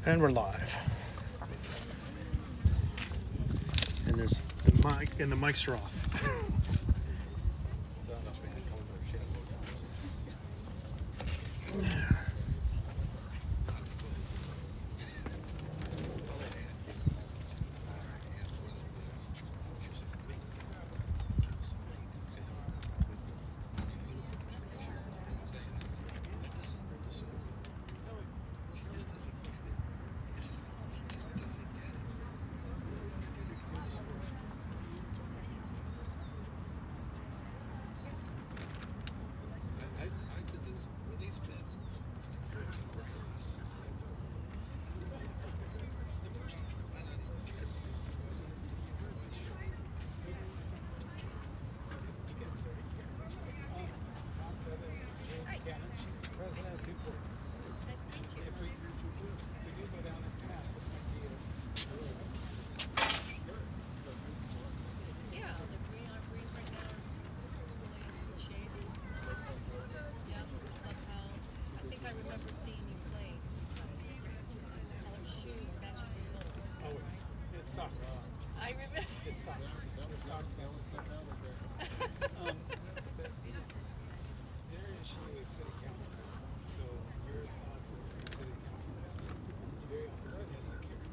And we're live. And there's the mic, and the mics are off. Sucks. I remember. It sucks. It sucks. Their issue is city council. So your thoughts on the city council is very insecure.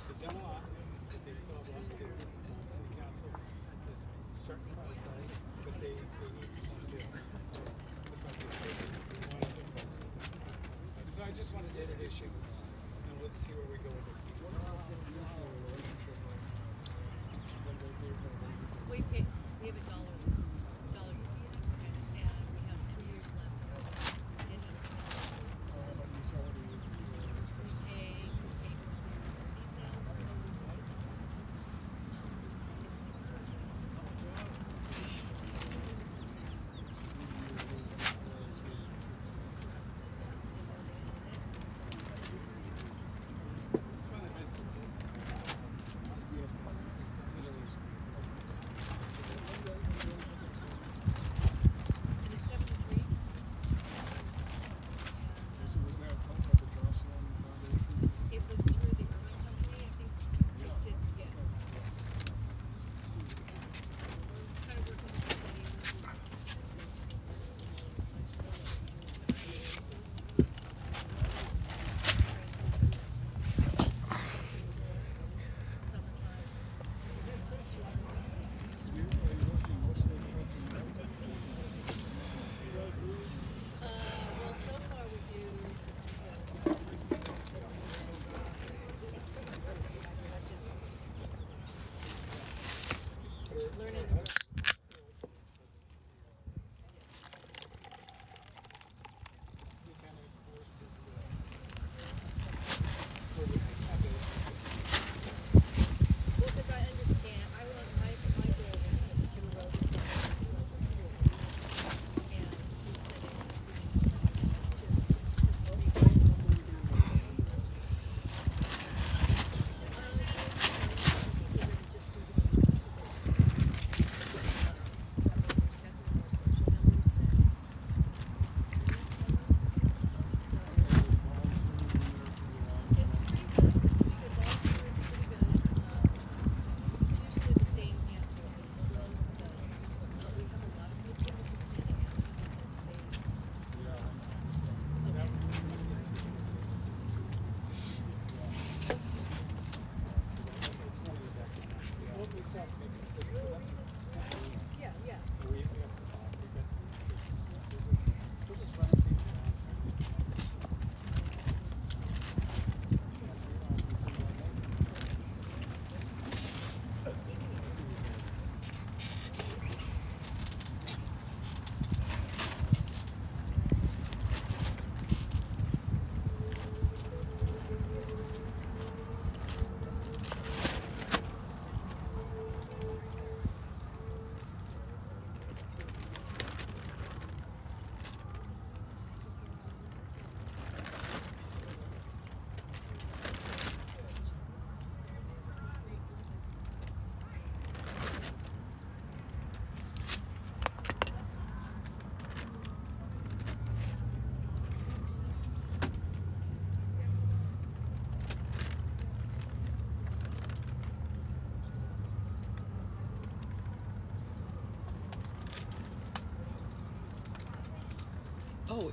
The demo lot that they still have a lot to do on city council is certain but they need some more sales. So this might be a good one of them. So I just wanted to introduce you and we'll see where we go with this. We have $1 this dollar, and we have 2 years left. We pay these now.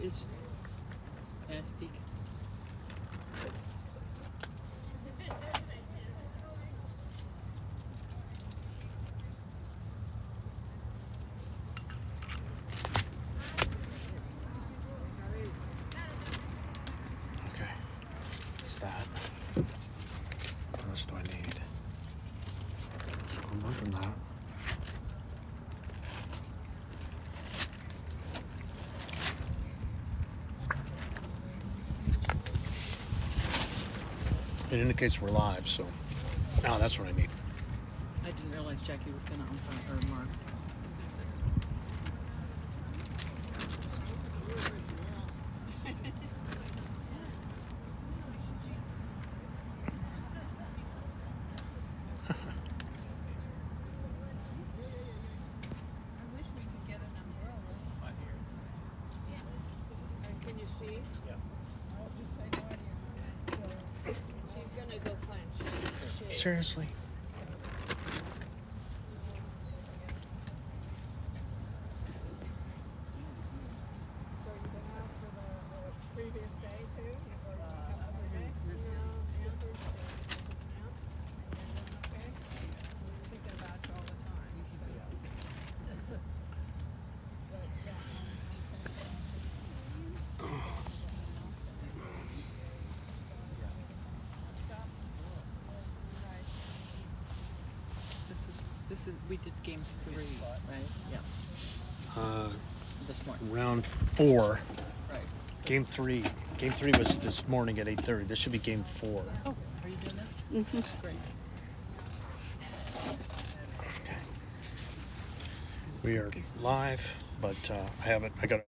is. Can I speak? Okay. It's that. What else do I need? So I'm open that. It indicates we're live, so now that's what I need. I didn't realize Jackie was gonna umpire or mark. I wish we could get an umbrella. Can you see? Yeah. I'll just say no idea. So she's gonna go find shade. Seriously? So you've been out for the previous day too? You've come every day? No, answers. Out. And you're doing okay? We're thinking about you all the time. So. But yeah, This is we did game 3, right? Yeah. This morning. Round 4. Right. Game 3. Game 3 was this morning at 8:30. This should be game 4. Oh, are you doing this? Mm-hmm. Great. We are live, but I got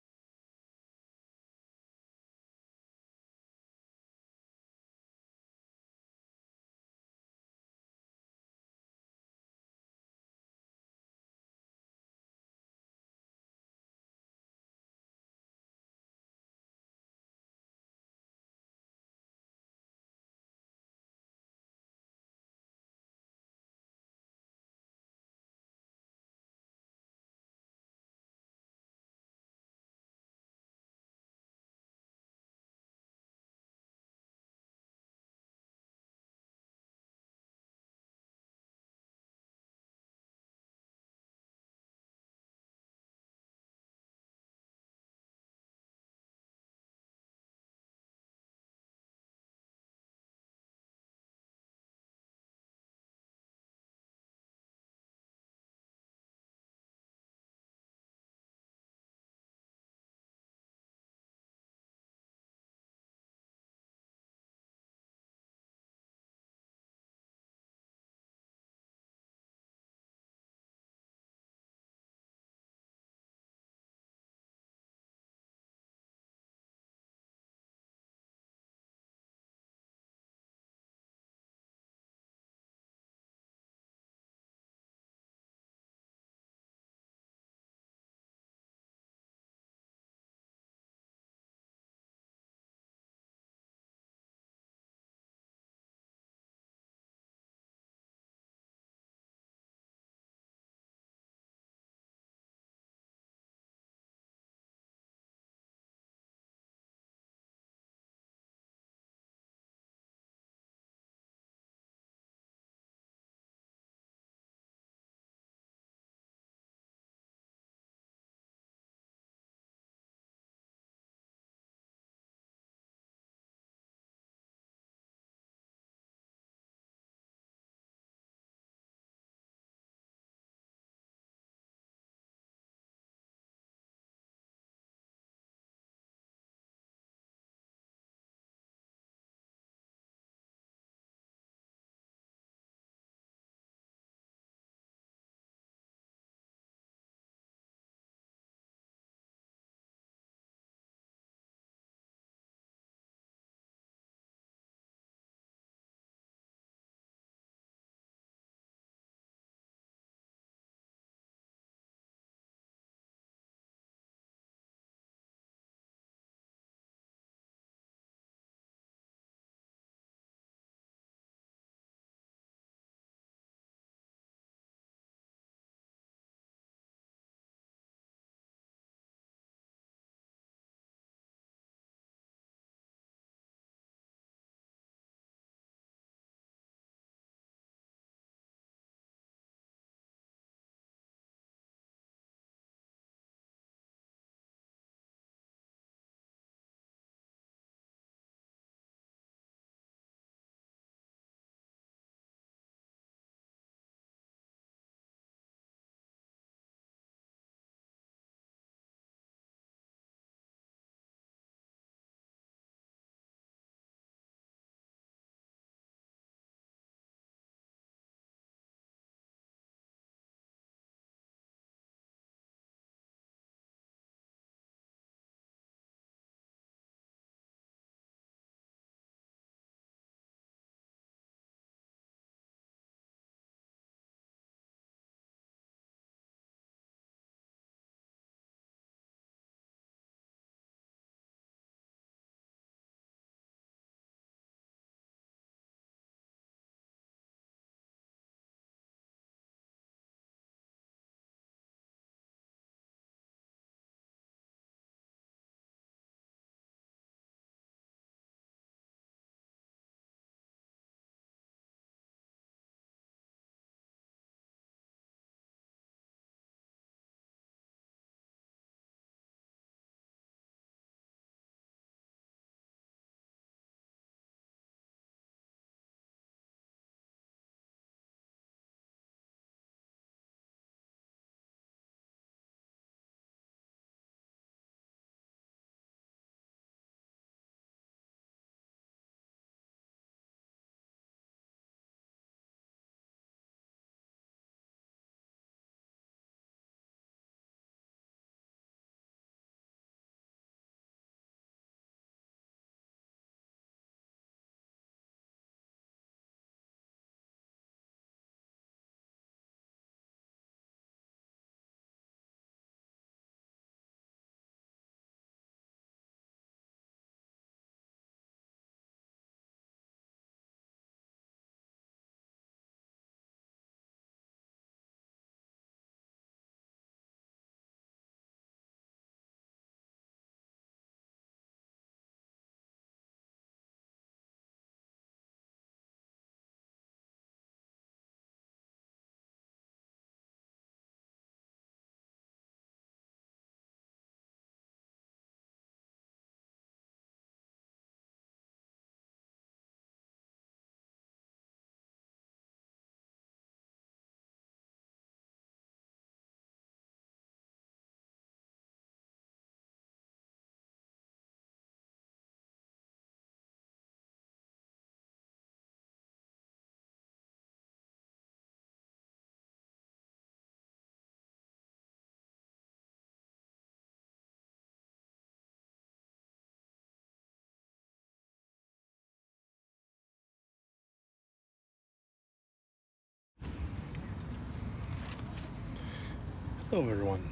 Hello everyone.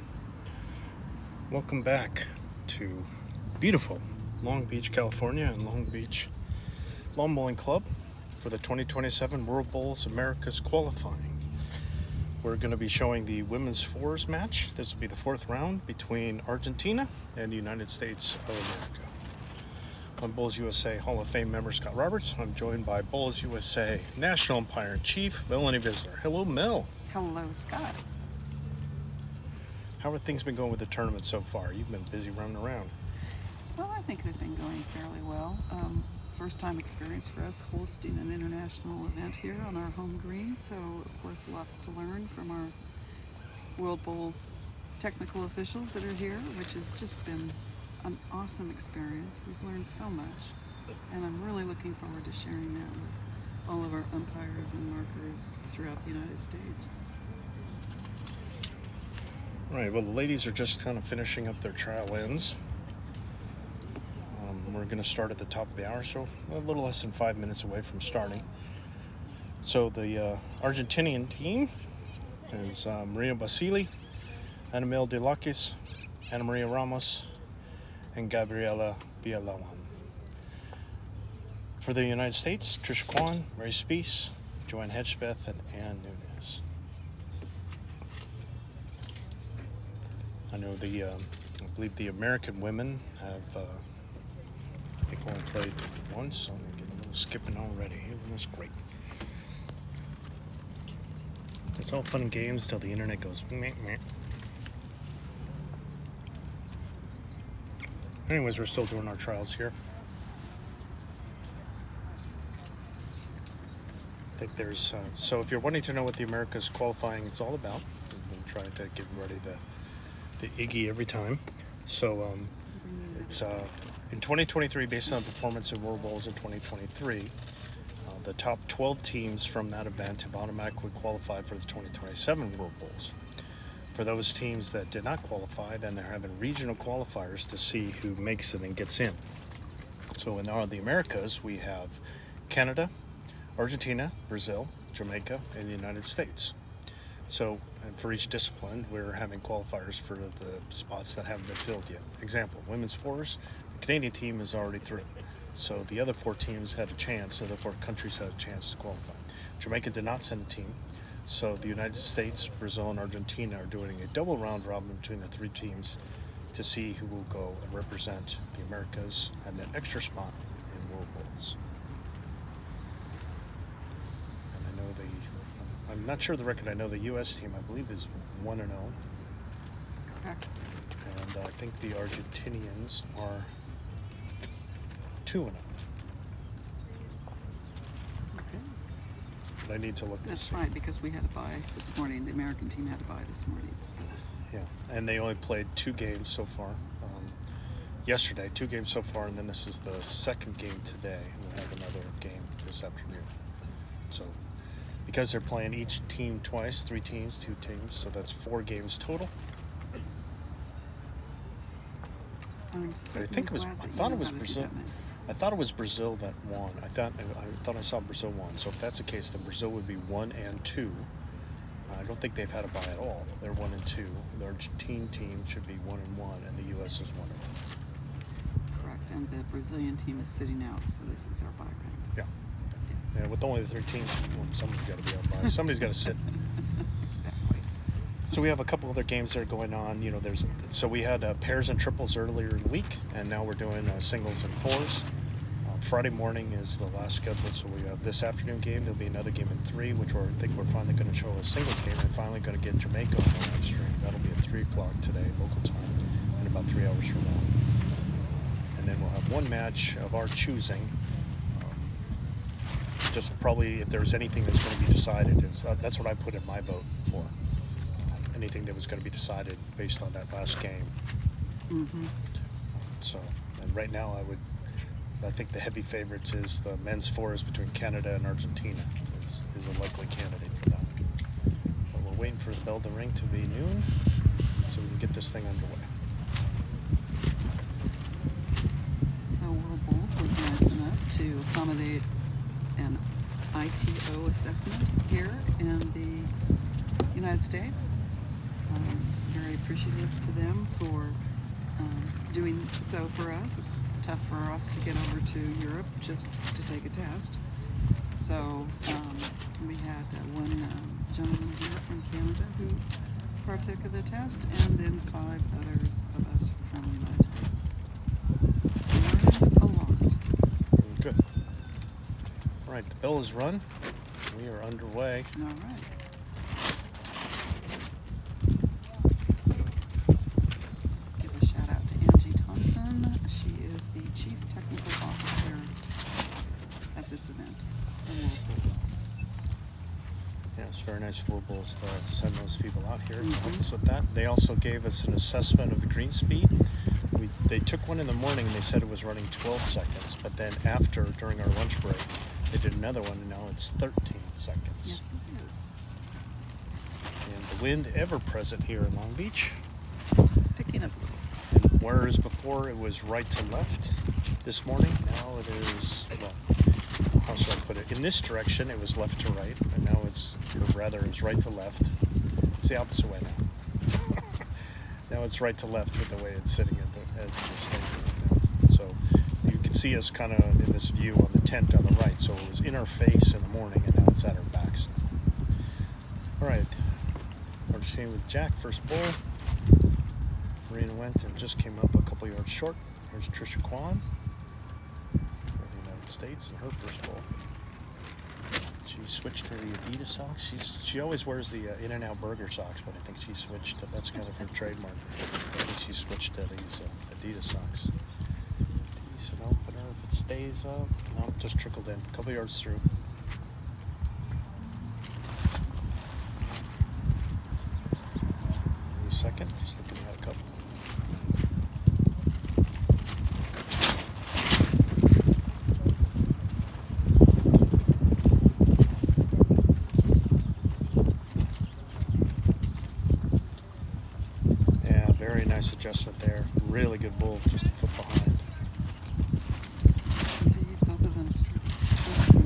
Welcome back to beautiful Long Beach, California and Long Beach Lawn Bowling Club for the 2027 World Bowls Americas qualifying. We're going to be showing the women's fours match. This will be the fourth round between Argentina and the United States of America. I'm Bowls USA Hall of Fame member Scott Roberts. I'm joined by Bowls USA National Umpire in Chief Melanie Visler. Hello, Mel. Hello, Scott. How have things been going with the tournament so far? You've been busy running around. Well, I think they've been going fairly well. First time experience for us hosting an international event here on our home green, so of course lots to learn from our World Bowls technical officials that are here, which has just been an awesome experience. We've learned so much, and I'm really looking forward to sharing that with all of our umpires and markers throughout the United States. Right, well, the ladies are just kind of finishing up their trial ends. We're going to start at the top of the hour, so a little less than 5 minutes away from starting. So the Argentinian team is Maria Bausili, Anabel Didlaukis, Ana Maria Ramos, and Gabriela Villamarin. For the United States, Tricia Quan, Spease, Joanne Hedgespeth, and Nunes. I know I believe the American women have, I think only played once, so I'm getting a little skipping already. Isn't this great? It's all fun and games till the internet goes meh, meh. Anyways, we're still doing our trials here. I think there's, so if you're wanting to know what the Americas qualifying is all about, we've been trying to get ready the Iggy every time. So it's in 2023, based on performance in World Bowls in 2023, the top 12 teams from that event have automatically qualified for the 2027 World Bowls. For those teams that did not qualify, then they're having regional qualifiers to see who makes it and gets in. So in the Americas, we have Canada, Argentina, Brazil, Jamaica, and the United States. So and for each discipline, we're having qualifiers for the spots that haven't been filled yet. Example, women's fours, the Canadian team is already through. So the other four teams had a chance, so the four countries had a chance to qualify. Jamaica did not send a team. So the United States, Brazil, and Argentina are doing a double round robin between the three teams to see who will go and represent the Americas and an extra spot in World Bowls. And I know I'm not sure the record. I know the U.S. team, I believe, is 1-0. Correct. And I think the Argentinians are 2-0. Okay. But I need to look this. That's right, because we had a bye this morning. The American team had a bye this morning. So. Yeah, and they only played 2 games so far. Yesterday, 2 games so far, and then this is the second game today. We'll have another game this afternoon. So, because they're playing each team twice, 3 teams, 2 teams, so that's 4 games total. I'm I think it was. I thought it was Brazil. I thought it was Brazil that won. I thought I saw Brazil won. So if that's the case, then Brazil would be 1 and 2. I don't think they've had a bye at all. They're 1 and 2. The Argentine team should be 1 and 1, and the U.S. is 1 and 1. Correct, and the Brazilian team is sitting out, so this is our bye round. Yeah. Yeah, with only the 3 teams, somebody's got to be on bye. Somebody's got to sit. Exactly. So we have a couple other games that are going on. You know, so we had pairs and triples earlier in the week, and now we're doing singles and fours. Friday morning is the last schedule, so we have this afternoon game. There'll be another game in 3, which I think we're finally going to show a singles game, and finally going to get Jamaica on the live stream. That'll be at 3 o'clock today, local time, in about 3 hours from now. And then we'll have one match of our choosing. Just probably if there's anything that's going to be decided, that's what I put in my vote for. Anything that was going to be decided based on that last game. Mm-hmm. So, and right now I think the heavy favorites is the men's fours between Canada and Argentina is a likely candidate for that. But we're waiting for the bell to ring to be noon so we can get this thing underway. So World Bowls was nice enough to accommodate an ITO assessment here in the United States. very appreciative to them for doing so for us. It's tough for us to get over to Europe just to take a test. So we had one gentleman here from Canada who partook of the test, and then 5 others of us from the United States. Learned a lot. Good. All right, the bell is run. We are underway. All right. Give a shout out to Angie Thompson. She is the Chief Technical Officer at this event. Yeah, it's very nice of Whirlpools to send those people out here to help us with that. They also gave us an assessment of the green speed. They took one in the morning and they said it was running 12 seconds, but then after, during our lunch break, they did another one and now it's 13 seconds. Yes, it is. And the wind ever present here in Long Beach. It's picking up a little. And whereas before it was right to left this morning, now it is, well, how should I put it? In this direction, it was left to right, and now it's, or rather, it's right to left. It's the opposite way now. Now it's right to left with the way it's sitting as this thing right now. So you can see us kind of in this view on the tent on the right. So it was in our face in the morning, and now it's at our backs. All right, Argentina with Jack, first bull. Mariana went and just came up a couple yards short. Here's Tricia Quan. States in her first bowl. She switched to the Adidas socks. She always wears the In-N-Out Burger socks, but I think she switched to, that's kind of her trademark. I think she switched to these Adidas socks. Decent opener. If it stays up, no, just trickled in. A couple yards through. Maybe second, just looking at a couple. Adjustment there. Really good bull, just a foot behind. Indeed, both of them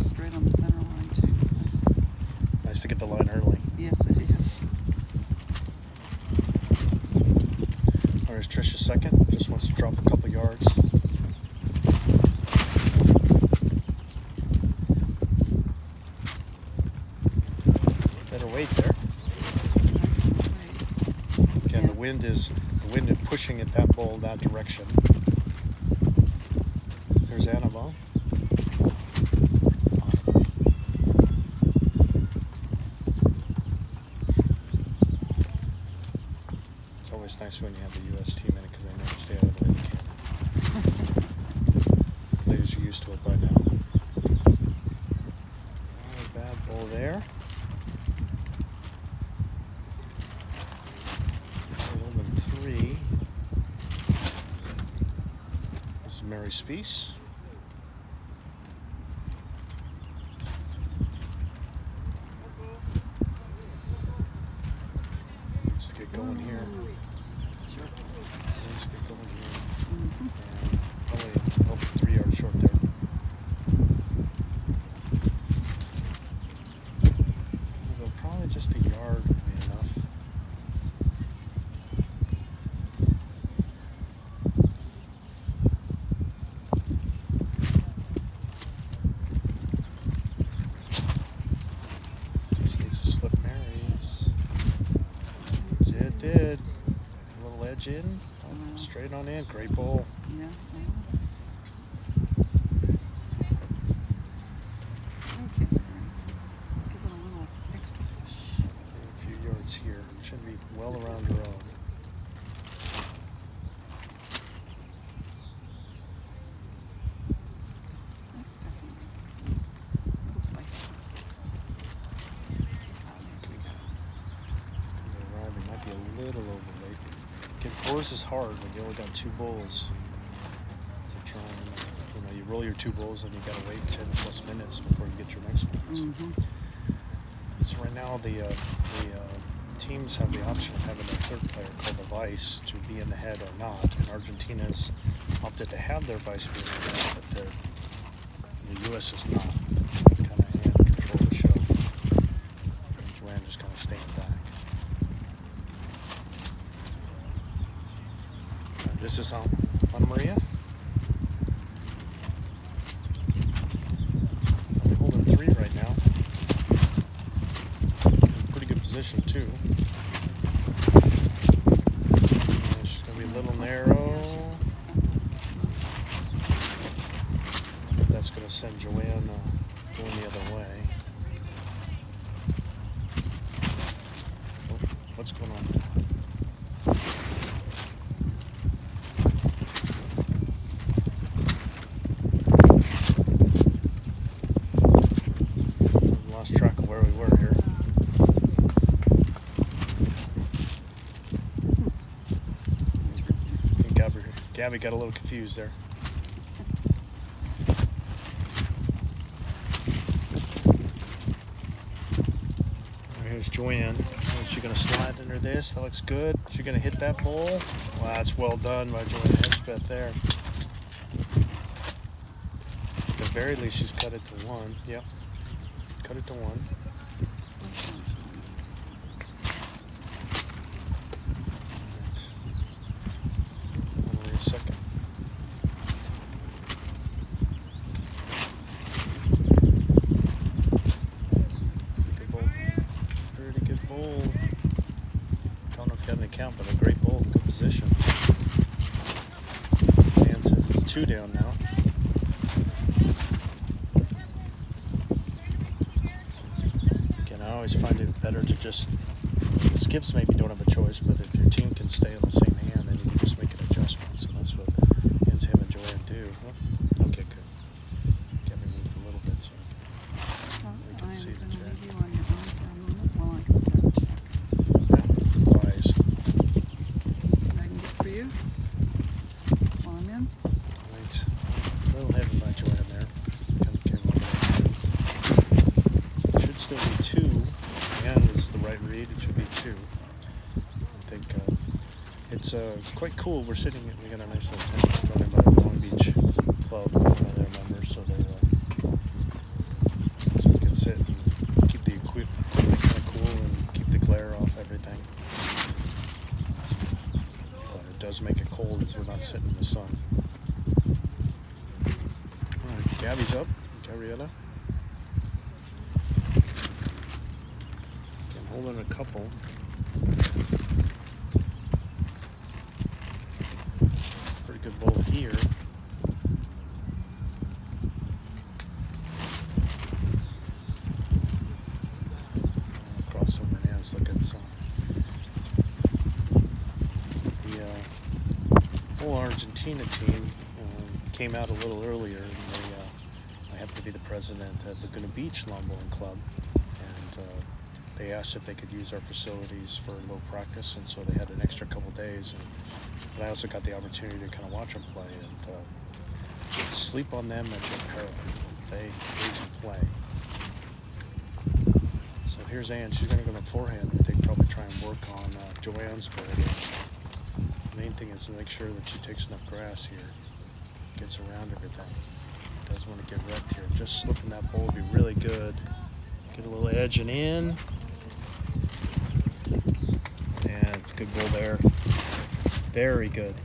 straight on the center line too. Nice to get the line early. Yes, it is. There's Tricia second. Just wants to drop a couple yards. Better weight there. Again, the wind is pushing at that bull that direction. There's Anabel. It's always nice when you have the U.S. team in it because they never stay out of the way they can. Ladies are used to it by now. Not a bad bull there. Spease. Let's get going here. Let's get going here. And probably 3 yards short there. We'll go probably just a yard would be enough. In, straight on in, great bowl. Yeah, okay, let's give it a little extra push. A few yards here. Should be well around her own. Definitely looks a little spicy. It's arriving, might be a little overweight. Get fours is hard when you only got 2 bulls to try and, you roll your 2 bulls and you got to wait 10 plus minutes before you get your next one. So right now the teams have the option of having a third player called the vice to be in the head or not, and Argentina's opted to have their vice be in the head, but the U.S. is not. Kind of hand control the show. And Joanne just kind of staying back. this on? Anna Maria? They're holding 3 right now. In pretty good position too. She's gonna be a little narrow. That's gonna send Joanne going the other way. Oh, what's going on? Lost track of where we were here. I think Gabby got a little confused there. Here's Joanne. Is she going to slide under this? That looks good. Is she going to hit that bowl? Wow, that's well done by Joanne Hedgespeth there. At the very least, she's cut it to 1. Yep. Cut it to 1. Right. Wait a second. Count, but a great bowl, good position. Dan says it's 2 down now. Again, I always find it better to just, skips maybe don't have a choice, but if your team can stay on the same hand, then you can just make an adjustment. So that's what him and Joanne do. Oh, okay, good. Get me moved a little bit so we can see the check. Leave you on your own for a moment while I come back and check. Wise. For you. While I'm in. Right. A little heavy by Joanne there. Kind of came over. It should still be 2. Again, this is the right read. It should be 2. I think it's quite cool. We got a nice little tent running by the Long Beach Club, one of their members, so we can sit and keep the equipment kind of cool and keep the glare off everything. It does make it cold as we're not sitting in the sun. Alright, Gabby's up. Gabriela. I'm holding a couple. Pretty good bowl here. Crossover now is looking so. Whole Argentina team came out a little earlier, and I happen to be the president of Laguna Beach Lawn Bowling Club, and they asked if they could use our facilities for low practice, and so they had an extra couple days, and I also got the opportunity to kind of watch them play and sleep on them at your peril. They can play. So here's Ann. She's going to go to forehand. I think probably try and work on Joanne's bowl. The main thing is to make sure that she takes enough grass here, gets around everything. Doesn't want to get wrecked here. Just slipping that bowl would be really good. Get a little edge and in. Yeah, it's a good bowl there. Very good.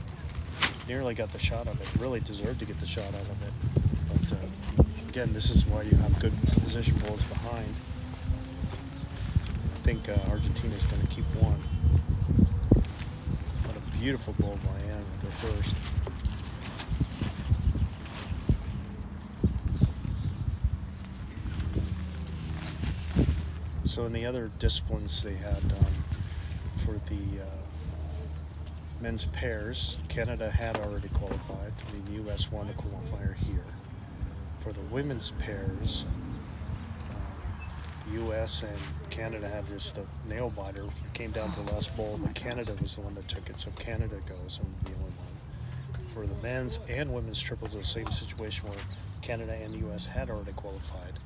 Nearly got the shot of it. Really deserved to get the shot out of it. But again, this is why you have good position bowls behind. I think Argentina's going to keep 1. Beautiful bowl by Ann with her first. So in the other disciplines they had for the men's pairs, Canada had already qualified. The U.S. won the qualifier here. For the women's pairs, U.S. and Canada had just a nail biter. It came down to the last bowl, but Canada was the one that took it, so Canada goes and the only one. For the men's and women's triples, the same situation where Canada and the U.S. had already qualified,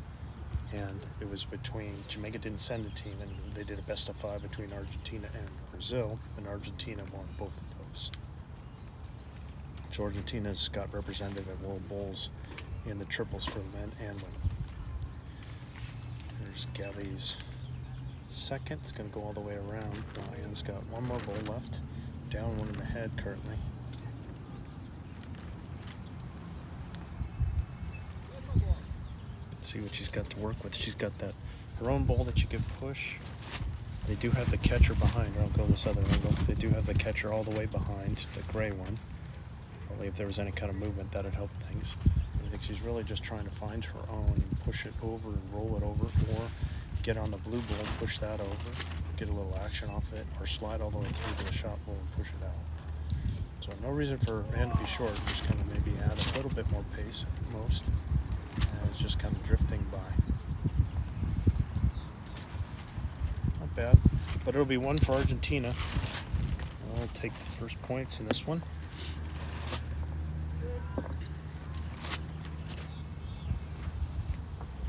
and it was between Jamaica didn't send a team, and they did a best of 5 between Argentina and Brazil, and Argentina won both of those. So Argentina's got represented at World Bowls in the triples for the men and women. There's Gabby's second. It's going to go all the way around. Ryan's got 1 more bowl left. Down 1 in the head currently. see what she's got to work with. She's got that her own bowl that you can push. They do have the catcher behind her. I'll go this other angle. They do have the catcher all the way behind, the gray one. Probably if there was any kind of movement, that'd help things. I think she's really just trying to find her own and push it over and roll it over, or get on the blue bowl and push that over, get a little action off it, or slide all the way through to the shot bowl and push it out. So no reason for her hand to be short, just kind of maybe add a little bit more pace at most. And it's just kind of drifting by. Not bad, but it'll be one for Argentina. I'll take the first points in this one.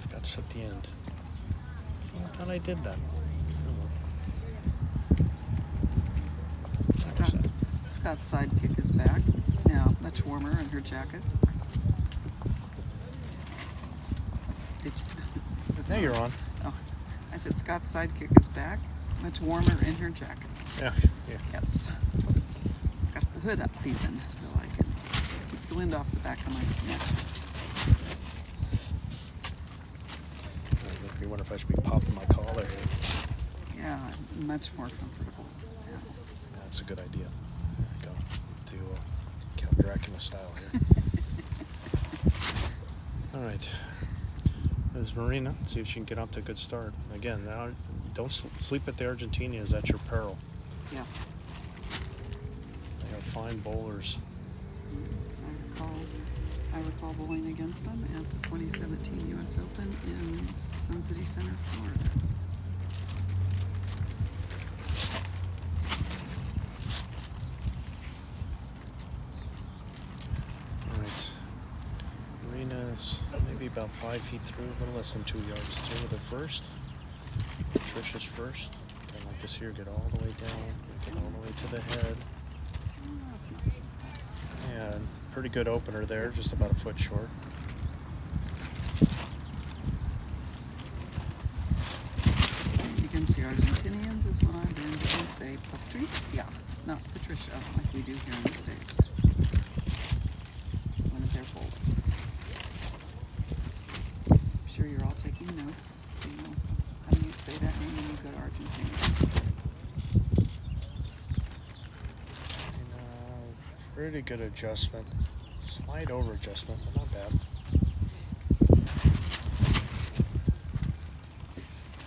Forgot to set the end. See, I thought I did that. Scott's sidekick is back. Now, much warmer in her jacket. Did you? Now you're on. Oh, I said Scott's sidekick is back. Much warmer in her jacket. Yeah. Yes. Got the hood up even so I can keep the wind off the back of my neck. I wonder if I should be popping my collar here. Yeah, much more comfortable. Yeah. Yeah, that's a good idea. Go to Count Dracula style here. All right. There's Marina. Let's see if she can get off to a good start. Again, now don't sleep at the Argentinians at your peril. Yes. They have fine bowlers. I recall bowling against them at the 2017 U.S. Open in Sun City Center, Florida. All right. Marina's maybe about 5 feet through, a little less than 2 yards through with her first. Tricia's first. Kind of like this here, get all the way down, get all the way to the head. That's not too bad. Yeah, pretty good opener there, just about a foot short. Against the Argentinians is what I've learned to say Tricia, not Patricia, like we do here in the States. One of their bowlers. I'm sure you're all taking notes, so you know how do you say that name when you go to Argentina. Pretty good adjustment. Slight over adjustment, but not bad.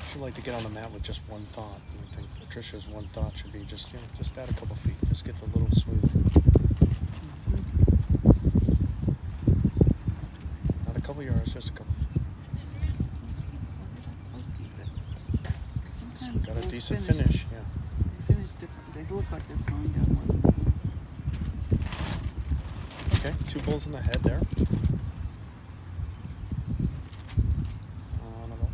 She'd like to get on the mat with just one thought. I think Tricia's one thought should be just add a couple feet, just get a little smoother. Not a couple yards, just a couple feet. Sometimes Got a bowls decent finish, yeah. They finish different. They look like they're slowing down more than they do. Okay, 2 bowls in the head there. Anabel.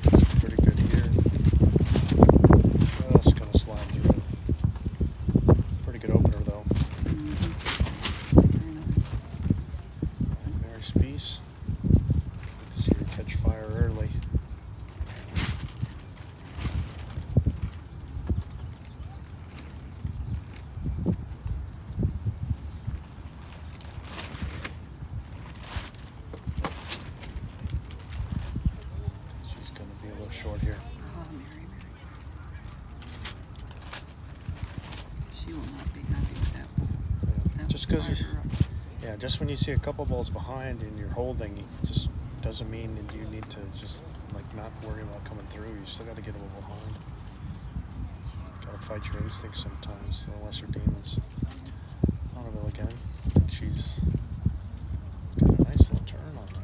It's pretty good here. Just gonna slide through it. Pretty good opener though. Very nice. Mary Spease. Good to see her catch fire early. She's going to be a little short here. Ah, Mary. She will not be happy with that bowl. That Just will because fire her up. yeah, just when you see a couple balls behind and you're holding, it just doesn't mean that you need to just like not worry about coming through. You still got to get a little behind. Got to fight your instincts sometimes, the lesser demons. Anabel again. I think she's got a nice little turn on her.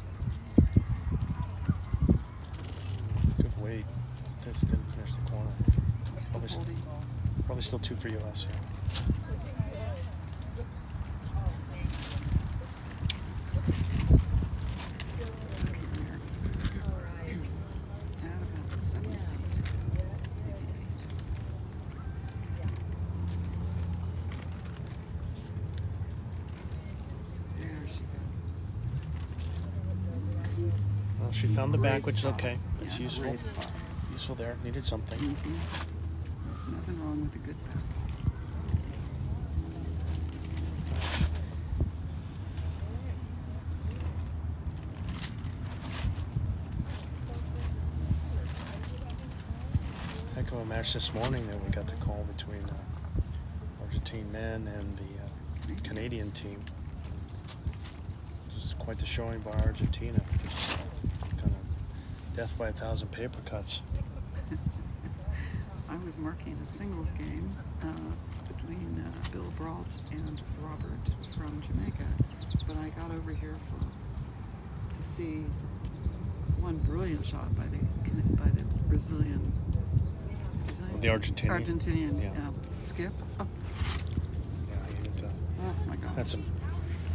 Good weight. This didn't finish the corner. Still holding ball. Probably still 2 for US. Yeah. At about 7 feet, maybe 8. There she goes. Well, she found the back, Great which is spot. okay. It's Yeah, useful. great spot. So there, needed something. There's nothing wrong with a good pack. Heck of a match this morning that we got to call between Argentine men and the Canadian team. Just quite the showing by Argentina. Just kind of death by 1,000 paper cuts. I was marking a singles game between Bill Brault and Robert from Jamaica, but I got over here to see one brilliant shot by the Brazilian. The Argentinian. Argentinian, Yeah. skip. Oh, Yeah, oh my God. had some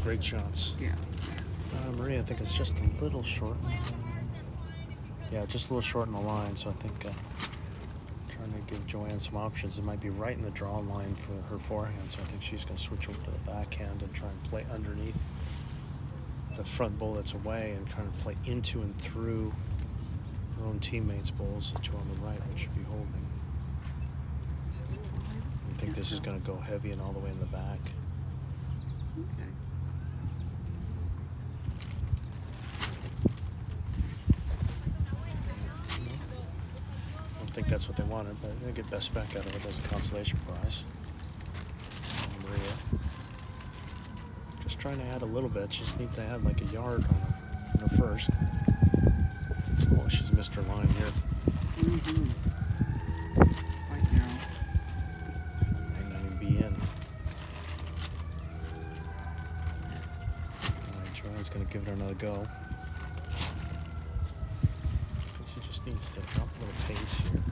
great shots. Yeah. Maria, I think it's just a little short. Yeah, just a little short in the line, so I think trying to give Joanne some options. It might be right in the draw line for her forehand, so I think she's going to switch over to the backhand and try and play underneath the front bowl that's away and kind of play into and through her own teammates' bowls, the two on the right, which should be holding. I think this is going to go heavy and all the way in the back. Okay. I don't think that's what they wanted, but they get best back out of it as a consolation prize. Maria. Just trying to add a little bit. She just needs to add like a yard on her first. Oh, she's missed her line here. Right now. Might not even be in. Alright, Joanne's going to give it another go. She just needs to drop a little pace here.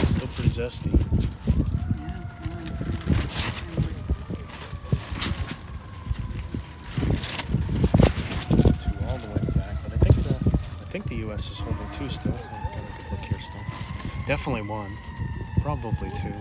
Still pretty zesty. Yeah, I'm in the same way. Two all the way back, but I think the U.S. is holding two still. Got a good look here still. Definitely one, probably two.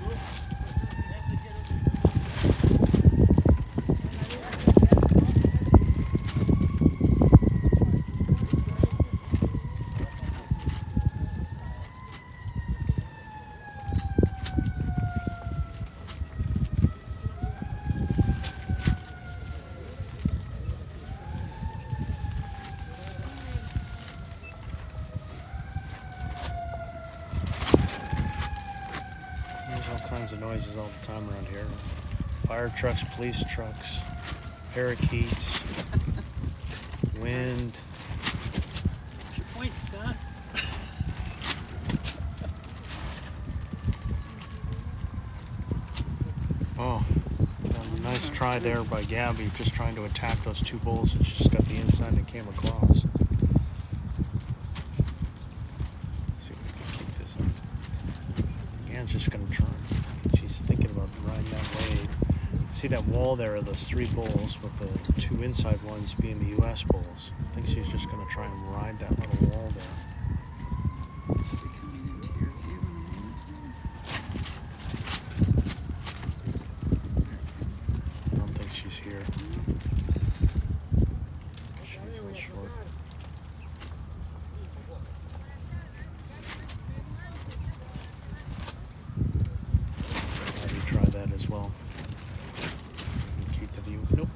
Of noises all the time around here. Fire trucks, police trucks, parakeets, wind. What's your point, Scott? Oh, a nice try there by Gabby, just trying to attack those two bulls and she just got the inside and came across. Let's see if we can keep this up. Again, just going to try. She's thinking about riding that wave. See that wall there of those three bulls with the two inside ones being the U.S. bulls. I think she's just going to try and ride that little wall there. Should be coming into your view in a moment. I don't think she's here. She's a little short. Try that as well. See if we can keep the view. Nope.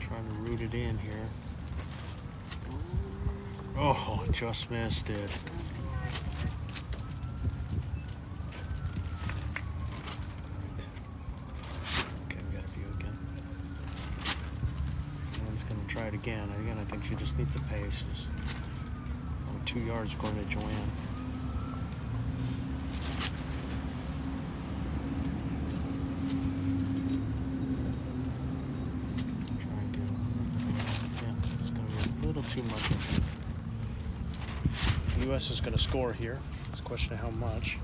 Trying to root it in here. Oh, just missed it. Try it again. I think she just needs a pace. Just 2 yards according to Joanne. Try and get. Yeah, it's going to be a little too much. I think. The U.S. is going to score here. It's a question of how much.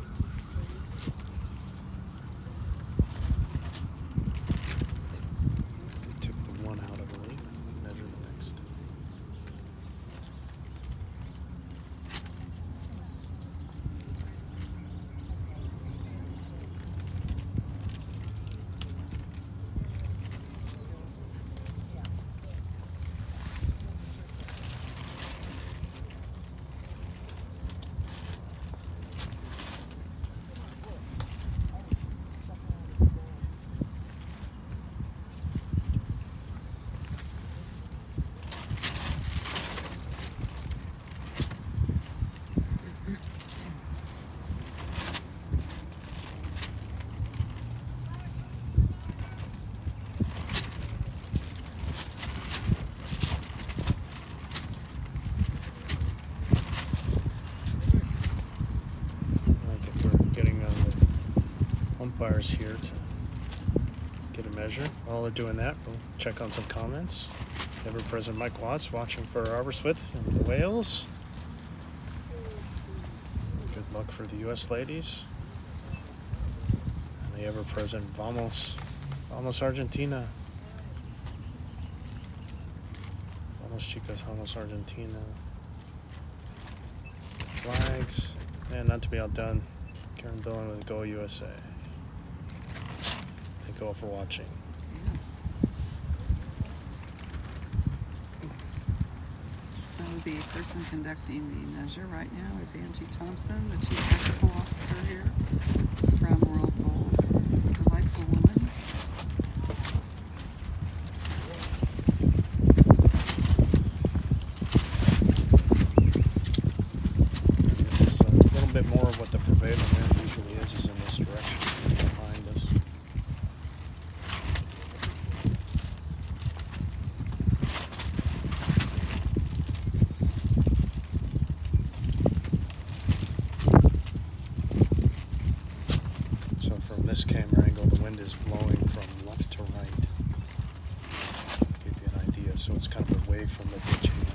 umpires here to get a measure. While they're doing that, we'll check on some comments. Ever-present Mike Watts watching for Aberystwyth and the Wales. Good luck for the U.S. ladies. And the ever-present Vamos Argentina. Vamos chicas, Vamos Argentina. Flags. And not to be outdone, Karen Billen with Go USA. Thank you all for watching. Yes. So the person conducting the measure right now is Angie Thompson, the Chief Technical Officer here from World Bowls. Delightful woman. This is a little bit more of what the prevailing wind usually is in this direction. It's behind us. So from this camera angle, the wind is blowing from left to right. Give you an idea. So it's kind of away from the ditch hand.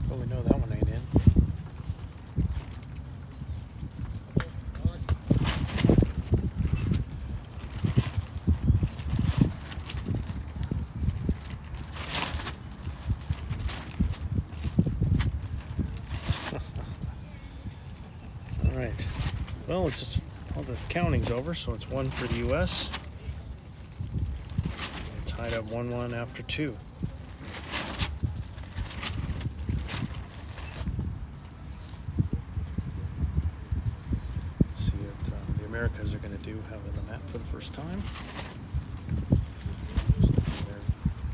Well, we know that one ain't in. All right. Well, it's just all the counting's over, so it's 1 for the U.S. It's tied up 1-1 after 2. Let's see what the Americas are going to do having the mat for the first time.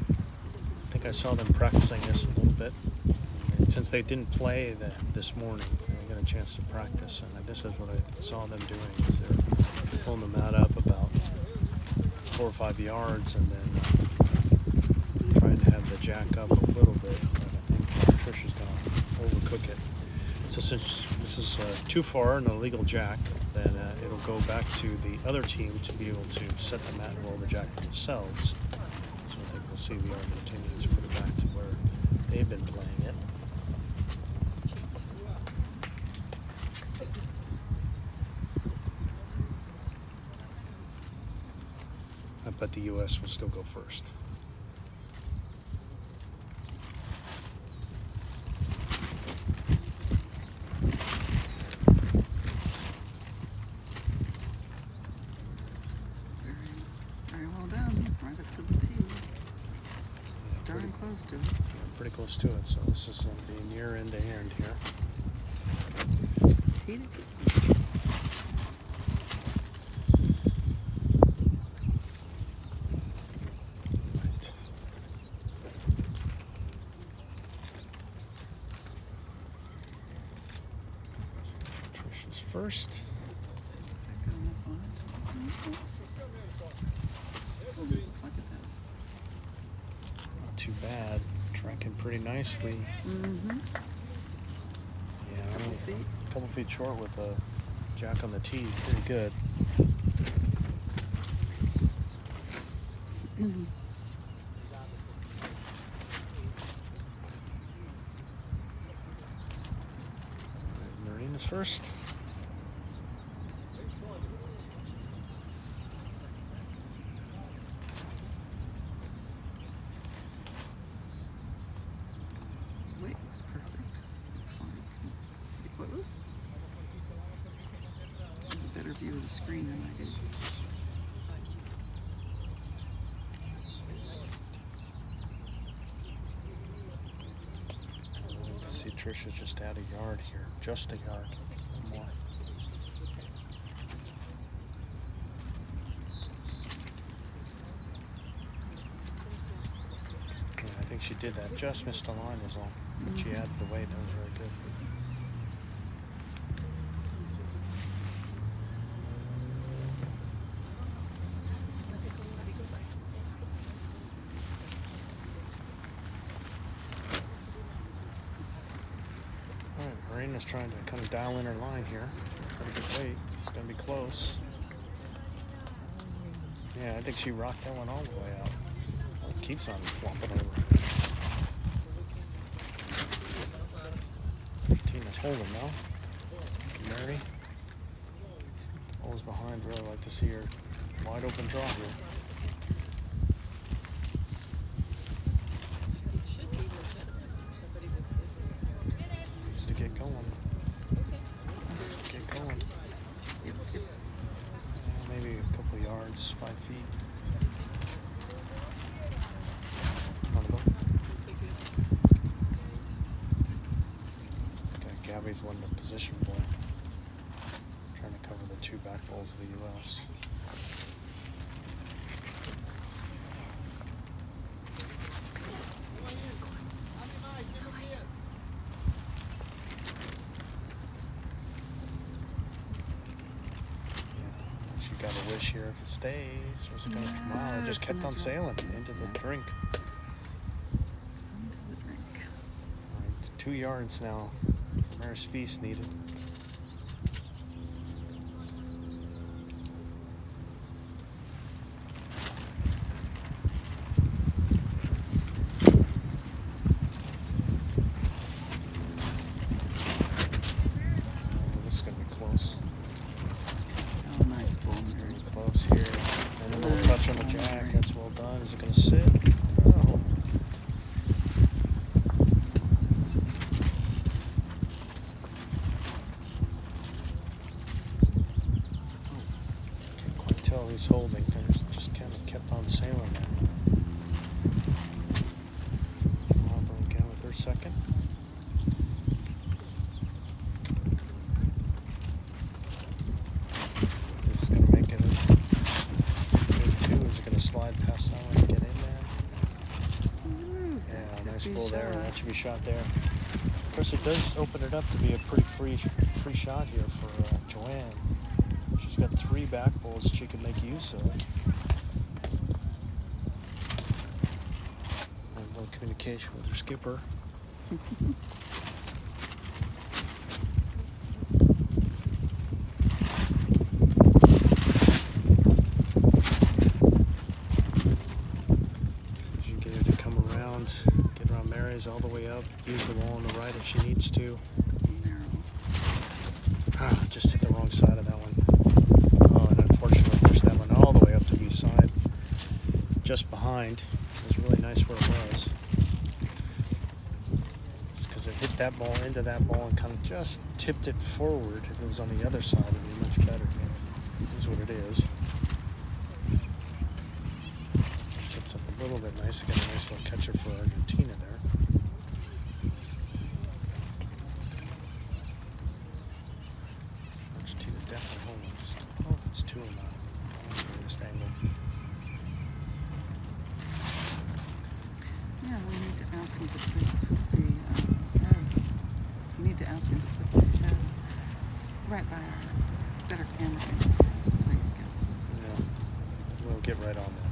I think I saw them practicing this a little bit. And since they didn't play this morning, they got a chance to practice, and this is what I saw them doing. Is they're pulling the mat up about 4 or 5 yards, and then trying to have the jack up a little bit. But I think Tricia's going to overcook it. So since this is too far an illegal jack, then it'll go back to the other team to be able to set the mat and roll the jack themselves. So I think we'll see the Argentinians put it back to where they've been playing it. But the U.S. will still go first. Very, very well done. Right up to the tee. Darn close to it. Yeah, pretty close to it. So this is going to be near end to end here. Tee to tee. Right. Tricia's first. Is that good enough on it? Oh, looks like it has. Not too bad. Tracking pretty nicely. Mm-hmm. Yeah, Couple feet. a couple feet short with a jack on the tee. Pretty good. Marina's first. Wait, it's perfect. Looks like. Pretty close. I have a better view of the screen than I do. Let's see, Tricia's just out a yard here. Just a yard. One more. Yeah, I think she did that. Just missed the line was all. But she added the weight. That was really good. Mariana's trying to kind of dial in her line here. Pretty good weight. It's going to be close. Yeah, I think she rocked that one all the way out. Well, it keeps on flopping over. Tina's holding now. Mary. Always behind. Really like to see her wide open draw here. It should be legitimate for somebody to Needs to get going. Needs to get going. Maybe a couple of yards, 5 feet. Anabel. Okay, Gabby's won the position ball. Trying to cover the 2 back balls of the U.S. She got a wish here if it stays. Or is it going to come out? It just it's kept gonna on drop. sailing into the drink. Into the drink. All right, 2 yards now. Mary Spease needed. Oh, this is going to be close. Oh, nice ball, It's going Mary. to be close here. And a little Nice touch on the ball, jack. Mary. That's well done. Is it going to sit? Oh. Can't quite tell who's holding. It just kind of kept on sailing there. Marlboro again with her second. This is going to make it as good too. Is it going to slide past that one and get in there? Yeah, nice be pull there. shot. That should be shot there. Of course, it does open it up to be a pretty free shot here for Joanne. She's got 3 back balls she can make use of. And a little communication with her skipper. So she can get her to come around, get around Mary's all the way up, use the wall on the right if she needs to. Narrow. Just hit the wrong side of that one. Oh, and unfortunately pushed that one all the way up to the side. Just behind. It was really nice where it was. Just because it hit that ball into that ball and kind of just tipped it forward. If it was on the other side, it would be much better. This is what it is. Sets up a little bit nice. Got a nice little catcher for Argentina there. Argentina's definitely holding. Just I don't know if it's 2 or not. From this angle. Yeah, we need to ask him to please put the we need to ask him to put the chat right by our better camera angle for us, please, guys. Yeah, we'll get right on that.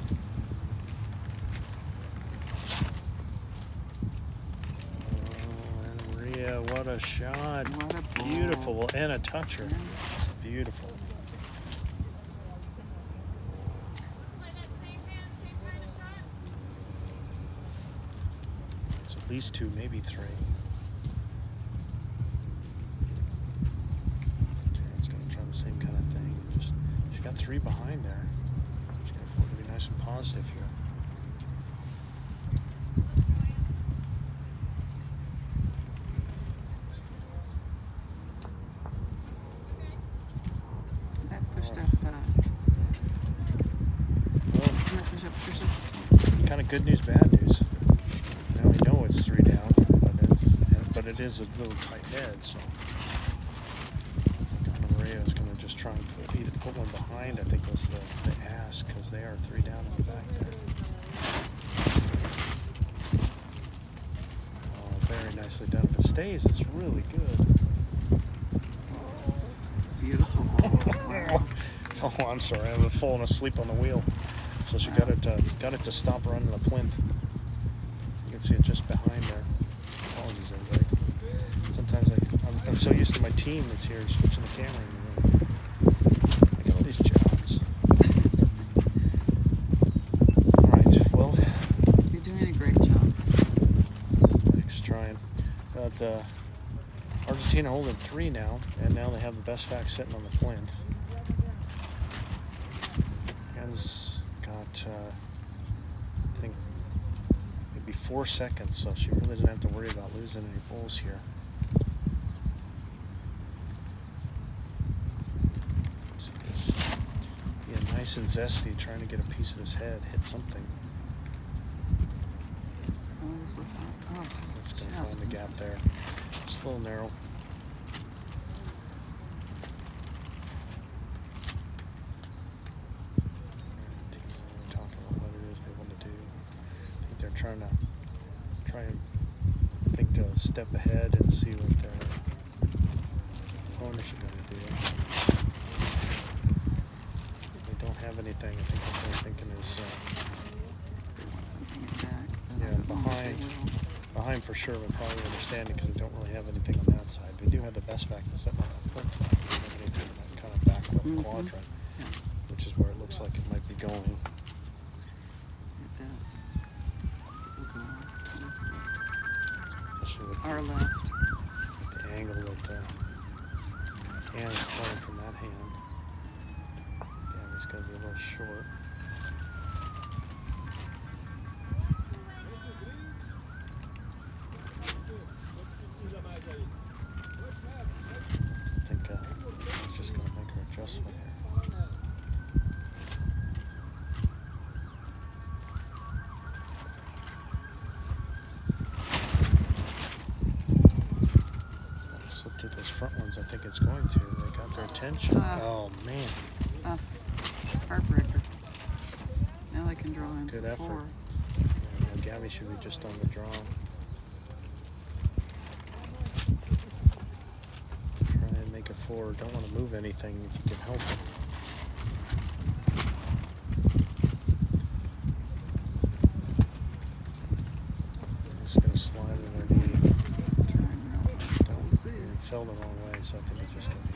Oh, and Maria, what a shot! What a ball. Beautiful, and a toucher. And- Beautiful. It's at least 2, maybe 3. It's going to try the same kind of thing. Just she got 3 behind there. She's going to be nice and positive here. That pushed up, Well, that pushed up Tricia's. kind of good news, bad news. Now we know it's 3 down, but it is a little tight head, so Maria is going to just try and either put one behind. I think was the ask because they are 3 down in the back there. Oh, very nicely done. If it stays, it's really good. Beautiful ball. Wow. Oh, I'm sorry. I was falling asleep on the wheel. So she got it to stop running the plinth. You can see it just behind there. Apologies, everybody. Sometimes I'm so used to my team that's here switching the camera. I got all these jobs. All right. Well, You're doing a great job. thanks. Trying. But Argentina holding 3 now, and now they have the best back sitting on the plinth. Anne's got, I think, maybe 4 seconds, so she really doesn't have to worry about losing any bowls here. See this, yeah, nice and zesty, trying to get a piece of this head, hit something. Oh, this looks like, oh, Just gonna just find the gap missed. there. Just a little narrow. Talking about what it is they want to do. I think they're trying to think to step ahead and see what their opponents are going to do. If they don't have anything, I think what they're thinking is They want something back. But yeah, I don't know if they behind. will. Behind for sure, but probably understanding because they don't really have anything on that side. They do have the best back that's sitting on that plinth. They don't have anything in that kind of back left quadrant, Yeah, which is where it looks like it might be going. it does. We'll go towards Especially with our left. the angle that Anne's playing from that hand. Yeah, he's going to be a little short. I think he's just going to make her adjustment here. Slip through those front ones. I think it's going to. They got their attention. Oh man, Heartbreaker. Now they can draw in good for effort. 4. Yeah, Gabby should be just on the draw. Try and make it 4. Don't want to move anything if you can help it. Just gonna slide it underneath. Trying real hard. We'll see. It fell the wrong way, so I think it's just gonna be.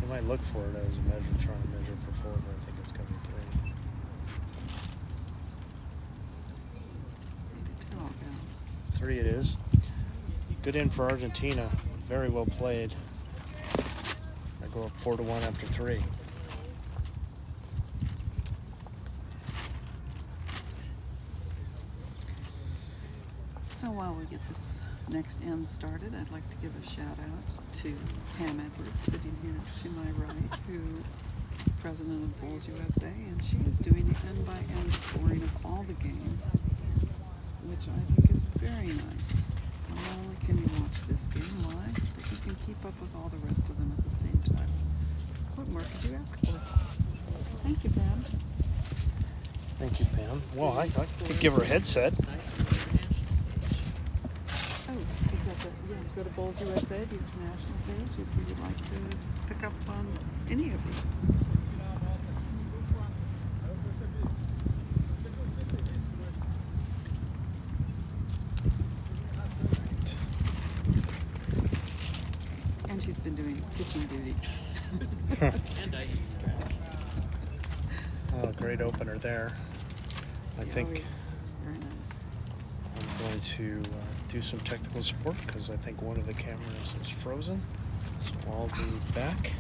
You might look for it as a measure, trying to measure for 4, but I think it's gonna be 3. Maybe tell, guys. 3 it is. Good in for Argentina. Very well played. I go up 4-1 after 3. So while we get this next end started, I'd like to give a shout out to Pam Edwards, sitting here to my right, who president of Bowls USA, and she is doing the end-by-end scoring of all the games, which I think is very nice. So not only can you watch this game live, but you can keep up with all the rest of them at the same time. What more could you ask for? Thank you, Pam. Thank you, Pam. Well, I could give her a headset. Oh, it's at the, yeah, go to Bowls USA, the international page, if you would like to pick up on any of these. And she's been doing kitchen duty. Oh, great opener there. I think Oh, yes. Very nice. I'm going to do some technical support because I think one of the cameras is frozen. So I'll be back.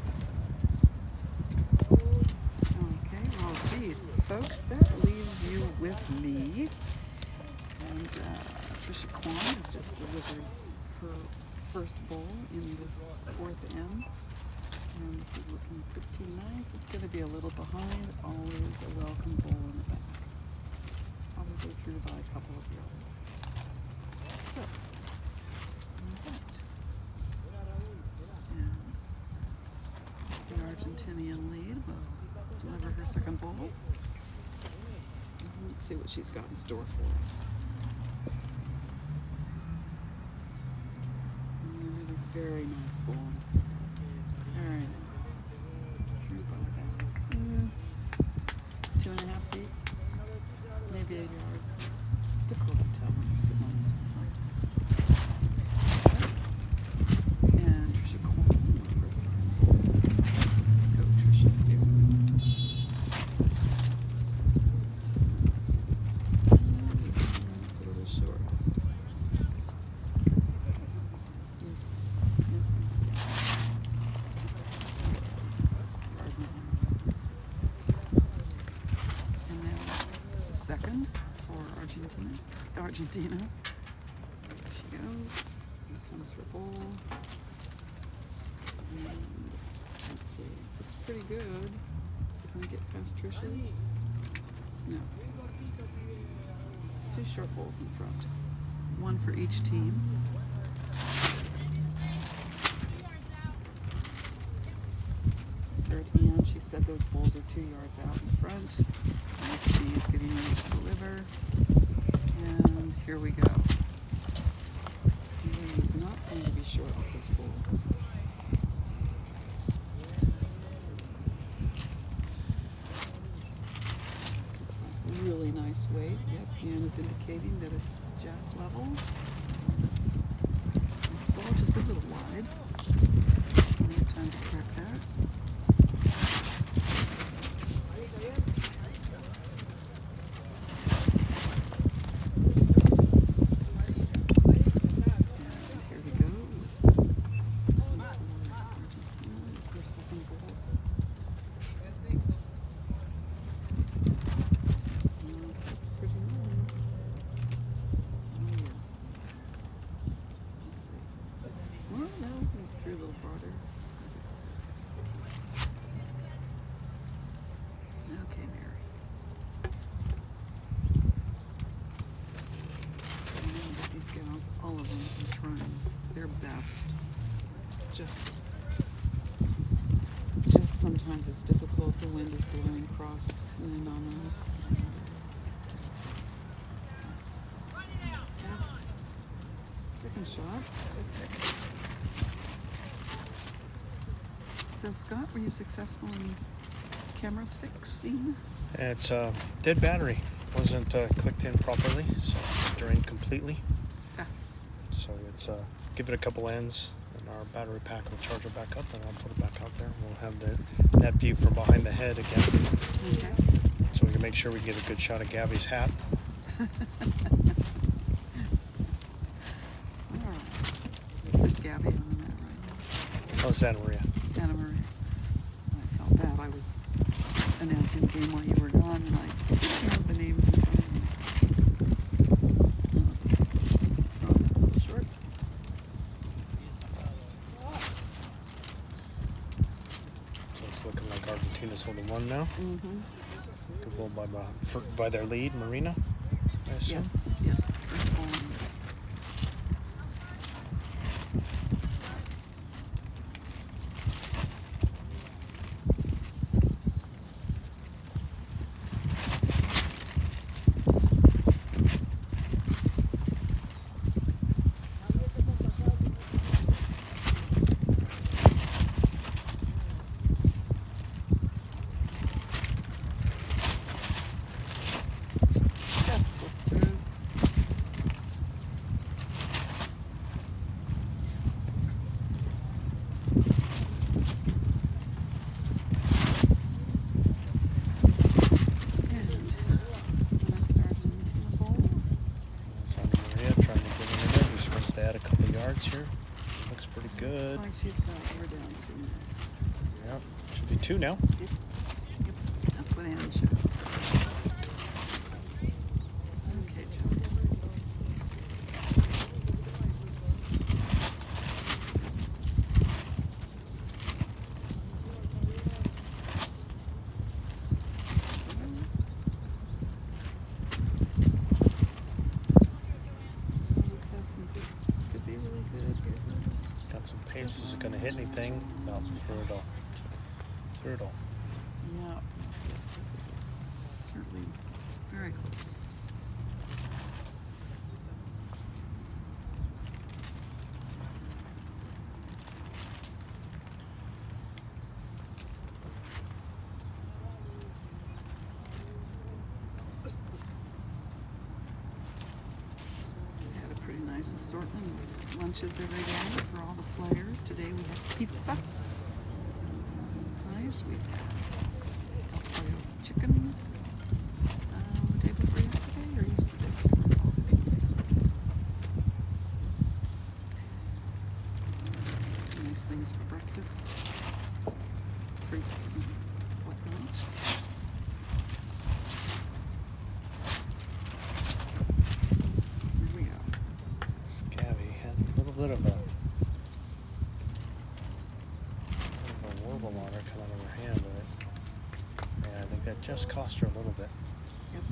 Okay, well, gee, folks, that leaves you with me. And Tricia Quan has just delivered her first bowl in this 4th M. And this is looking pretty nice. It's going to be a little behind. Always a welcome bowl in the back. Probably through by a couple of yards. So, with that. And the Argentinian lead will deliver her second bowl. Let's see what she's got in store for us. Another very nice bowl. Very nice. Through by about 2.5 feet, maybe 1 yard. It's difficult to tell when you're sitting on the side like this. And Argentina. There she goes. Here comes her bowl. And let's see. It's pretty good. Is it going to get past Tricia's? No. 2 short bowls in front. 1 for each team. Third hand, she said those bowls are 2 yards out in front. Spease getting ready to deliver. And here we go. He is not going to be short with this bowl. Looks like really nice weight. Yep, hand is indicating that it's jack level. So this ball just a little wide. Plenty of time to correct that. All of them are trying their best. It's just sometimes it's difficult. The wind is blowing across and on them. That's second shot. So Scott, were you successful in camera fixing? It's dead battery. Wasn't clicked in properly, so it's drained completely. So it's give it a couple ends, and our battery pack will charge it back up, and I'll put it back out there. We'll have that view from behind the head again, Okay. so we can make sure we get a good shot of Gabby's hat. All right. This is Gabby on the mat right now. Oh, Santa Maria. Anna Maria. I felt bad. I was announcing the game while you were gone, and I didn't know the names in front of me. Oh, this is throwing it a little short. So it's looking like Argentina's holding 1 now. Mm-hmm. Good ball by their lead, Marina, I assume. Yes. First ball. Yes, look through. Santa Maria trying to get in there. We're supposed to add a couple of yards here. Looks pretty good. Looks like she's got her down to. Yep, should be 2 now. Yep. That's what Ann shows. Okay, John. This could be really good here. Got some pace. Is it going to hit anything? No, through it all. Through it all. Yeah, this is certainly very close. We had a pretty nice assortment of lunches every day for all the players. Today we had pizza. It's nice. We had El Pollo chicken. The day before yesterday or yesterday? I can't recall. I think it was yesterday. Nice things for breakfast. Fruits and whatnot. horrible water coming out of her hand, but yeah, I think that just cost her a little bit. Yep.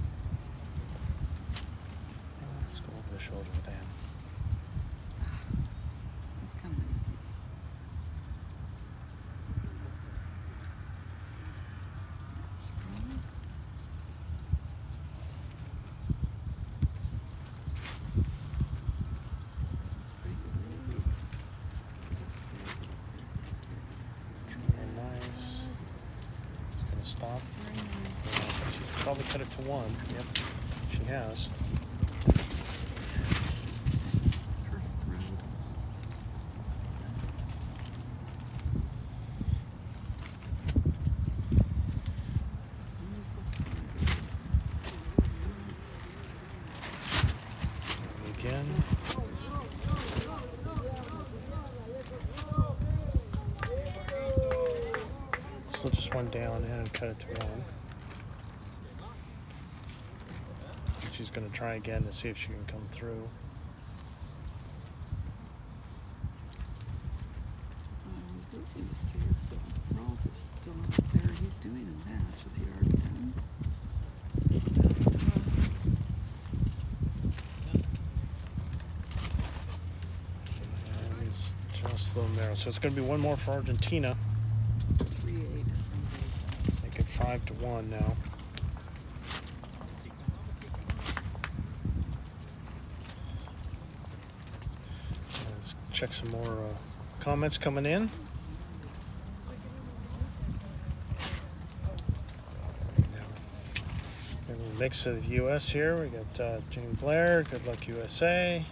Let's go over the shoulder with Anne. That's kind of neat. Ramos. Pretty good weight. Very nice. It's gonna stop. Very nice. She probably cut it to 1. Yep, she has. Perfect road. This looks good. Stops. Again. Still just one down and cut it to 1. She's going to try again to see if she can come through. I was looking to see if the Rolf is still out there. He's doing a match. Is he already done? And it's just a little narrow. So it's going to be one more for Argentina. 3-8. Make it 5-1 now. Let's check some more comments coming in. A little mix of the U.S. here. We got Jane Blair. Good luck, USA.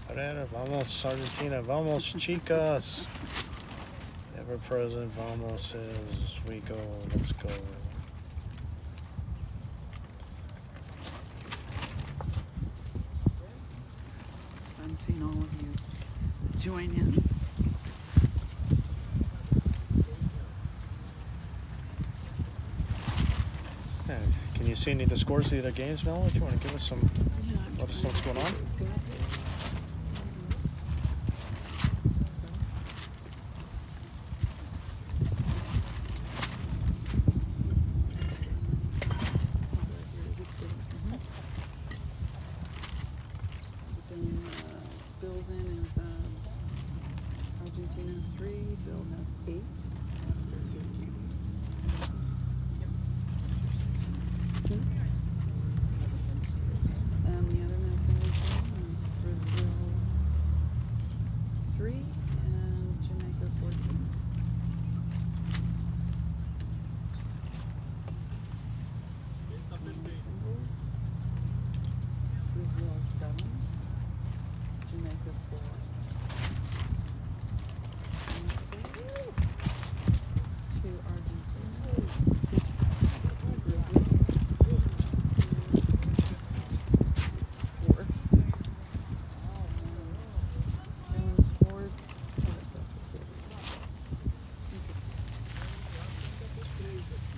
Pereira. Vamos, Argentina. Vamos, chicas. Ever present. Vamos is we go. Let's go. It's fun seeing all of you join in. Can you see any of the scores of the other games, Mel? Do you want to give us some? Yeah, Let us know what's going on. Bill's in is Argentina 3. Bill has 8 after 8 readings. And the other men's singles game is Brazil 3 and Jamaica 14. Men's singles, Brazil 7, Jamaica 4. Men's four, 2 Argentina, 6 Brazil. 4. Women's fours. Oh, that says for 4.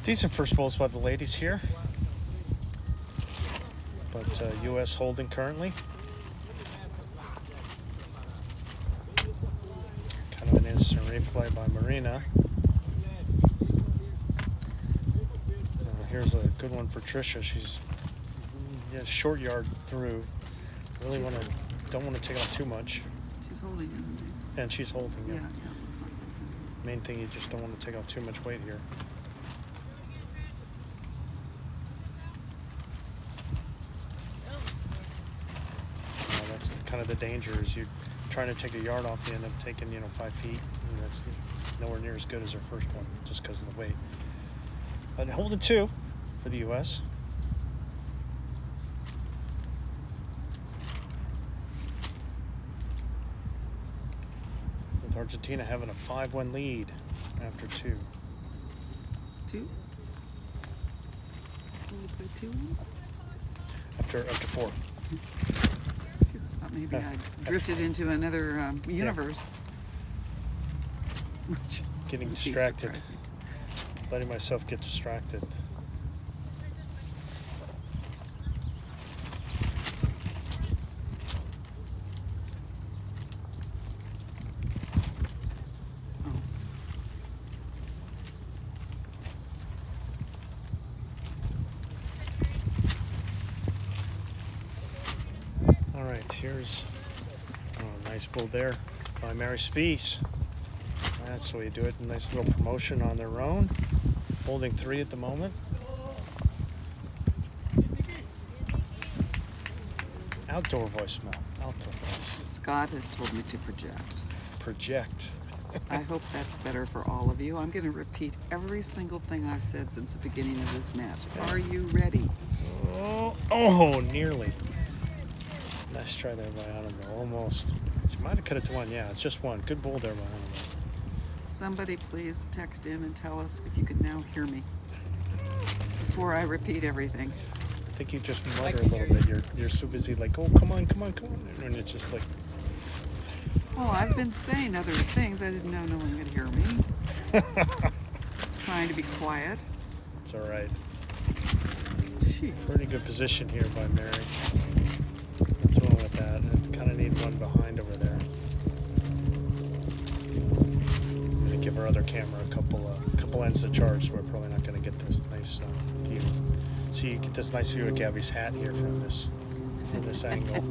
Decent first bowls by the ladies here. But U.S. holding currently. Kind of an instant replay by Mariana. Here's a good one for Tricia. She's short yard through. Really don't want to take off too much. She's holding, isn't she? And she's holding it. Yeah, looks like that. Main thing, you just don't want to take off too much weight here. That's kind of the danger, is you're trying to take a yard off, you end up taking 5 feet, and that's nowhere near as good as her first one, just because of the weight. But hold it 2 for the U.S. With Argentina having a 5-1 lead after 2. 2? Only play 2 ones? After 4. Thought maybe I drifted into another universe. Which Getting would be distracted. surprising. Letting myself get distracted. Oh. Alright, here's a nice bull there by Mary Spease. That's the way you do it. A nice little promotion on their own. Holding 3 at the moment. Outdoor voicemail. Outdoor voice. Scott has told me to project. Project. I hope that's better for all of you. I'm going to repeat every single thing I've said since the beginning of this match. Are you ready? Oh, nearly. Nice try there by Anabel. Almost. She might have cut it to 1. Yeah, it's just 1. Good bull there by Anabel. Somebody please text in and tell us if you can now hear me before I repeat everything. I think you just mutter a little bit. You're so busy like, oh, come on. And it's just like... Well, I've been saying other things. I didn't know no one could hear me. Trying to be quiet. It's all right. Gee. Pretty good position here by Mary. Nothing wrong with that. I kind of need one behind over there. I'm going to give our other camera a couple ends to charge, so we're probably not going to get this nice view. See, you get this nice view of Gabby's hat here from this angle.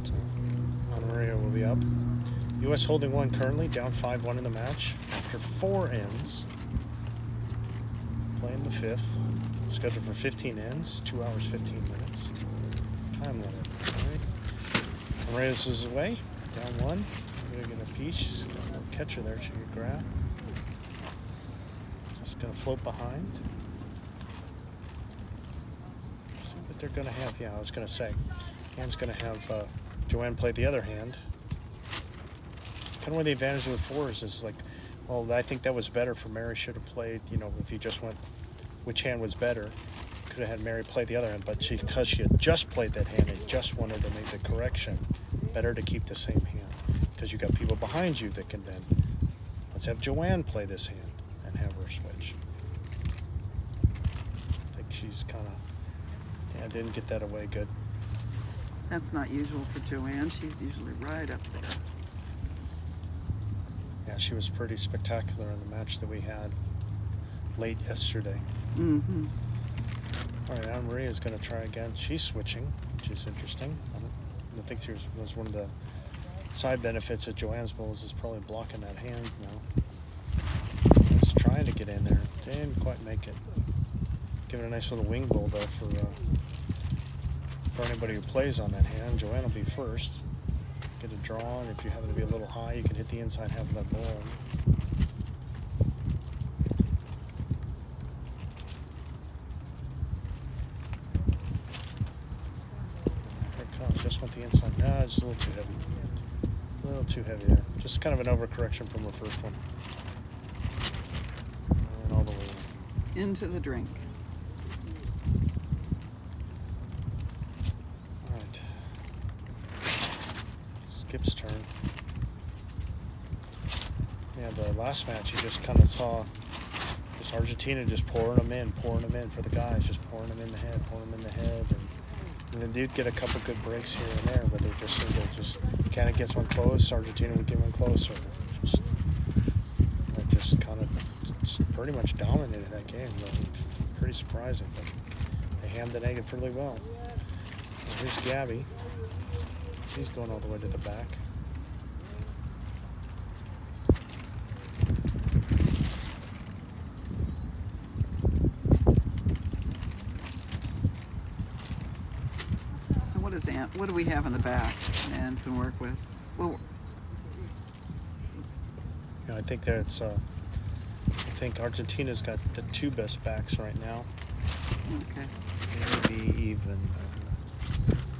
So, Maria will be up. U.S. holding 1 currently, down 5-1 in the match after 4 ends. Playing the 5th. Scheduled for 15 ends, 2 hours, 15 minutes. Time limit. All right. Reyes is away, down 1. We're going to get a piece. She's got a little catcher there she could grab. Just going to float behind. See what they're going to have. Yeah, I was going to say. Hand's going to have Joanne play the other hand. Kind of where the advantage with 4s is like, well, I think that was better for Mary. Should have played, if you just went which hand was better, could have had Mary play the other hand, but because she had just played that hand and just wanted to make the correction, better to keep the same hand, because you got people behind you that can then, let's have Joanne play this hand and have her switch. I think she's kind of, didn't get that away good. That's not usual for Joanne. She's usually right up there. Yeah, she was pretty spectacular in the match that we had late yesterday. Mm-hmm. All right, Anna Maria is going to try again. She's switching, which is interesting. I think she was one of the side benefits of Joanne's bowls is probably blocking that hand now. Just trying to get in there. Didn't quite make it. Give it a nice little wing bowl, though, for anybody who plays on that hand. Joanne will be first. Get a draw, and if you happen to be a little high, you can hit the inside half of that ball. Just went the inside. No, it's a little too heavy. A little too heavy there. Just kind of an overcorrection from the first one. And all the way in. Into the drink. All right. Skip's turn. Yeah, the last match you just kind of saw just Argentina just pouring them in for the guys, just pouring them in the head. And then you'd get a couple good breaks here and there, but they just kind of gets one close. Argentina would get one closer. Just kind of pretty much dominated that game. Pretty surprising, but they hammed the egg pretty well. And here's Gabby. She's going all the way to the back. What do we have in the back Ann can work with? Well, I think that's. I think Argentina's got the 2 best backs right now. okay. Maybe even.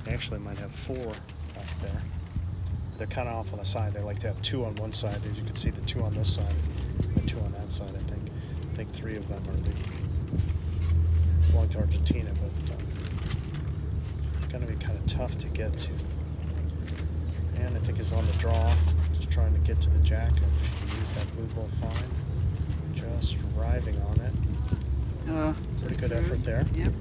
They actually might have 4 back there. They're kind of off on the side. They like to have 2 on one side. As you can see, the 2 on this side and the 2 on that side. I think 3 of them belong to Argentina, but. Going to be kind of tough to get to. And I think is on the draw, just trying to get to the jack. If she can use that blue ball fine, just arriving on it. Pretty good effort there. Yep.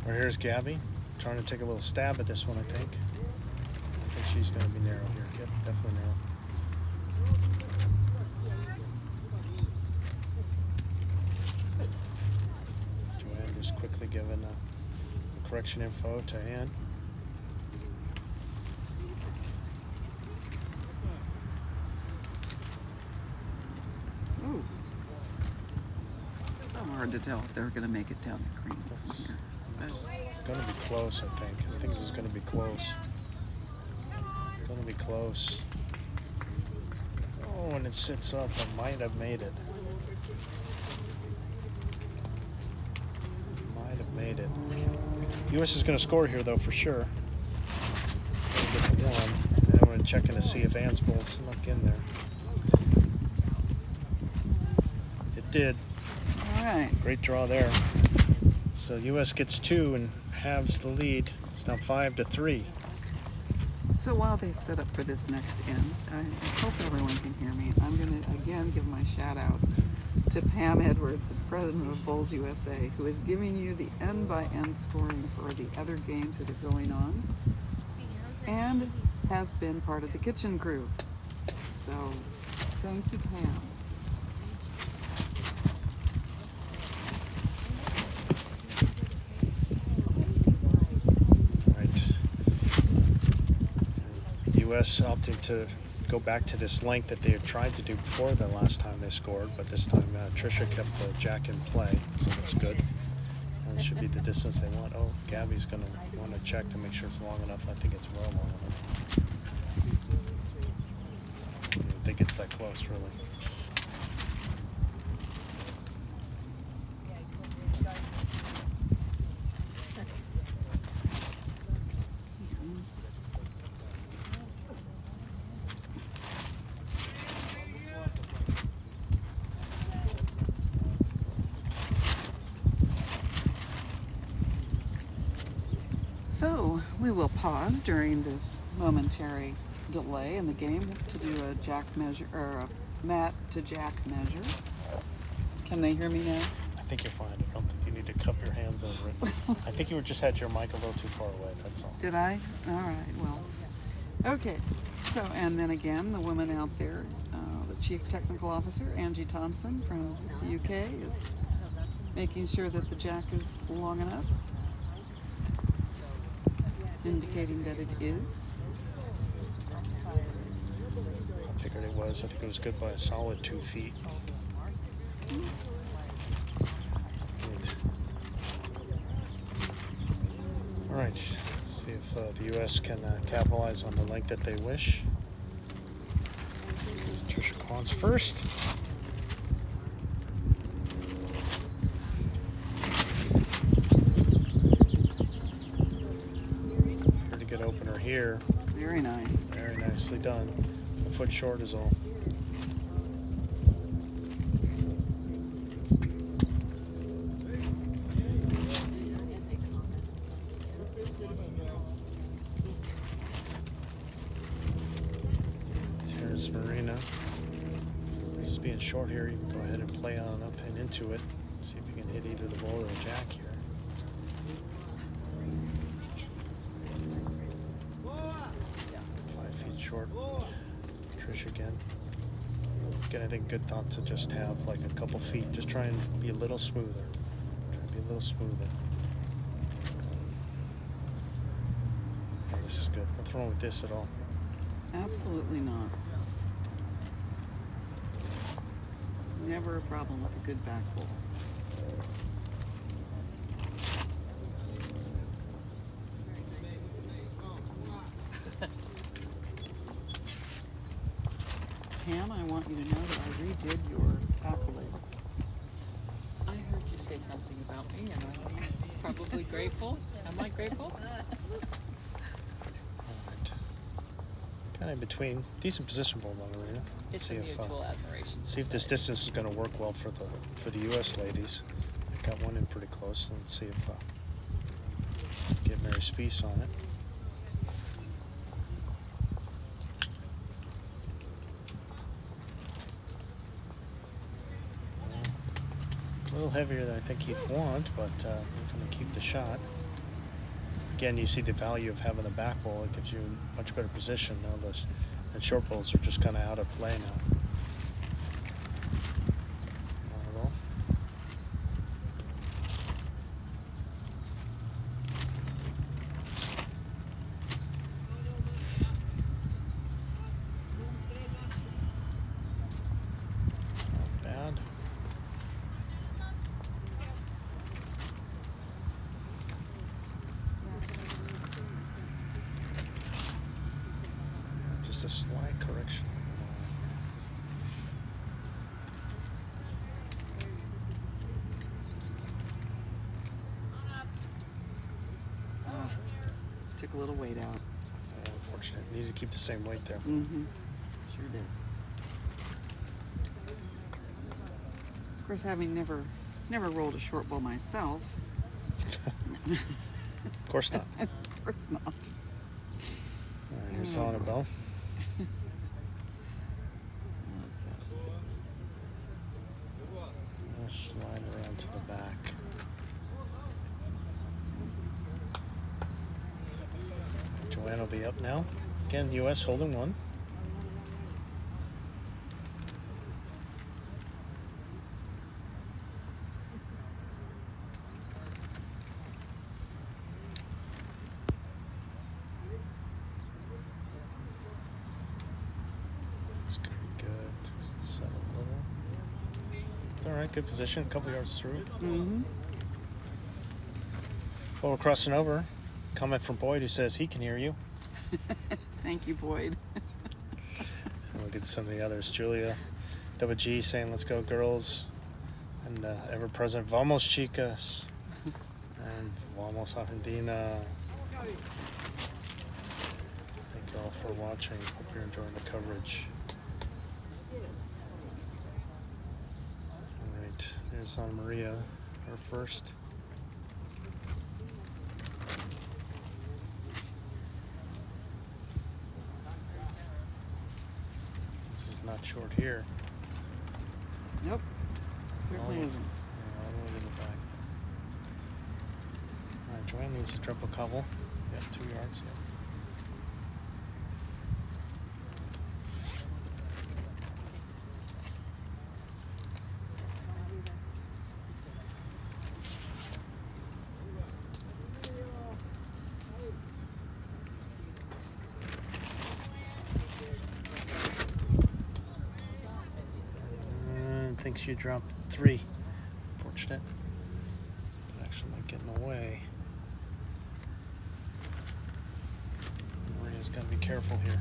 Well, here's Gabby. trying to take a little stab at this one, I think. I think she's going to be narrow here. Yep, definitely narrow. Joanne just quickly giving the correction info to Ann. Ooh. So hard to tell if they're going to make it down the green. It's going to be close, I think. I think this is going to be close. Going to be close. Oh, when it sits up, I might have made it. Might have made it. U.S. is going to score here, though, for sure. Gonna get the one. And I'm going to check in to see if Ann's ball snuck in there. It did. All right. Great draw there. So U.S. gets 2 and halves the lead. It's now 5-3. So while they set up for this next end, I hope everyone can hear me. I'm going to again give my shout out to Pam Edwards, the president of Bowls USA, who is giving you the end-by-end scoring for the other games that are going on and has been part of the kitchen crew. So thank you, Pam. U.S. opting to go back to this length that they had tried to do before the last time they scored, but this time Tricia kept the jack in play, so that's good. And it should be the distance they want. Oh, Gabby's going to want to check to make sure it's long enough. I think it's well long enough. I don't think it's that close, really. So we will pause during this momentary delay in the game to do a jack measure or a mat to jack measure. Can they hear me now? I think you're fine. I don't think you need to cup your hands over it. I think you just had your mic a little too far away, that's all. Did I? All right, well. Okay, so and then again, the woman out there, the Chief Technical Officer, Angie Thompson from the UK, is making sure that the jack is long enough, indicating that it is. I figured it was. I think it was good by a solid 2 feet. All right, let's see if the U.S. can capitalize on the length that they wish. Here's Tricia Quan's first. Pretty good opener here. Very nice. Very nicely done. A foot short is all. Here's Marina. This is being short here. You can go ahead and play on up and into it. See if you can hit either the ball or the jack here. Short. Trish again. Again, I think good thought to just have like a couple feet. Just try and be a little smoother. Try and be a little smoother. Oh, this is good. Nothing wrong with this at all. Absolutely not. Never a problem with a good back ball. Pam, I want you to know that I redid your accolades. I heard you say something about me, and I'm probably grateful. Am I grateful? All right. Kind of in between. Decent position ball, Marina. It's a mutual admiration. See if this distance is going to work well for the U.S. ladies. They got one in pretty close. Let's see if get Mary Spease on it. A little heavier than I think he'd want, but we're going to keep the shot. again, you see the value of having the back bowl. It gives you a much better position. Now the short bowls are just kind of out of play now. Well, not bad. Just a slight correction. Took a little weight out. Unfortunate. Need to keep the same weight there. Mm-hmm. Sure did. Of course, having never rolled a short bowl myself. Of course not. Of course not. All right, here's Anabel. That's it. Let's slide around to the back. Joanne will be up now. Again, U.S. holding one. It's going to be good. Set a little. It's all right. Good position. A couple yards through. Mm-hmm. Well, we're crossing over. Comment from Boyd who says he can hear you. Thank you, Boyd. And look at some of the others. Julia, Double G saying, "Let's go, girls." And ever-present Vamos, chicas. And Vamos, Argentina. Thank you all for watching. Hope you're enjoying the coverage. All right, there's Ana Maria, our first. This is not short here. Nope. Certainly Oh. isn't. Yeah, all the way to the back. All right, Joanne needs to drop a couple. Yeah, 2 yards. Yeah. Thinks you dropped 3. Fortunate. It actually might get in the way. Maria's got to be careful here.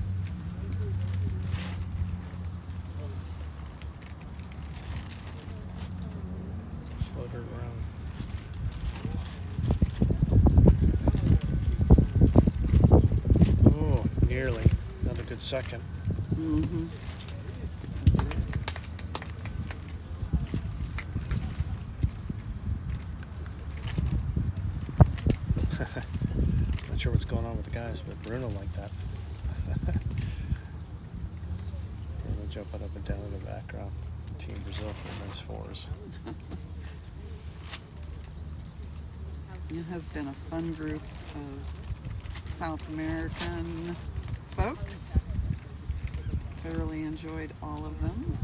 Float her around. Oh, nearly. Another good second. Mm-hmm. Not sure what's going on with the guys, but Bruno like that. Bruno jumping up and down in the background. Team Brazil for men's fours. It has been a fun group of South American folks. Thoroughly enjoyed all of them.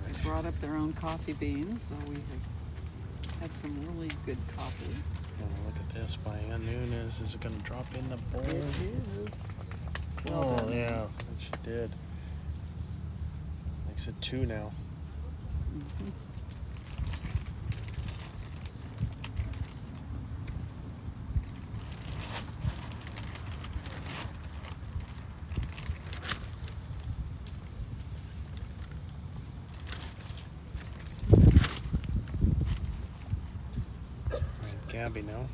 They brought up their own coffee beans, so we have had some really good coffee. Oh, look at this by Nunes. Is it going to drop in the bowl? It is. Oh, done. yeah, she did. Makes it 2 now. Mhm. Gabby now.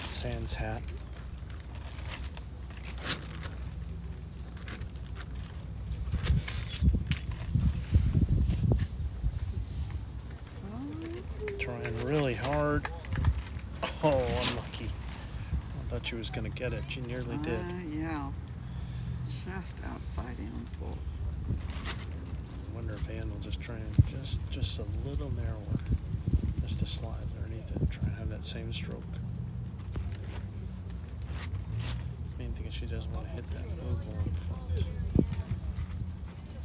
Sans hat. Trying really hard. Oh, unlucky. I thought she was going to get it. She nearly did. Yeah. Just outside Ann's bowl. I wonder if Ann will just try and just a little narrower. Just a slide underneath. underneath it. Try and have that same stroke. Main thing is she doesn't want to hit that oval in front.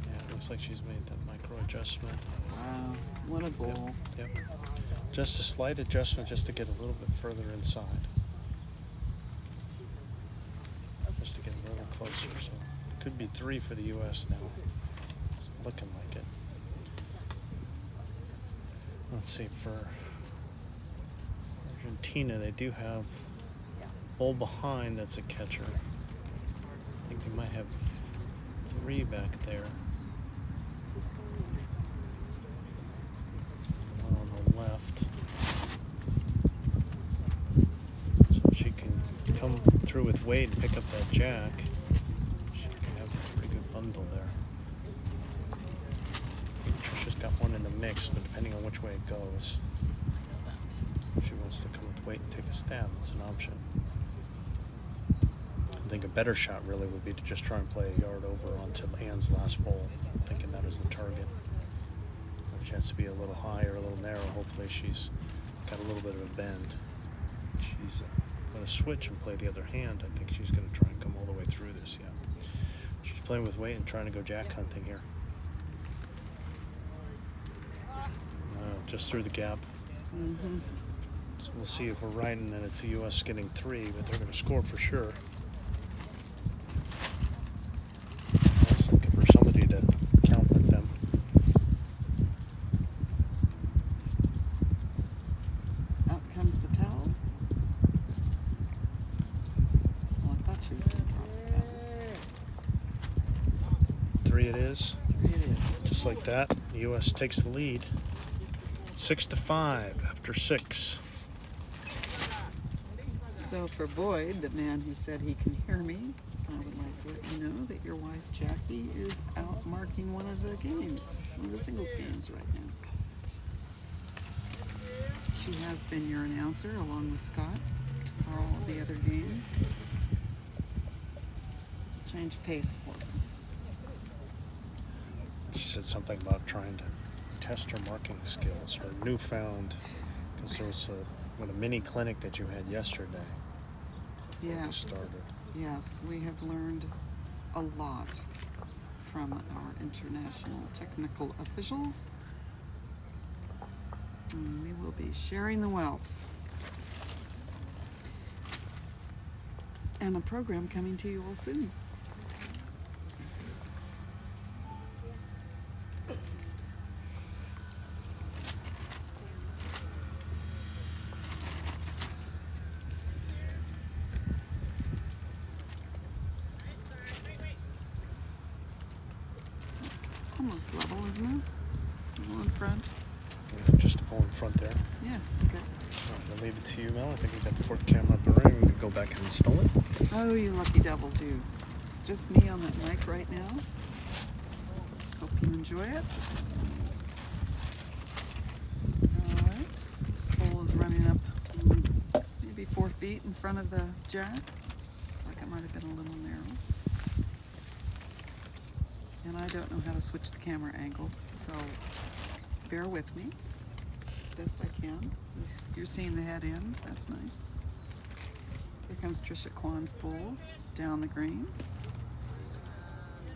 Yeah, it looks like she's made that micro adjustment. Wow, what a bowl. Yep. Just a slight adjustment just to get a little bit further inside. Just to get a little closer. So it could be 3 for the U.S. now. It's looking like it. Let's see, for Argentina, they do have ball behind that's a catcher. I think they might have 3 back there. One on the left. So if she can come through with weight and pick up that jack, she can have a pretty good bundle there. I think Tricia's got one in the mix, but depending on which way it goes, if she wants to come with weight and take a stab, it's an option. I think a better shot really would be to just try and play a yard over onto Anne's last bowl, thinking that is the target. Which has to be a little higher, a little narrow. Hopefully she's got a little bit of a bend. She's going to switch and play the other hand. I think she's going to try and come all the way through this, yeah. She's playing with weight and trying to go jack hunting here. Just through the gap. Mm-hmm. So we'll see if we're right, and then it's the U.S. getting 3, but they're going to score for sure. Just looking for somebody to count with them. Out comes the towel. Well, I thought she was going to drop the towel. 3 it is. 3 it is. Just like that, the U.S. takes the lead. 6-5 after 6. So for Boyd, the man who said he can hear me, I would like to let you know that your wife Jackie is out marking one of the games, one of the singles games right now. She has been your announcer along with Scott for all of the other games. Change pace for them. She said something about trying to test her marking skills, her newfound, because there was a mini clinic that you had yesterday. Yes. You started. Yes, we have learned a lot from our international technical officials. And we will be sharing the wealth. And a program coming to you all soon. It's almost level, isn't it? Level in front. Yeah, just a ball in front there. Yeah, okay. I'll leave it to you, Mel. I think we got the 4th camera up and running. We can go back and install it. Oh, you lucky devils, you. It's just me on that mic right now. Hope you enjoy it. Alright, this bowl is running up to maybe 4 feet in front of the jack. Looks like it might have been a little narrow. And I don't know how to switch the camera angle, so bear with me best I can. You're seeing the head end, that's nice. Here comes Tricia Quan's bowl down the green.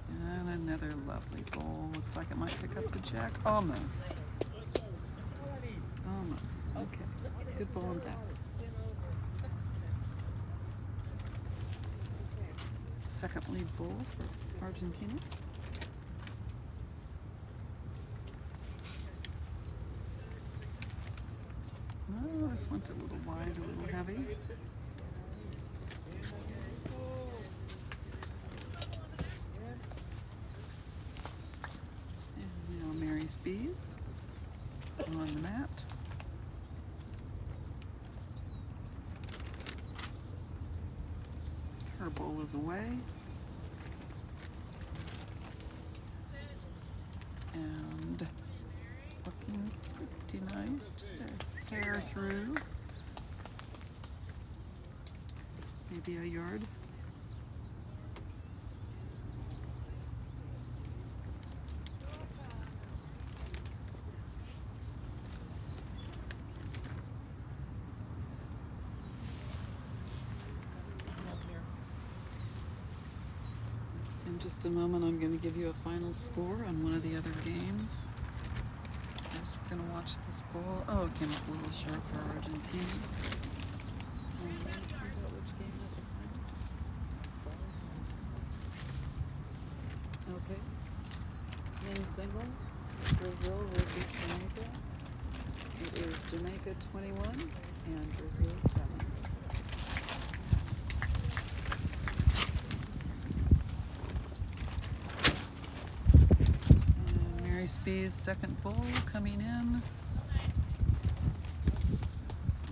And another lovely bowl. Looks like it might pick up the jack. Almost. Almost. Okay. Good bowl and back. Second lead bowl for Argentina. Oh, this went a little wide, a little heavy. And now Mary Spease on the mat. Her bowl is away. And looking pretty nice, just a hair through. Maybe a yard. In just a moment, I'm going to give you a final score on one of the other games. First, we're going to watch this ball. Oh, it came up a little short for Argentina. Which game has a final? Okay. Men's singles, Brazil versus Jamaica. It is Jamaica 21 and Brazil 7. Spease second ball coming in.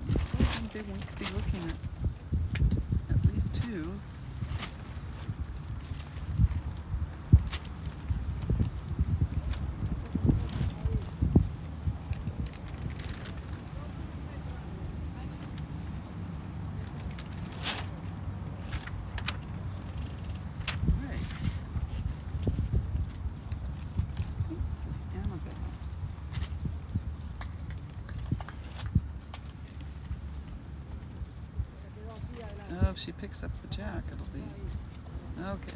I still think they could be looking at least two. Oh, if she picks up the jack, it'll be okay.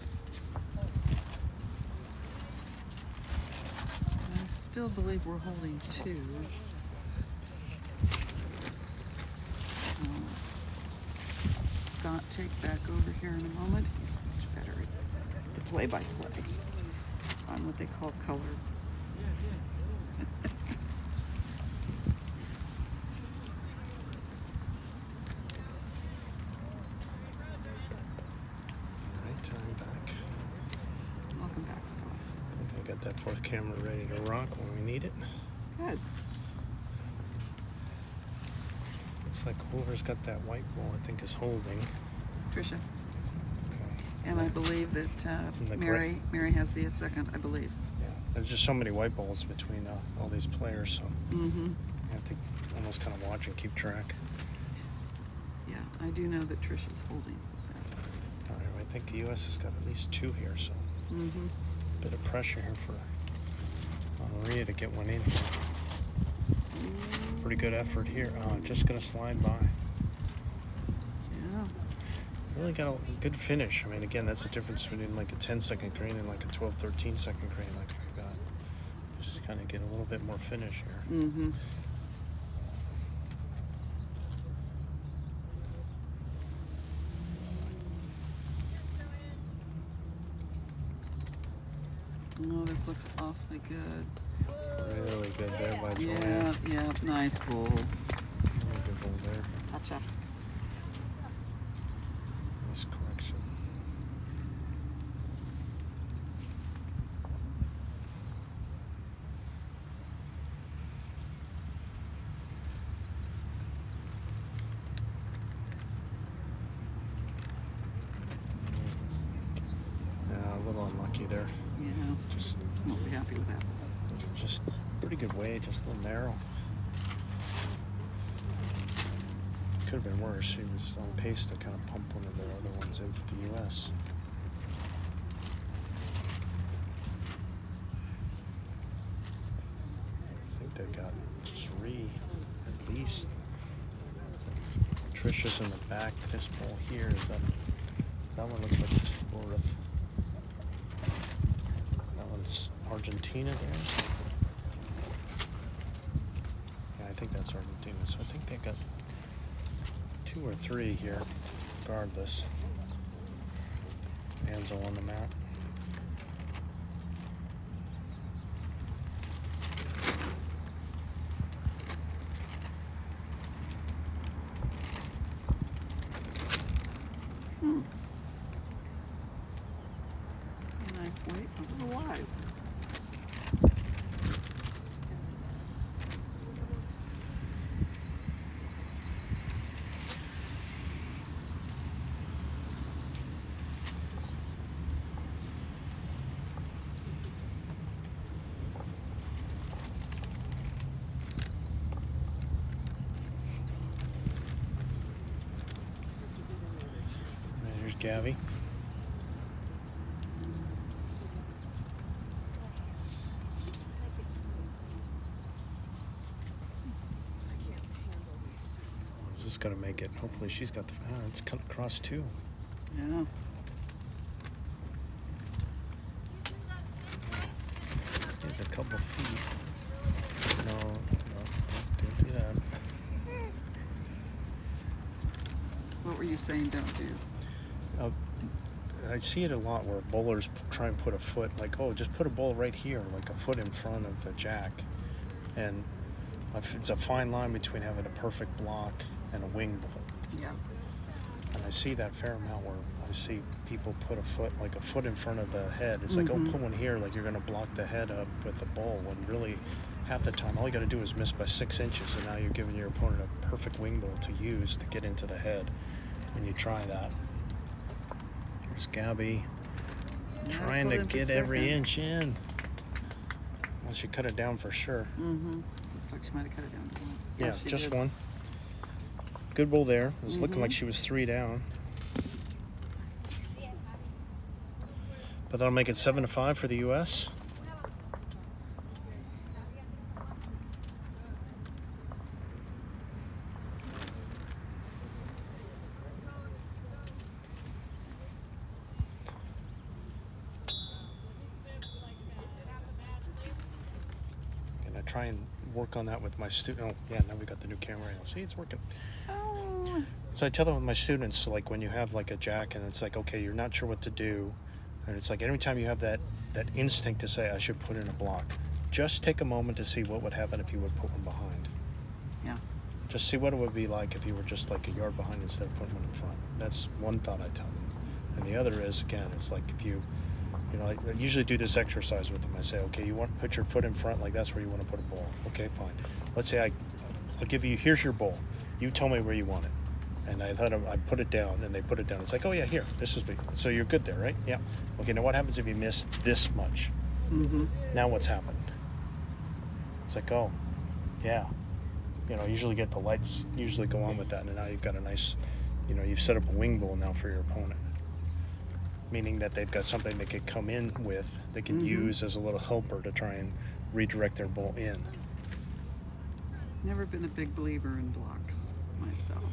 I still believe we're holding two. Scott, take back over here in a moment. He's much better at the play-by-play on what they call color. That fourth camera ready to rock when we need it. Good. Looks like whoever's got that white ball, I think, is holding. Tricia. Okay. And I believe that Mary has the second, I believe. Yeah. There's just so many white balls between all these players, so you have to almost kind of watch and keep track. Yeah, I do know that Tricia's holding that. All right, I think the U.S. has got at least two here, so. Bit of pressure here for Maria to get one in here. Pretty good effort here. Just gonna slide by. Yeah. Really got a good finish. I mean, again, that's the difference between like a 10-second green and like a 12, 13-second green like we got. Just kind of get a little bit more finish here. Oh, this looks awfully good. Really good there by Joanne. Yeah, nice ball. Really good ball there. Gotcha. Nice correction. Yeah, a little unlucky there. Yeah, just won't be happy with that. Just pretty good way, just a little narrow. Could have been worse. He was on pace to kind of pump one of their other ones in for the U.S. I think they got three at least. Tricia's in the back. This ball here is that one looks like it's fourth. It's Argentina there. Yeah, I think that's Argentina. So I think they got two or three here, regardless. Hands on the mat. Nice weight, a little wide. There's Gabby. Just got to make it. Hopefully she's got the... it's cut across too. Yeah. couple of feet. No, don't do that. What were you saying don't do? I see it a lot where bowlers try and put a foot, like, oh, just put a bowl right here, like a foot in front of the jack. And it's a fine line between having a perfect block and a wing bowl. Yeah. And I see that fair amount where I see people put a foot, like a foot in front of the head. It's like, oh, put one here, like you're going to block the head up with the bowl. When really, half the time, all you got to do is miss by 6 inches, and now you're giving your opponent a perfect wing bowl to use to get into the head when you try that. There's Gabby trying to get every inch in. Well, she cut it down for sure. Looks like she might have cut it down. Yeah, she just did. one. Good bowl there. It was looking like she was 3 down. But that'll make it 7-5 for the U.S. And I try and work on that with my student. Oh, yeah, now we got the new camera in. See, it's working. Oh. So I tell them with my students, like when you have like a jack and it's like, okay, you're not sure what to do. And it's like anytime you have that instinct to say, I should put in a block, just take a moment to see what would happen if you would put one behind. Yeah. Just see what it would be like if you were just like a yard behind instead of putting one in front. That's one thought I tell them. And the other is, again, it's like if you know, I usually do this exercise with them. I say, okay, you want to put your foot in front, like that's where you want to put a ball. Okay, fine. Let's say I'll give you, here's your bowl. You tell me where you want it. And I thought I put it down, and they put it down. It's like, oh yeah, here, this is me. So you're good there, right? Yeah. Okay, now what happens if you miss this much? Now what's happened? It's like, oh, yeah. You know, usually get the lights usually go on with that, and now you've got a nice, you know, you've set up a wing bowl now for your opponent. Meaning that they've got something they could come in with, they can use as a little helper to try and redirect their bowl in. Never been a big believer in blocks myself.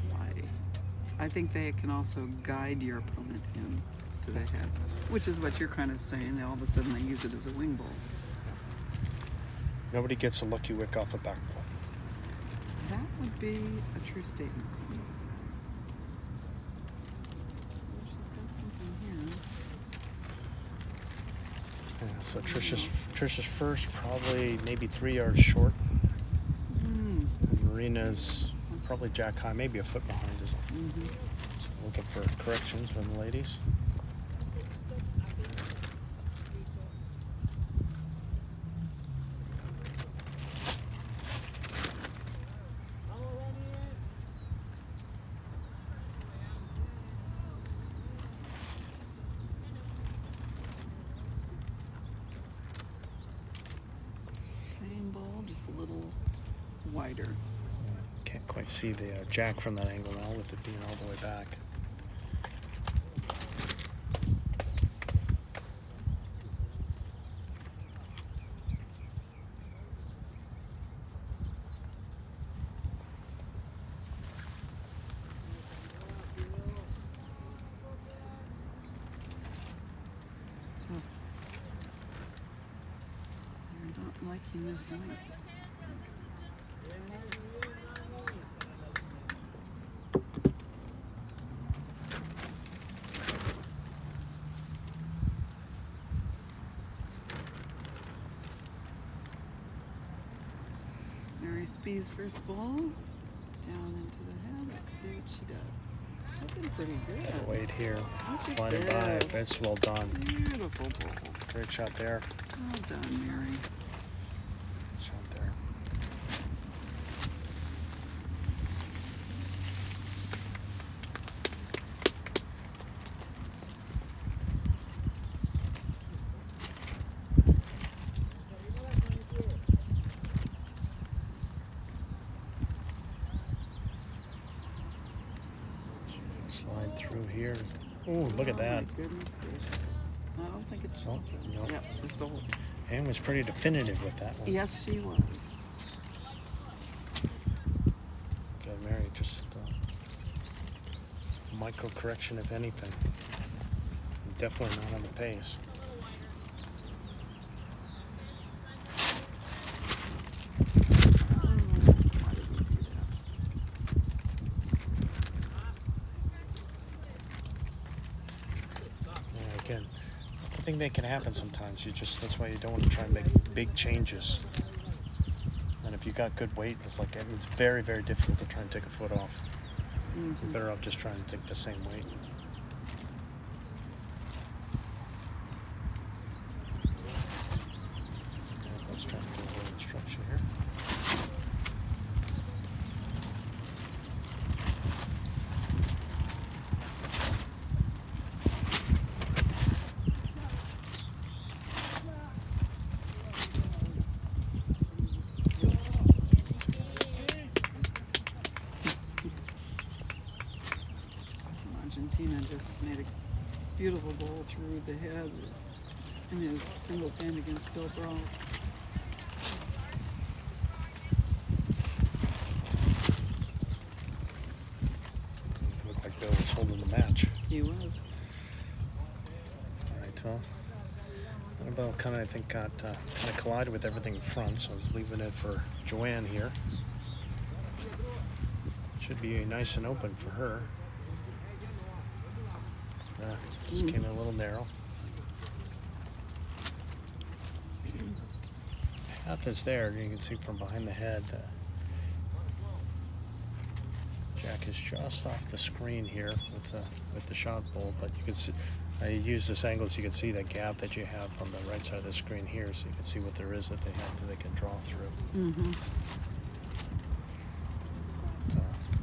I think they can also guide your opponent in to the head, which is what you're kind of saying. All of a sudden they use it as a wing bowl. Nobody gets a lucky wick off a back bowl. That would be a true statement. Oh, she's got something here. Yeah, so Tricia's first, probably maybe 3 yards short. Marina's probably jack high, maybe a foot behind us. So looking for corrections from the ladies. Same ball, just a little wider. Can't quite see the jack from that angle now with it being all the way back. They're not liking this length. Spease first ball down into the head. Let's see what she does. It's looking pretty good. Wait here, Look sliding at by. this. That's well done. Beautiful ball. Great shot there. Well done, Mary. Shot there. Slide through here. Ooh, look at that. Oh, my goodness gracious. I don't think it's Oh, no. Yep, just a hole. Anne was pretty definitive with that one. Yes, she was. Good, Mary. Just micro correction, if anything. Definitely not on the pace. anything that can happen sometimes. That's why you don't want to try and make big changes. And if you got good weight, it's very, very difficult to try and take a foot off. You're better off just trying to take the same weight. Let's try to get a little instruction here. Argentina just made a beautiful goal through the head in his singles game against Bill Brawl. Looked like Bill was holding the match. He was. All right, well, Anabel kind of got collided with everything in front, so I was leaving it for Joanne here. Should be nice and open for her. Just came in a little narrow. Path is there. You can see from behind the head. Jack is just off the screen here with the shot bowl, but you can see. I use this angle so you can see that gap that you have on the right side of the screen here, so you can see what there is that they can draw through.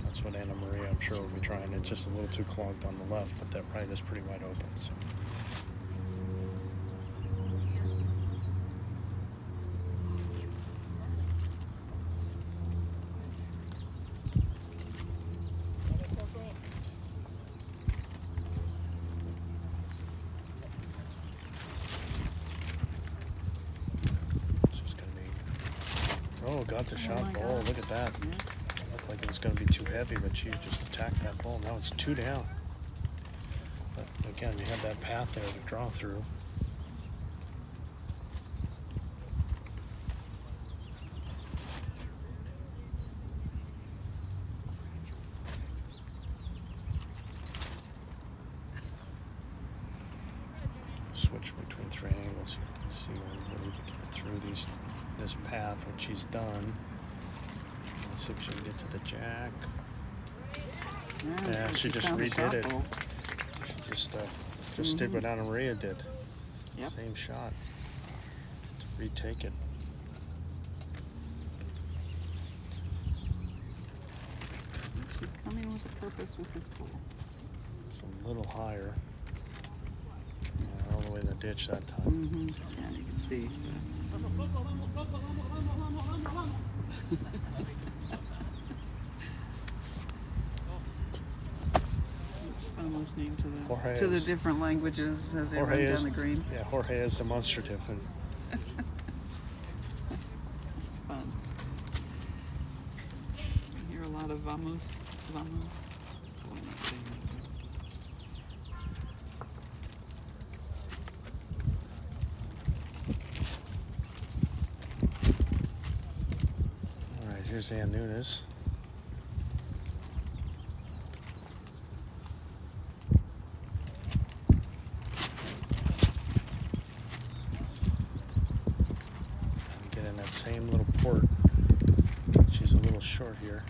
That's what Anna Maria, I'm sure, will be trying. It's just a little too clogged on the left, but that right is pretty wide open. So. Just gonna be. Oh, got the shot ball. Look at that. Yes. Looked like it was going to be too heavy, but she just attacked that ball. Now it's 2 down. But again, you have that path there to draw through. Switch between 3 angles here. See where we need to get through this path, which she's done. Let's see if she can get to the jack. Yeah, she just redid it. She just did what Anna Maria did. Yep. Same shot. Just retake it. She's coming with a purpose with this ball. It's a little higher. Yeah, all the way in the ditch that time. Yeah, you can see. It's fun listening to the different languages as they run down the green. Yeah, Jorge is demonstrative. And It's fun. You hear a lot of vamos. Oh, I'm not saying all right, here's Ann Nunes. Same little port. She's a little short here.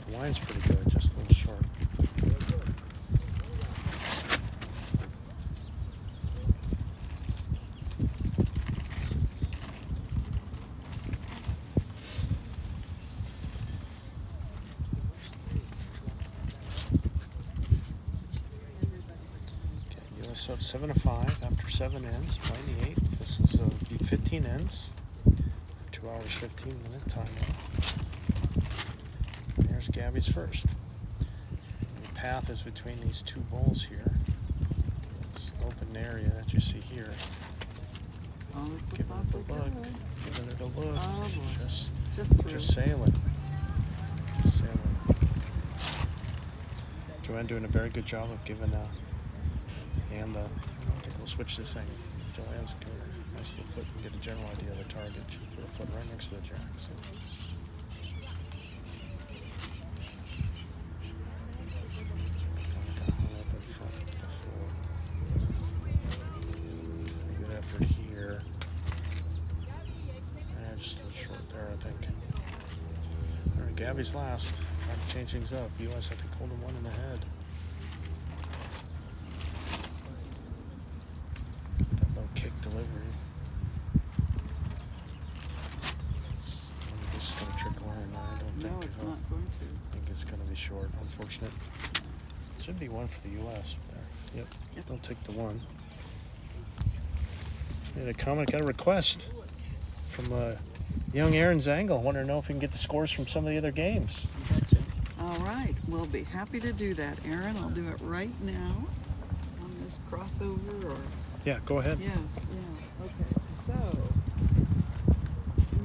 The line's pretty good, just a little short. Okay, US up 7-5 after 7 ends, playing the 8th. This is be 15 ends, 2 hours 15-minute time. There's Gabby's first. The path is between these 2 bowls here. It's an open area that you see here. Oh, this looks Giving awfully it a look. good. Giving it a look. Oh, boy. Just through. sailing. Just sailing. Joanne doing a very good job of giving and I think we'll switch this thing. Joanne's got a nice little foot and get a general idea of the target. She put her foot right next to the jack. So. Got hung up in front before. Gabby's last. Trying to change things up. U.S. I think holding one in the head. That low kick delivery. This is going to trickle in. I don't think. No, it's not going to. I think it's going to be short. Unfortunate. Should be one for the U.S. there. Yep. They'll take the one. And a comment, got a request from young Aaron Zangle. Want to know if we can get the scores from some of the other games. Gotcha. All right, we'll be happy to do that, Aaron. I'll do it right now on this crossover or... Yeah, go ahead. Yeah. Okay, so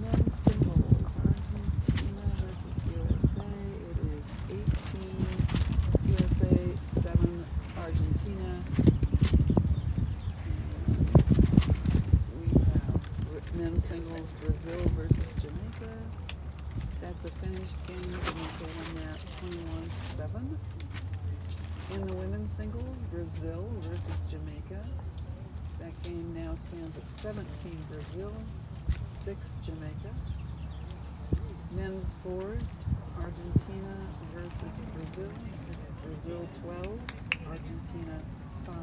men's singles, Argentina versus USA. It is 18 USA, 7 Argentina. And we have men's singles, Brazil versus Jamaica. That's a finished game. Jamaica won that 21-7. In the women's singles, Brazil versus Jamaica. That game now stands at 17 Brazil, 6 Jamaica. Men's fours, Argentina versus Brazil. Brazil 12, Argentina 5.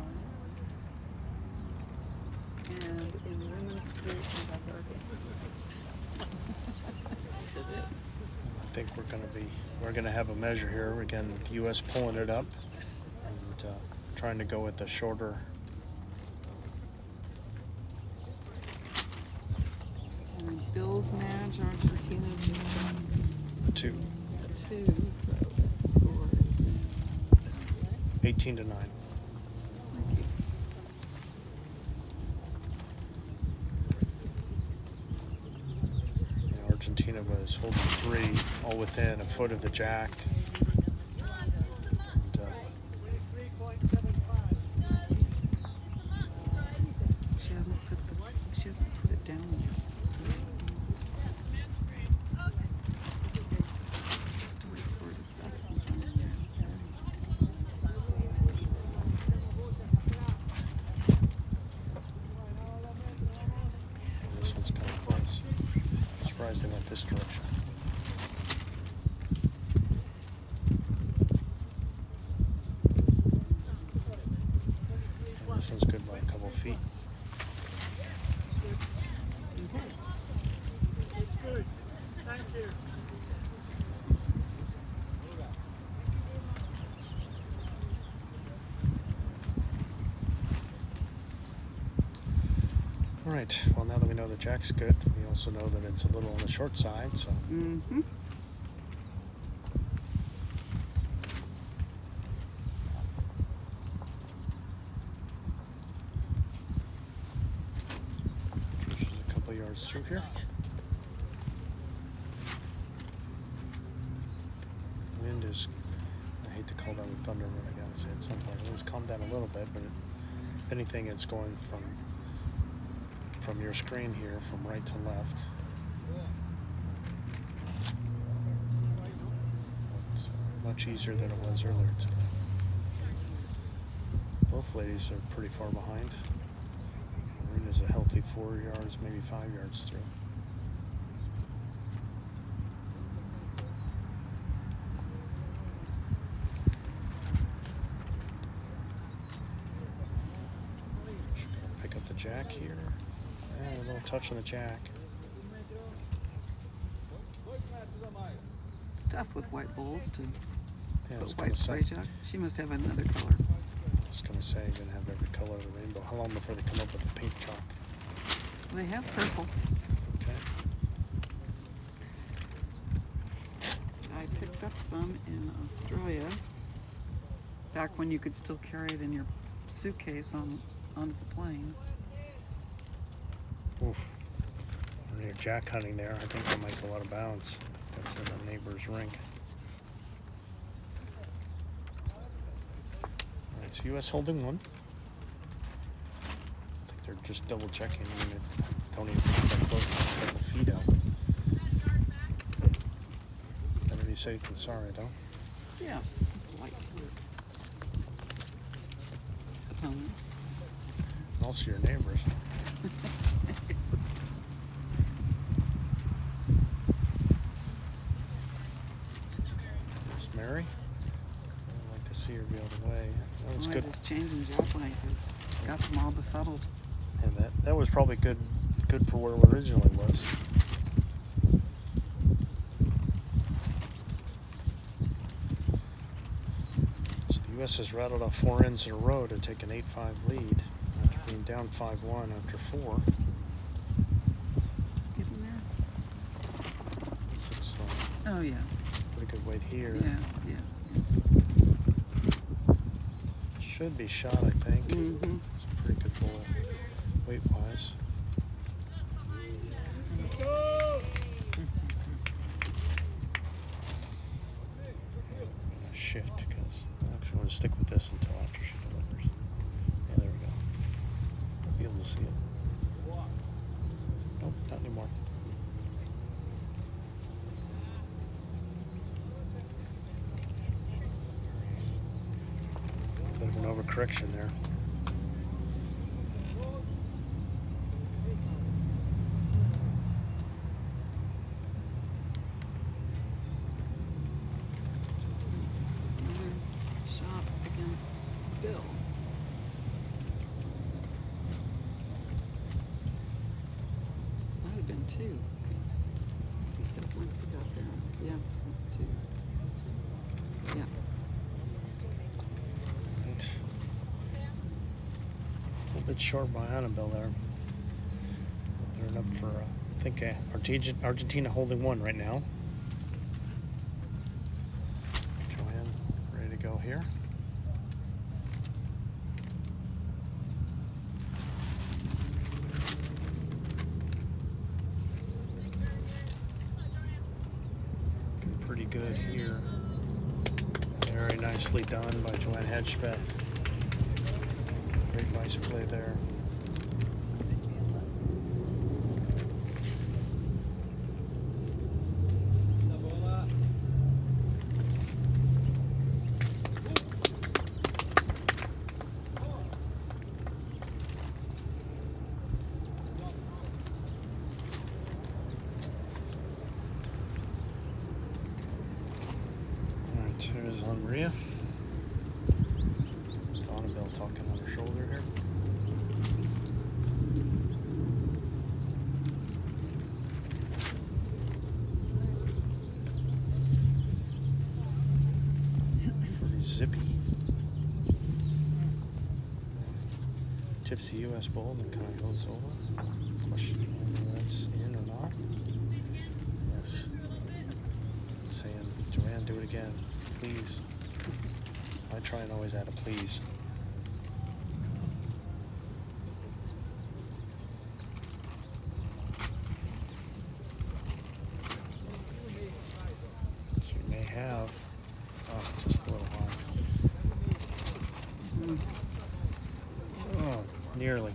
And in the women's group, that's our game. Yes, it is. I think we're gonna have a measure here. Again, the U.S. pulling it up and trying to go with the shorter. And Bill's match, Argentina just got 2, 2, so that score is 18-9. thank you. Argentina was holding 3, all within a foot of the jack. And, She hasn't put it down yet. Have to wait for it to set. this one's kind of close. Surprised they went this direction. And this one's good by a couple feet. All right. Well, now that we know the jack's good, we also know that it's a little on the short side. So Mm-hmm. Tricia's a couple yards through here. Wind is. I hate to call that with thunder, but I gotta say at some point it has calmed down a little bit. But if anything, it's going from your screen here, from right to left. It's much easier than it was earlier today. Both ladies are pretty far behind. Marina's a healthy 4 yards, maybe 5 yards through. Pick up the jack here. And a little touch on the jack. It's tough with white bowls to Yeah, I was put gonna white say. spray jack. She must have another color. Just gonna say, you're gonna have every color of the rainbow. How long before they come up with the pink chalk? They have purple. Okay. I picked up some in Australia. Back when you could still carry it in your suitcase onto the plane. Oof. When you're jack hunting there, I think that might go out of bounds. That's in the neighbor's rink. All right, so U.S. holding one. I think they're just double checking. I mean, don't even get that close. It's a couple feet out. Better be safe than sorry, though. Yes. White. Opponent. Also your neighbors. change in jab length has got them all befuddled. And that was probably good for where it originally was. So the U.S. has rattled off 4 ends in a row to take an 8-5 lead after being down 5-1 after 4. Just getting there. This looks like Oh yeah. pretty good weight here. Yeah. Should be shot, I think. Mm-hmm. It's a pretty good bull weight-wise. Shift because I actually want to stick with this until after she delivers. Yeah, there we go. I'll be able to see it. Nope, not anymore. Bit of an overcorrection there. Another shot against Bill. Might have been 2. He said once he got there. Yeah, that's 2. Yeah. Right. A little bit short by Anabel there. They're up for, I think, Argentina holding 1 right now. Joanne ready to go here. Looking pretty good here. Very nicely done by Joanne Hedgespeth. Great vice play there. Alright, here's Maria. Anabel talking on her shoulder here. Pretty zippy. Tips the U.S. bull and then kind of goes over. Question whether that's in or not. Yes. Saying, Joanne, do it again, please. I try and always add a please. She may have, just a little high. Oh, nearly.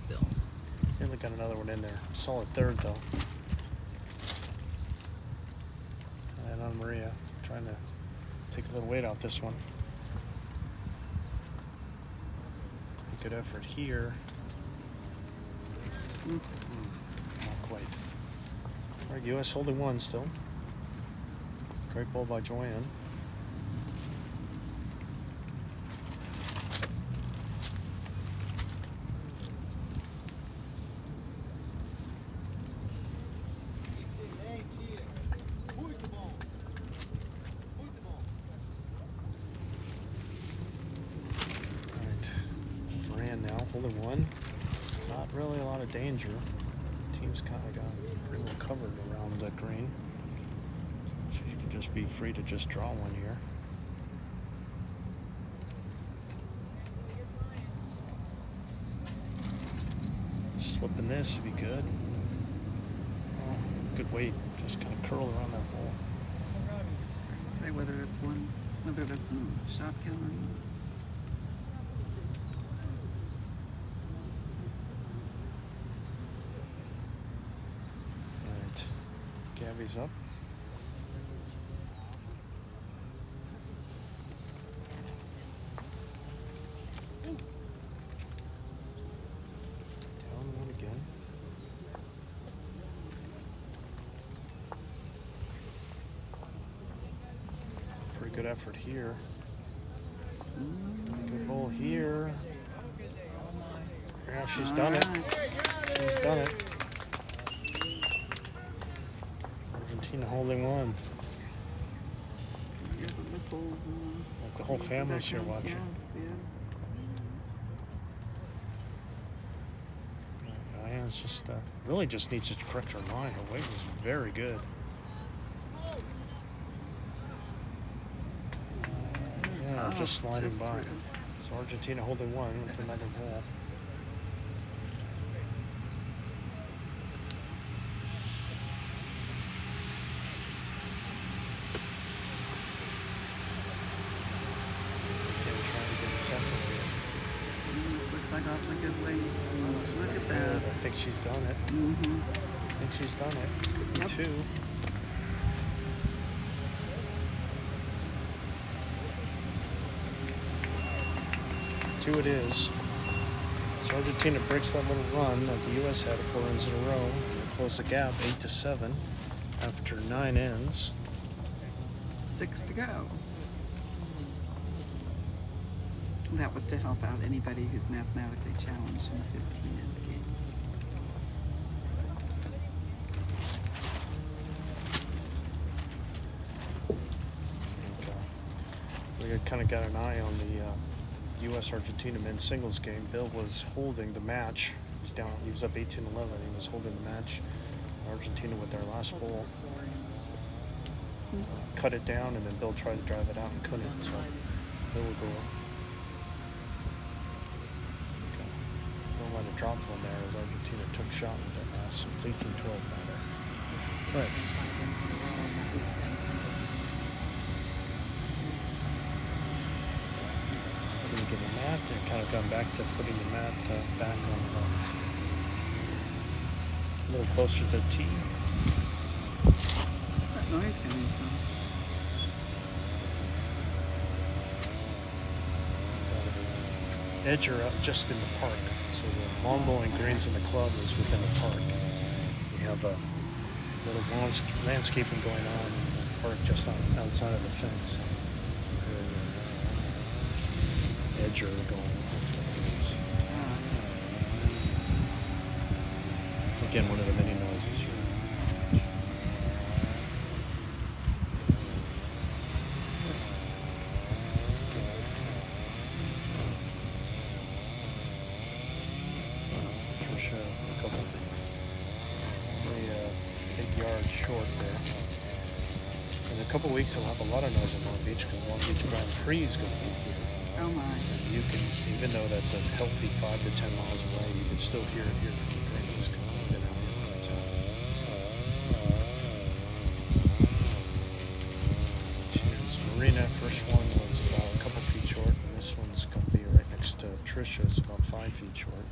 Nearly got another one in there. Solid third though. And on Maria, trying to take a little weight off this one. Good effort here. Not quite. All right, U.S. holding 1 still. Great ball by Joanne. Holding 1. Not really a lot of danger. Team's kind of got pretty well covered around the green. So she can just be free to just draw one here. Slipping this would be good. Oh, good weight. Just kind of curl around that ball. Hard to say whether that's a shotgun or not. Gabby's up. Down 1 again. Pretty good effort here. Good ball here. Yeah, she's done it. She's done it. Argentina holding one. Hear the whistles and Like the whole family's here watching. Yeah. Diane's just really just needs to correct her line. Her weight was very good. Yeah, just sliding just by. through. So Argentina holding one with another ball. Again, trying to get a second here. This looks like awfully good weight. Look at that. I think she's done it. Mm-hmm. I think she's done it. Yep. Two. Two it is. So Argentina breaks that little run that the U.S. had at 4 ends in a row. They close the gap 8-7 after 9 ends. 6 to go. That was to help out anybody who's mathematically challenged in the 15-end game. We kind of got an eye on the U.S.-Argentina men's singles game. Bill was holding the match. He's down. He was up 18-11. He was holding the match. Argentina with their last ball cut it down, and then Bill tried to drive it out and couldn't. So Bill will go up. Okay. Bill might have dropped one there as Argentina took shot with that last. So it's 18-12 now there. Right. Didn't get a mat. They've kind of gone back to putting the mat back on a little closer to the tee. Where's that noise coming from? Edge are up just in the park. So the lawn bowling greens in the club is within the park. We have a little landscaping going on in the park just outside of the fence. Edge are going on. Again, one of the many noises here. Tricia, a couple big yard short there. In a couple weeks, we'll have a lot of noise in Long Beach because Long Beach Grand Prix is going to be here. Oh my. You can, even though that's a healthy 5 to 10 miles away, you can still hear it here from the greens. Here's Marina. First one was about a couple feet short, and this one's going to be right next to Tricia. It's about 5 feet short.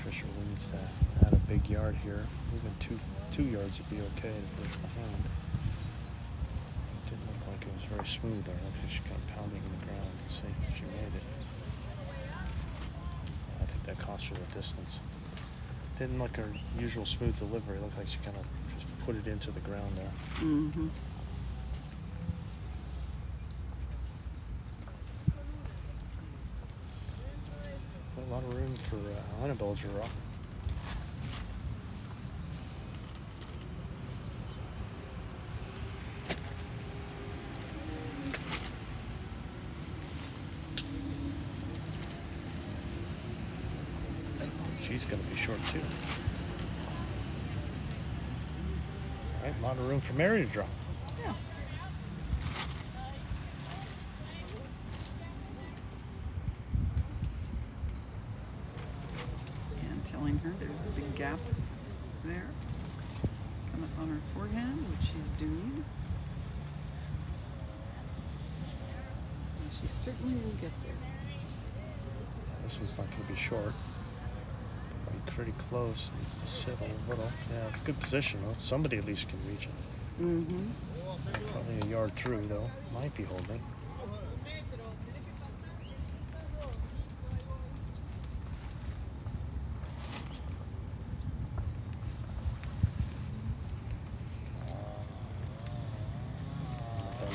Tricia leads that. Had a big yard here. Even two yards would be okay if it was behind. Didn't look like it was very smooth there. Actually, she kind of pounding in the ground to see if she made it. I think that cost her the distance. Didn't look her usual smooth delivery. It looked like she kind of just put it into the ground there. Mm-hmm. A lot of room for Anabel to rock. She's going to be short too. All right, a lot of room for Mary to drop. Yeah. And telling her there's a big gap there. Come up on her forehand, which she's doing. And she certainly will get there. This one's not going to be short. Be pretty close. Needs to sit a little. Yeah, it's a good position though. Somebody at least can reach it. Mm-hmm. Probably a yard through though. Might be holding.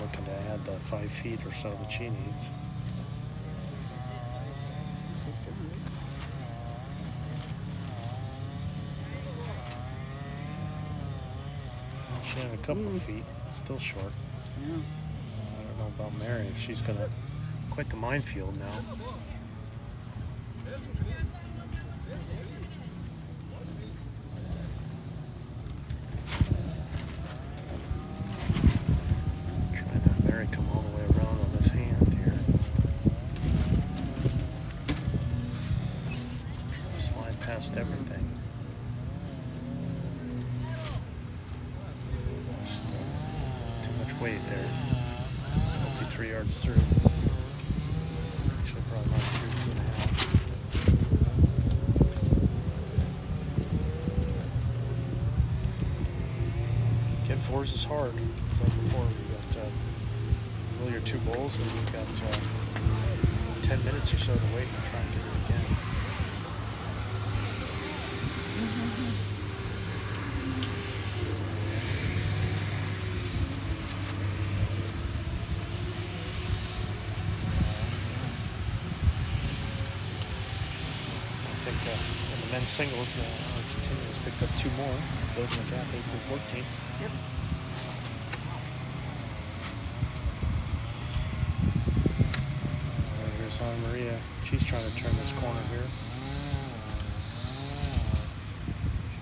looking to add the 5 feet or so that she needs. She had a couple of feet, still short. Yeah. I don't know about Mary if she's gonna quite the minefield now. Trying to have Mary come all the way around on this hand here. Slide past everything. Too much weight there. Hopefully 3 yards through. Actually, probably not through 2.5. Again, 4s is hard. It's like before. You got roll your 2 bowls, and you've got 10 minutes or so to wait and try and get it again. I think in the men's singles, Argentina has picked up 2 more, closing the gap 18-14. Yep. Here's Maria. She's trying to turn this corner here.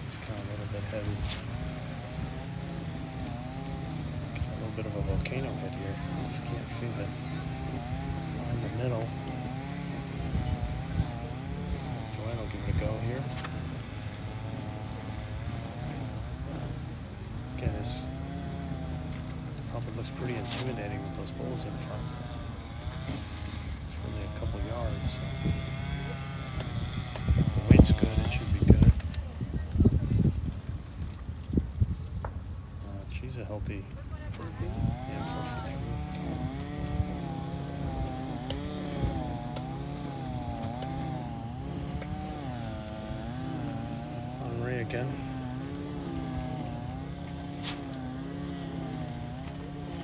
She's kind of a little bit heavy. Got a little bit of a volcano head here. Just can't seem to find the middle. Joanne will give it a go here. Again, this probably looks pretty intimidating with those bowls in front. It's really a couple yards. So if the weight's good, it should be good. She's a healthy. Yeah, 453. Marie again.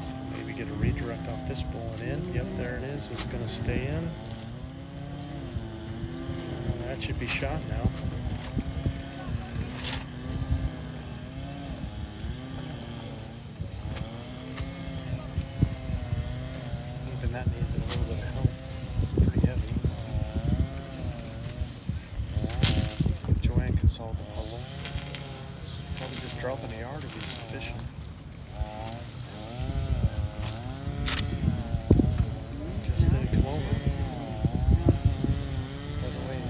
So maybe get a redirect off this bowl and in. Yep, there it is. It's going to stay in. That should be shot now. Even that needed a little bit of help. It's pretty heavy. Joanne can solve the puzzle. Probably just dropping a yard would be sufficient. Just didn't come over. By the way.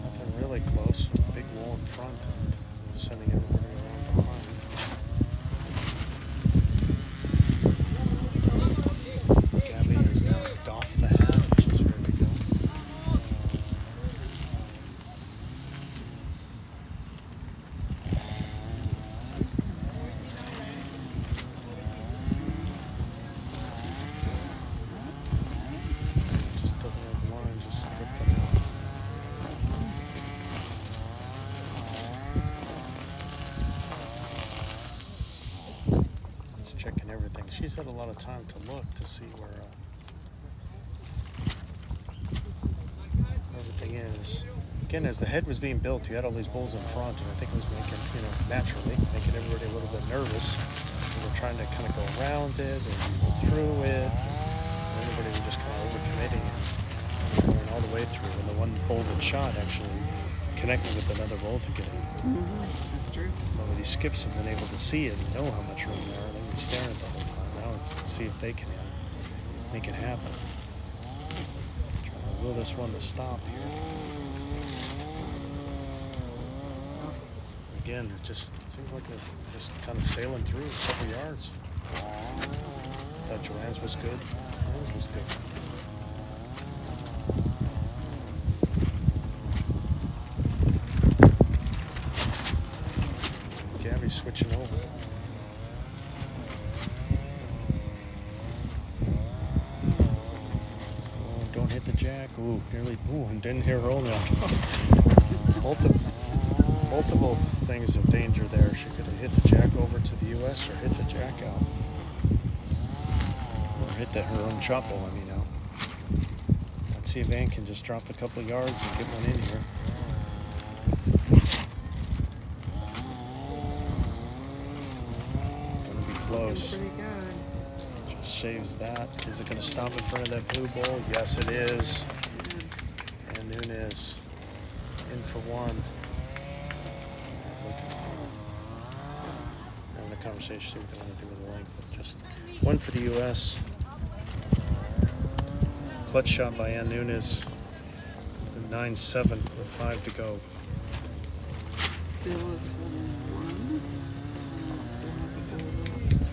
Nothing really close. Big wall in front and sending everybody around behind. Gabby has now doffed the hat, which is really good. Just doesn't have the line, just stripped them out. Just checking everything. She's had a lot of time to look to see where everything is. Again, as the head was being built, you had all these bowls in front, and I think it was making, naturally, making everybody a little bit nervous. So they're trying to kind of go around it or go through it. And everybody was just kind of overcommitting and going all the way through. And the one bolted shot actually connected with another bolt to get it. That's true. Nobody skips have been able to see it and know how much room there are. They've been staring at the whole time. Now it's to see if they can make it happen. Trying to will this one to stop here. again, it just seems like they're just kind of sailing through a couple yards. Thought Joanne's was good. Joanne's was good. Gabby's switching over. Oh, don't hit the jack. Ooh, nearly. Ooh, and didn't hear roll now. Multiple things of danger there. She could have hit the jack over to the U.S. or hit the jack out. Or hit her own chop ball, out. Let's see if Ann can just drop a couple yards and get one in here. Gonna be close. Pretty good. Just saves that. Is it gonna stop in front of that blue ball? Yes, it is. And Nunes in for one. Having a conversation, see what they want to do with the length. But just one for the U.S. Clutch shot by Ann Nunes. 9-7 with 5 to go. Bill is holding one. Still have the ball left.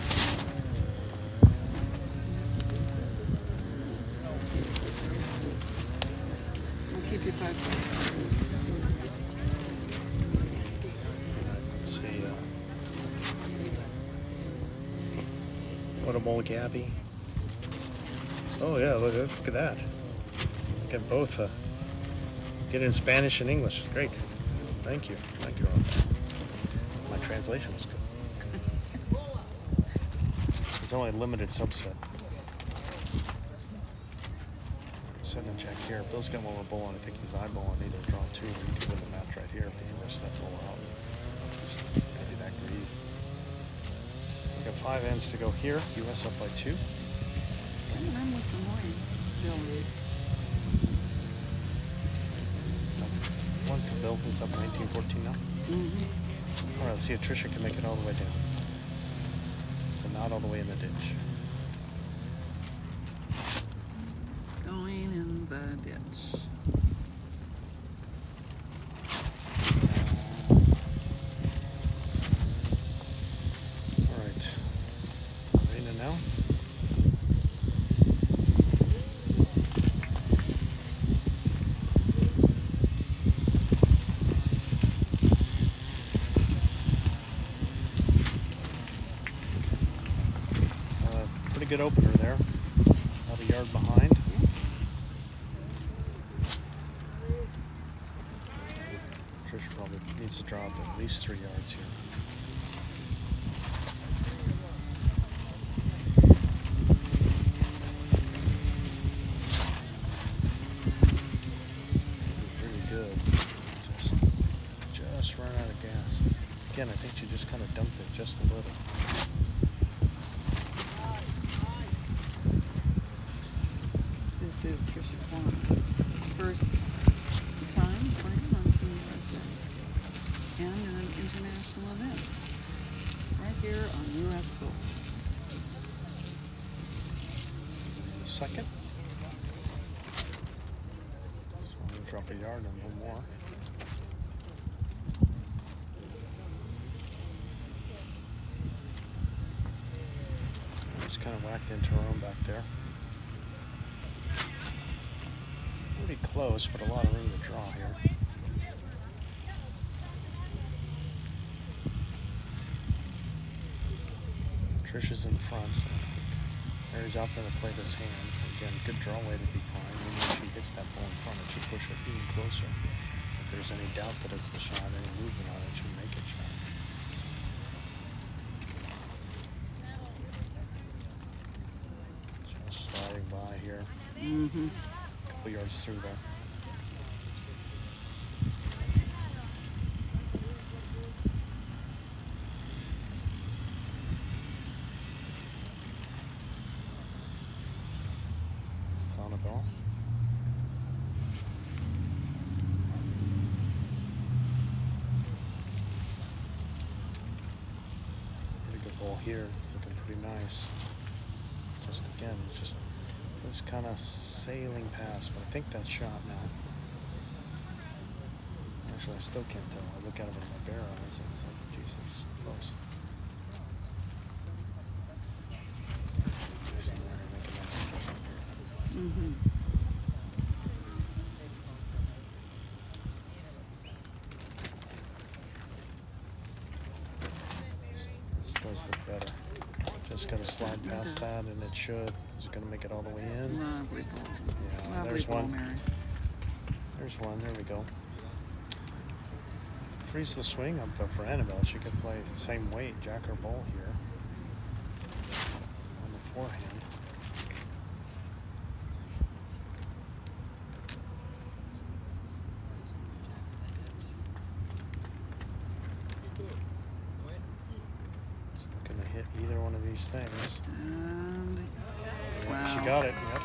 We'll keep you 5 seconds. Let's see. What a ball, Gabby. Oh yeah, look at that. Get both. Get in Spanish and English. Great. Thank you. Thank you all. My translation was good. It's only a limited subset. Sending Jack here. Bill's got one more ball, and I think he's eyeballing either draw 2 or he could win the match right here if he works that ball out. Just maybe that greedy. We got 5 ends to go here. US up by 2. I'm with some more. Bill is. One for Bill, who's up 19-14 now. All right, let's see if Tricia can make it all the way down. But not all the way in the ditch. It's going in the ditch. All right. Marina now. Good opener there. About a yard behind. Trish probably needs to drop at least 3 yards here. Pretty good. Just run out of gas. Again, I think she just kind of dumped it just a little. This is Tricia Quan. First time playing on Team USA and in an international event right here on US soil. The second. Just want to drop a yard and one more. Just kind of whacked into her own back there. Pretty close, but a lot of room to draw here. Tricia's in front, so I think Mary's out there to play this hand. Again, good draw way to be fine. Even if she hits that ball in front, it should push it even closer. If there's any doubt that it's the shot, any movement on it, should make it shot. Just sliding by here. Couple yards through there. It's Anabel. Pretty good ball here. It's looking pretty nice. Just again, it's just kind of sailing past, but I think that's shot now. Actually, I still can't tell. I look at it with my bare eyes and it's like, geez, it's close. So we're gonna make a nice adjustment here. Mm-hmm. This does look better. Just gotta slide past that and it should. Is it gonna make it all the way in? Lovely ball. Yeah, Lovely there's ball, one. Mary. There's one. There we go. Freeze the swing up though for Anabel. She could play the same weight, jack or ball here on the forehand. Just looking to hit either one of these things. And Yep, wow. she got it. Yep.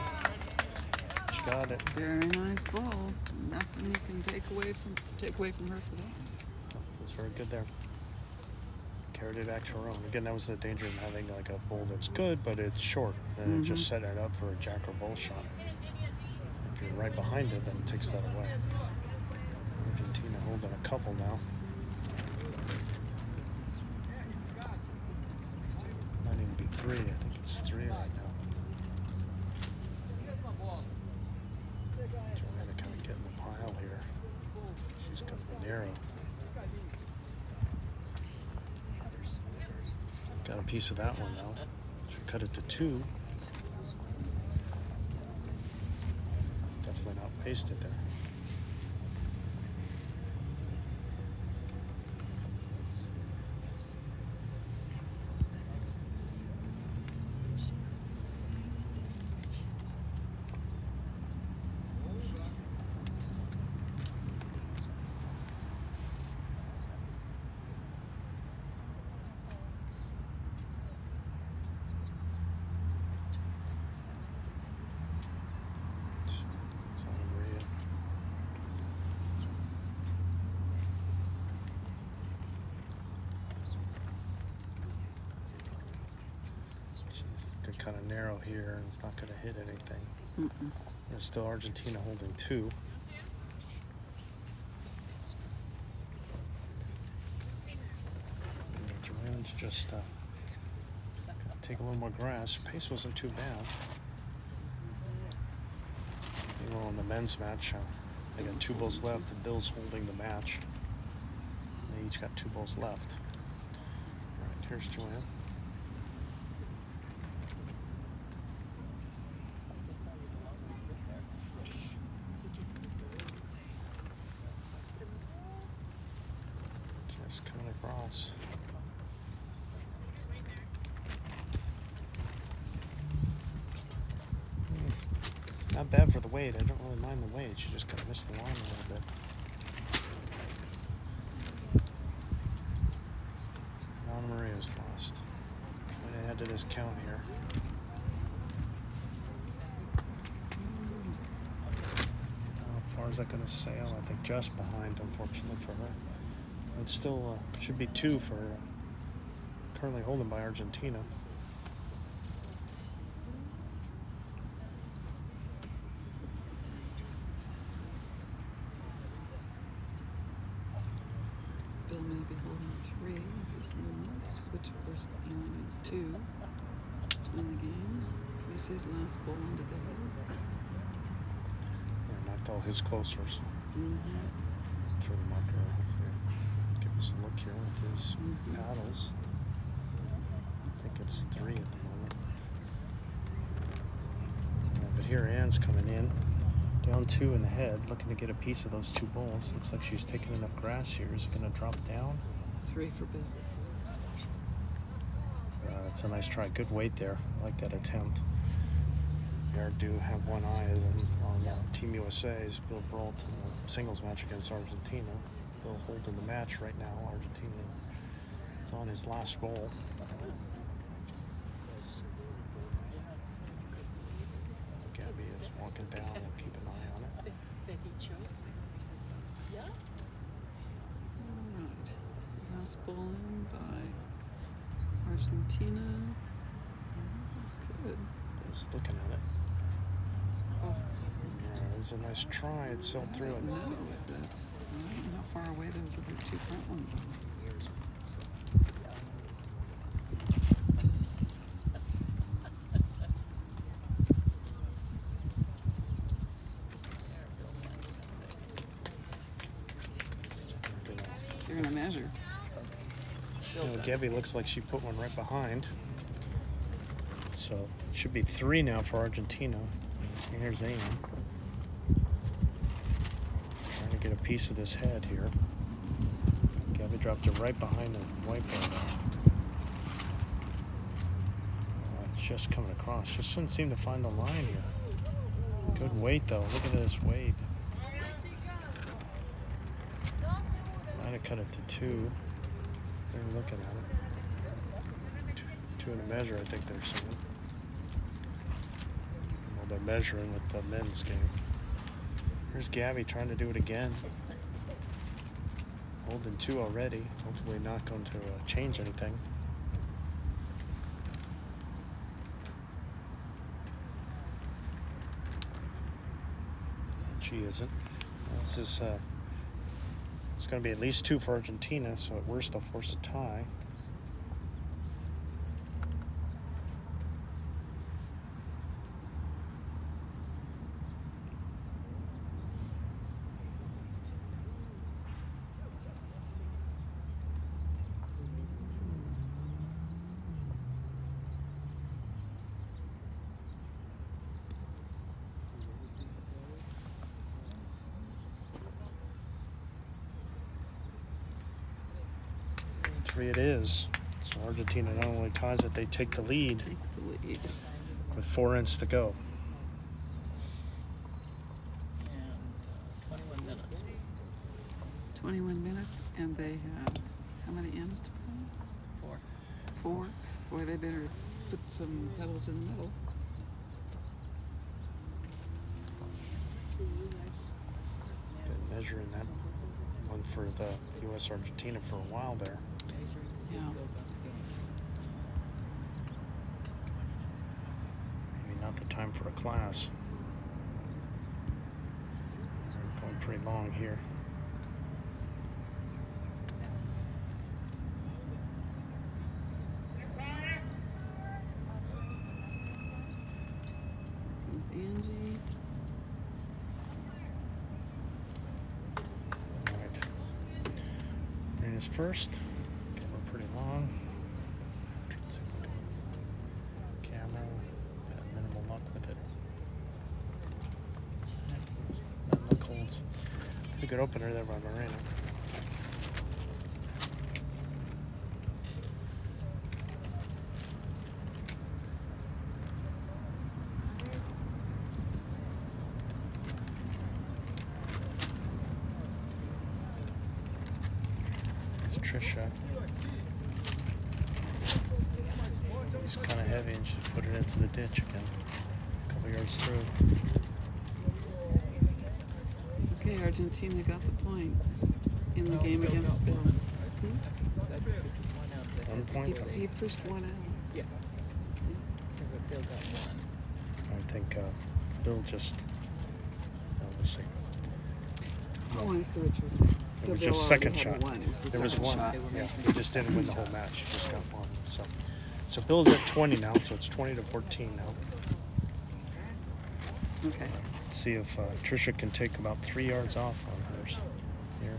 She got it. Very nice ball. Nothing you can take away from her for that. That's very good there. Carried it back to her own. Again, that was the danger of having like a bowl that's good, but it's short, and it just set it up for a jack or bowl shot. If you're right behind it, then it takes that away. Argentina holding a couple now. Might even be three. I think it's three right now. Joanne kind of getting the pile here. She's going to be narrow. Got a piece of that one now. Should cut it to two. It's definitely not pasted there. Kind of narrow here, and it's not going to hit anything. There's still Argentina holding two. And Joanne's just gotta take a little more grass. Pace wasn't too bad. Meanwhile, in the men's match, they got 2 balls left. The Bills holding the match. They each got 2 balls left. All right, here's Joanne. Across. Not bad for the weight. I don't really mind the weight. She just kind of missed the line a little bit. Maria's lost. I'm going to add to this count here. How far is that going to sail? I think just behind, unfortunately for her. It still should be 2 for currently holding by Argentina. Bill may be holding 3 at this moment, which of course only needs 2 to win the game. Here's his last ball into the head. Yeah, knocked all his closers. Through the marker, hopefully. Give us a look here with his paddles. I think it's 3 at the moment. But here Anne's coming in. Down 2 in the head, looking to get a piece of those 2 balls. Looks like she's taking enough grass here. Is it going to drop down? 3 for Bill. That's a nice try. Good weight there. I like that attempt. They do have one eye on Team USA's Bill Brault in a singles match against Argentina. Bill holding the match right now. Argentina is on his last ball. Gabby is walking down. We'll keep an eye on it. That he chose. Yeah. Alright. Last bowling by Argentina. That's good. Just looking at it. Oh, Yeah, it was a nice try. It sailed through it. no, that's, I don't know how far far away those other two front ones are. They're gonna measure. Gabby looks like she put one right behind. So it should be 3 now for Argentina. And here's Ann. Trying to get a piece of this head here. Gabby dropped it right behind the whiteboard. It's just coming across. Just doesn't seem to find the line here. Good weight though. Look at this weight. Might have cut it to 2. They're looking at it. 2 in a measure, I think they're saying. Well, they're measuring with the men's game. Here's Gabby trying to do it again. Holding 2 already. Hopefully not going to change anything. She isn't. This is it's going to be at least 2 for Argentina, so at worst they'll force a tie. It is. So Argentina not only ties it, they take the lead with 4 ends to go. And 21 minutes. 21 minutes, and they have how many M's to play? 4. 4. Boy, they better put some pedals in the middle. Been measuring that one for the U.S. Argentina for a while there. Yeah. Maybe not the time for a class. We're going pretty long here. Comes Angie. All right. Mariana's first. We're pretty long. Camera. Had minimal luck with it. Not luck holds. Pretty good opener there by Mariana. It's Tricia. He's kind of heavy and she put it into the ditch again. A couple yards through. Okay, Argentina got the point in the game against Bill. 1 point. He pushed 1 out. Yeah. Bill got 1. I think Bill just. Let's see. Oh, I see what you're saying. So was Bill just already second had shot. 1. It was the There was second 1. shot. Yeah, he just didn't win the whole match. He just got 1. So Bill's at 20 now. So it's 20-14 now. Okay. Let's see if Tricia can take about 3 yards off on hers here.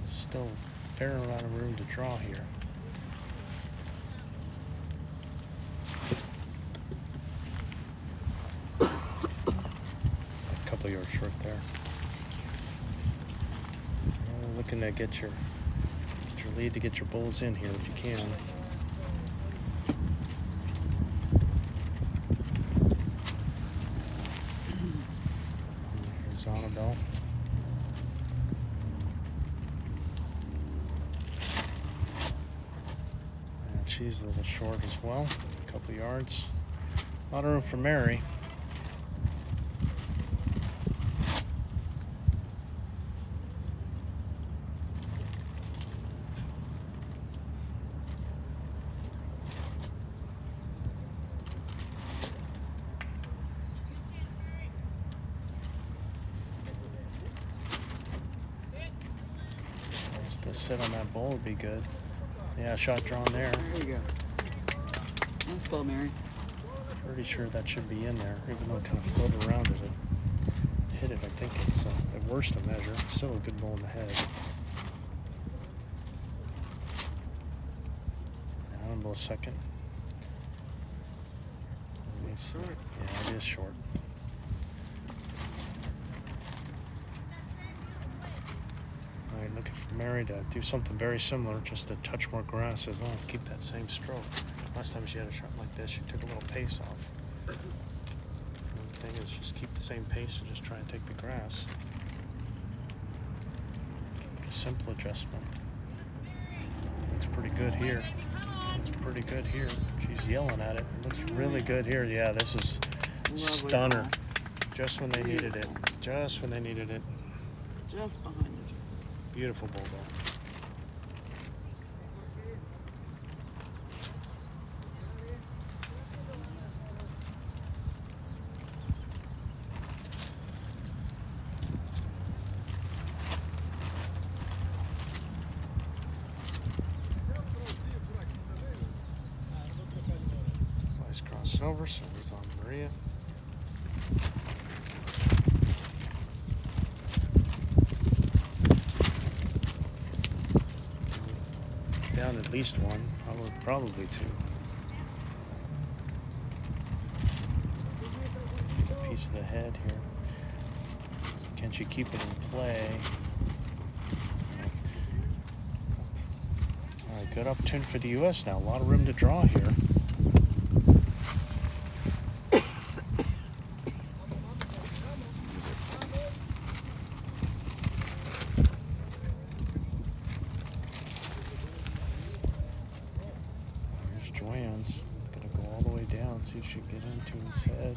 Still a fair amount of room to draw here. A couple yards short there. Looking to get your lead to get your bulls in here if you can. Here's Anabel. And she's a little short as well. A couple yards. A lot of room for Mary. Just to sit on that bowl would be good. Yeah, shot drawn there. There you go. Nice ball, Mary. Pretty sure that should be in there, even though it kind of floated around it. It hit it. I think it's at worst a measure. Still a good ball in the head. Anabel second. Short. Yeah, it is short. All right, looking for Mary to do something very similar, just a touch more grass as long as keep that same stroke. Last time she had a shot like this, she took a little pace off. The thing is just keep the same pace and just try and take the grass. A simple adjustment. Looks pretty good here. Looks pretty good here. She's yelling at it. It looks really good here. Yeah, this is Lovely stunner. ball. Just when they needed it. Just when they needed it. Just behind it. Beautiful ball though. Nice crossing over, so he's on Maria. Down at least one, probably two. Get a piece of the head here. Can she keep it in play? All right, good opportunity for the U.S. now. A lot of room to draw here. There's Joanne's. Gonna go all the way down, see if she can get into his head.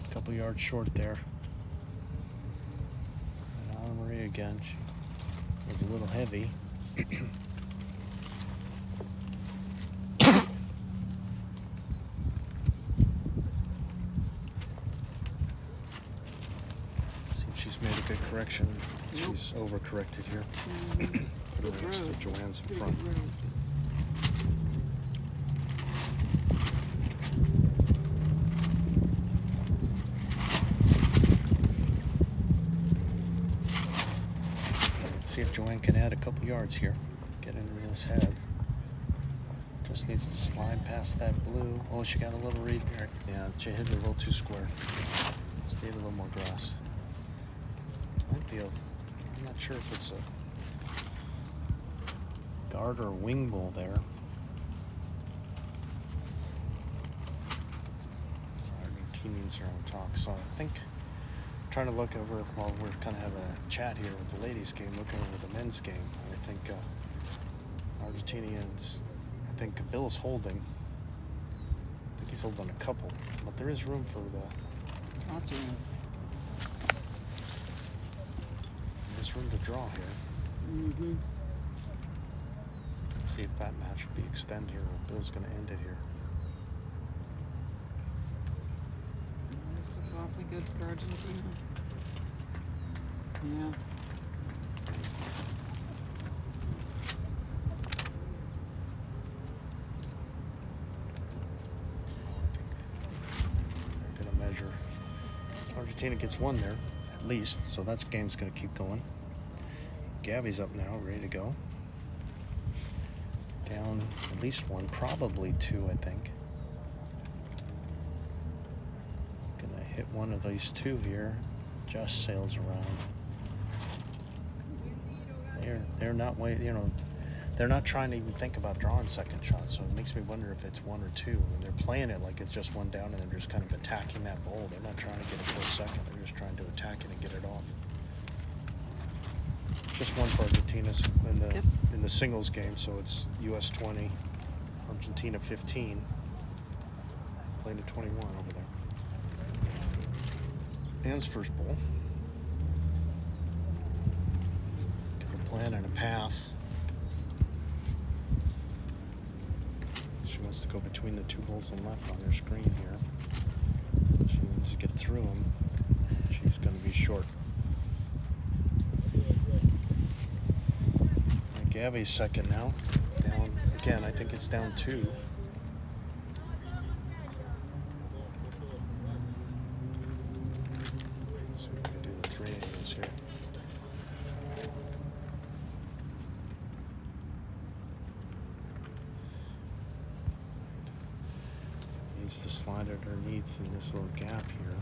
A couple yards short there. And Anna Marie again. She was a little heavy. See if she's made a good correction. Nope. She's overcorrected here. Good Put her next to road. Joanne's in Pretty front. good road. Let's see if Joanne can add a couple yards here. Get into this head. Just needs to slide past that blue. Oh, she got a little read there. Yeah, she hit it a little too square. Just need a little more grass. Might be I'm not sure if it's a guard or a wing bull there. Argentinians are on talk, so I think trying to look over while we're kind of having a chat here with the ladies' game, looking over the men's game. I think Argentinians, I think Bill's holding. I think he's holding a couple, but there is room for the. Lots of room. There's room to draw here. Mm-hmm. See if that match would be extended here, or Bill's going to end it here. This looks awfully good for Argentina. Yeah. They're going to measure. Argentina gets one there, at least, so that game's going to keep going. Gabby's up now, ready to go. Down at least one, probably two, I think. Gonna hit one of these two here. Just sails around. They're not they're not trying to even think about drawing second shots, so it makes me wonder if it's one or two. And they're playing it like it's just one down and they're just kind of attacking that bowl. They're not trying to get it for a second, they're just trying to attack it and get it off. Just one for Argentina's in the singles game, so it's US 20, Argentina 15, playing to 21 over there. Anne's first bowl. Got a plan and a path. She wants to go between the two bowls and left on her screen here. She needs to get through them. She's going to be short. Gabby's second now. Down again, I think it's down 2. Let's see if we can do the 3 angles here. Needs to slide underneath in this little gap here.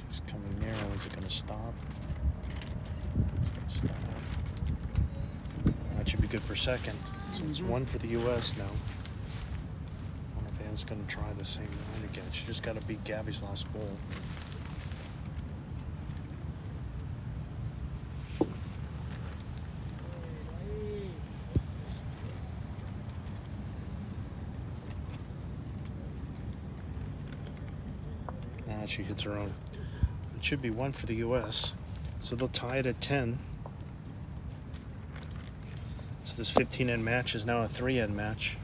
She's coming narrow. Is it going to stop? It's going to stop. That should be good for second. So it's 1 for the U.S. now. Annavel's going to try the same line again. She just got to beat Gabby's last bowl. She hits her own. It should be 1 for the U.S. So they'll tie it at 10. So this 15-end match is now a 3-end match.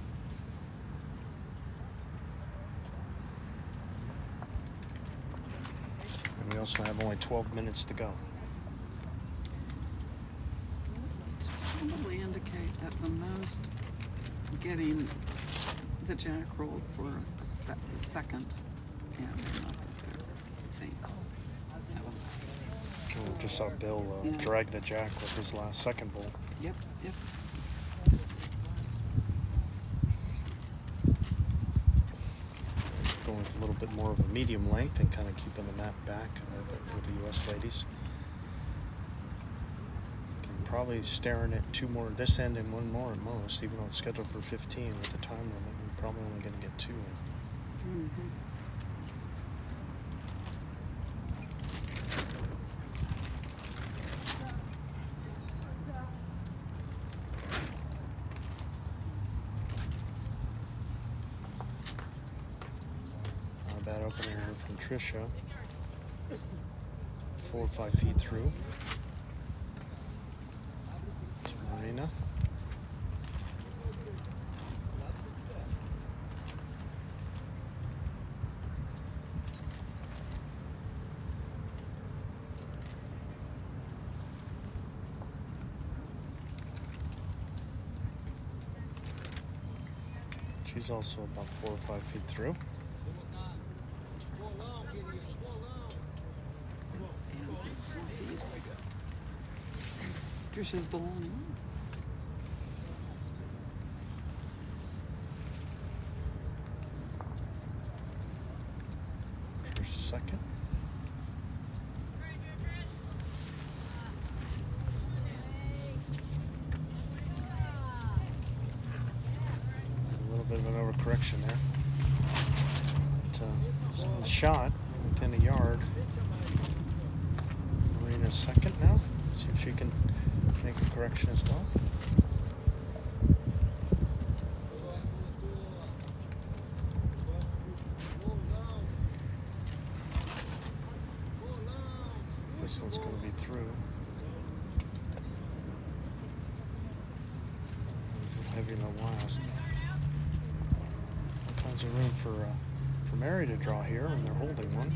And we also have only 12 minutes to go. To probably indicate that the most getting the jack rolled for the second and not the third, I think. We just saw Bill drag the jack with his last second bowl. Yep. Going with a little bit more of a medium length and kind of keeping the mat back a little bit for the U.S. ladies. Probably staring at 2 more this end and 1 more at most, even though it's scheduled for 15 with the time limit. We're probably only going to get 2 in. Mm-hmm. Not a bad opener here from Tricia. 4 or 5 feet through. Mariana. She's also about 4 or 5 feet through. Hands is 4 feet. Tricia's bowling. Tricia second. A little bit of an overcorrection there. But, shot within a yard. Marina's second now. Let's see if she can make a correction as well. This one's going to be through. This is heavier than the last. All kinds of room for Mary to draw here, and they're holding one.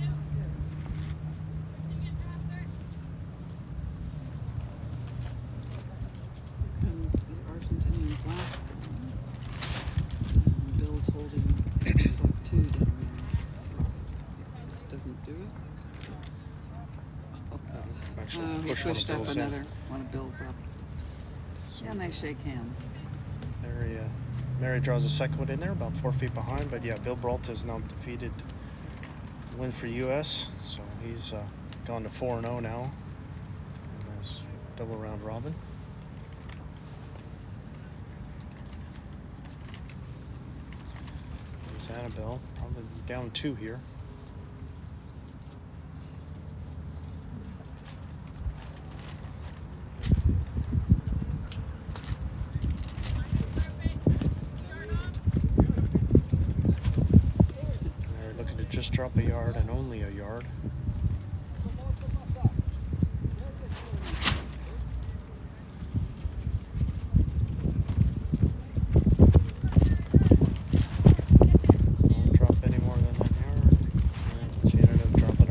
Comes the Argentinian's last ball. Bill's holding like 2 down there. So if this doesn't do it, it's Actually, he push one of pushed up Bill's in. another one of Bill's up. And they shake hands. Mary draws a second one in there, about 4 feet behind. But yeah, Bill Brault is now defeated. Win for U.S. So he's gone to 4-0 now in this double round robin. There's Anabel, probably down 2 here. Just drop a yard and only a yard. Don't drop any more than that yard. And she ended up dropping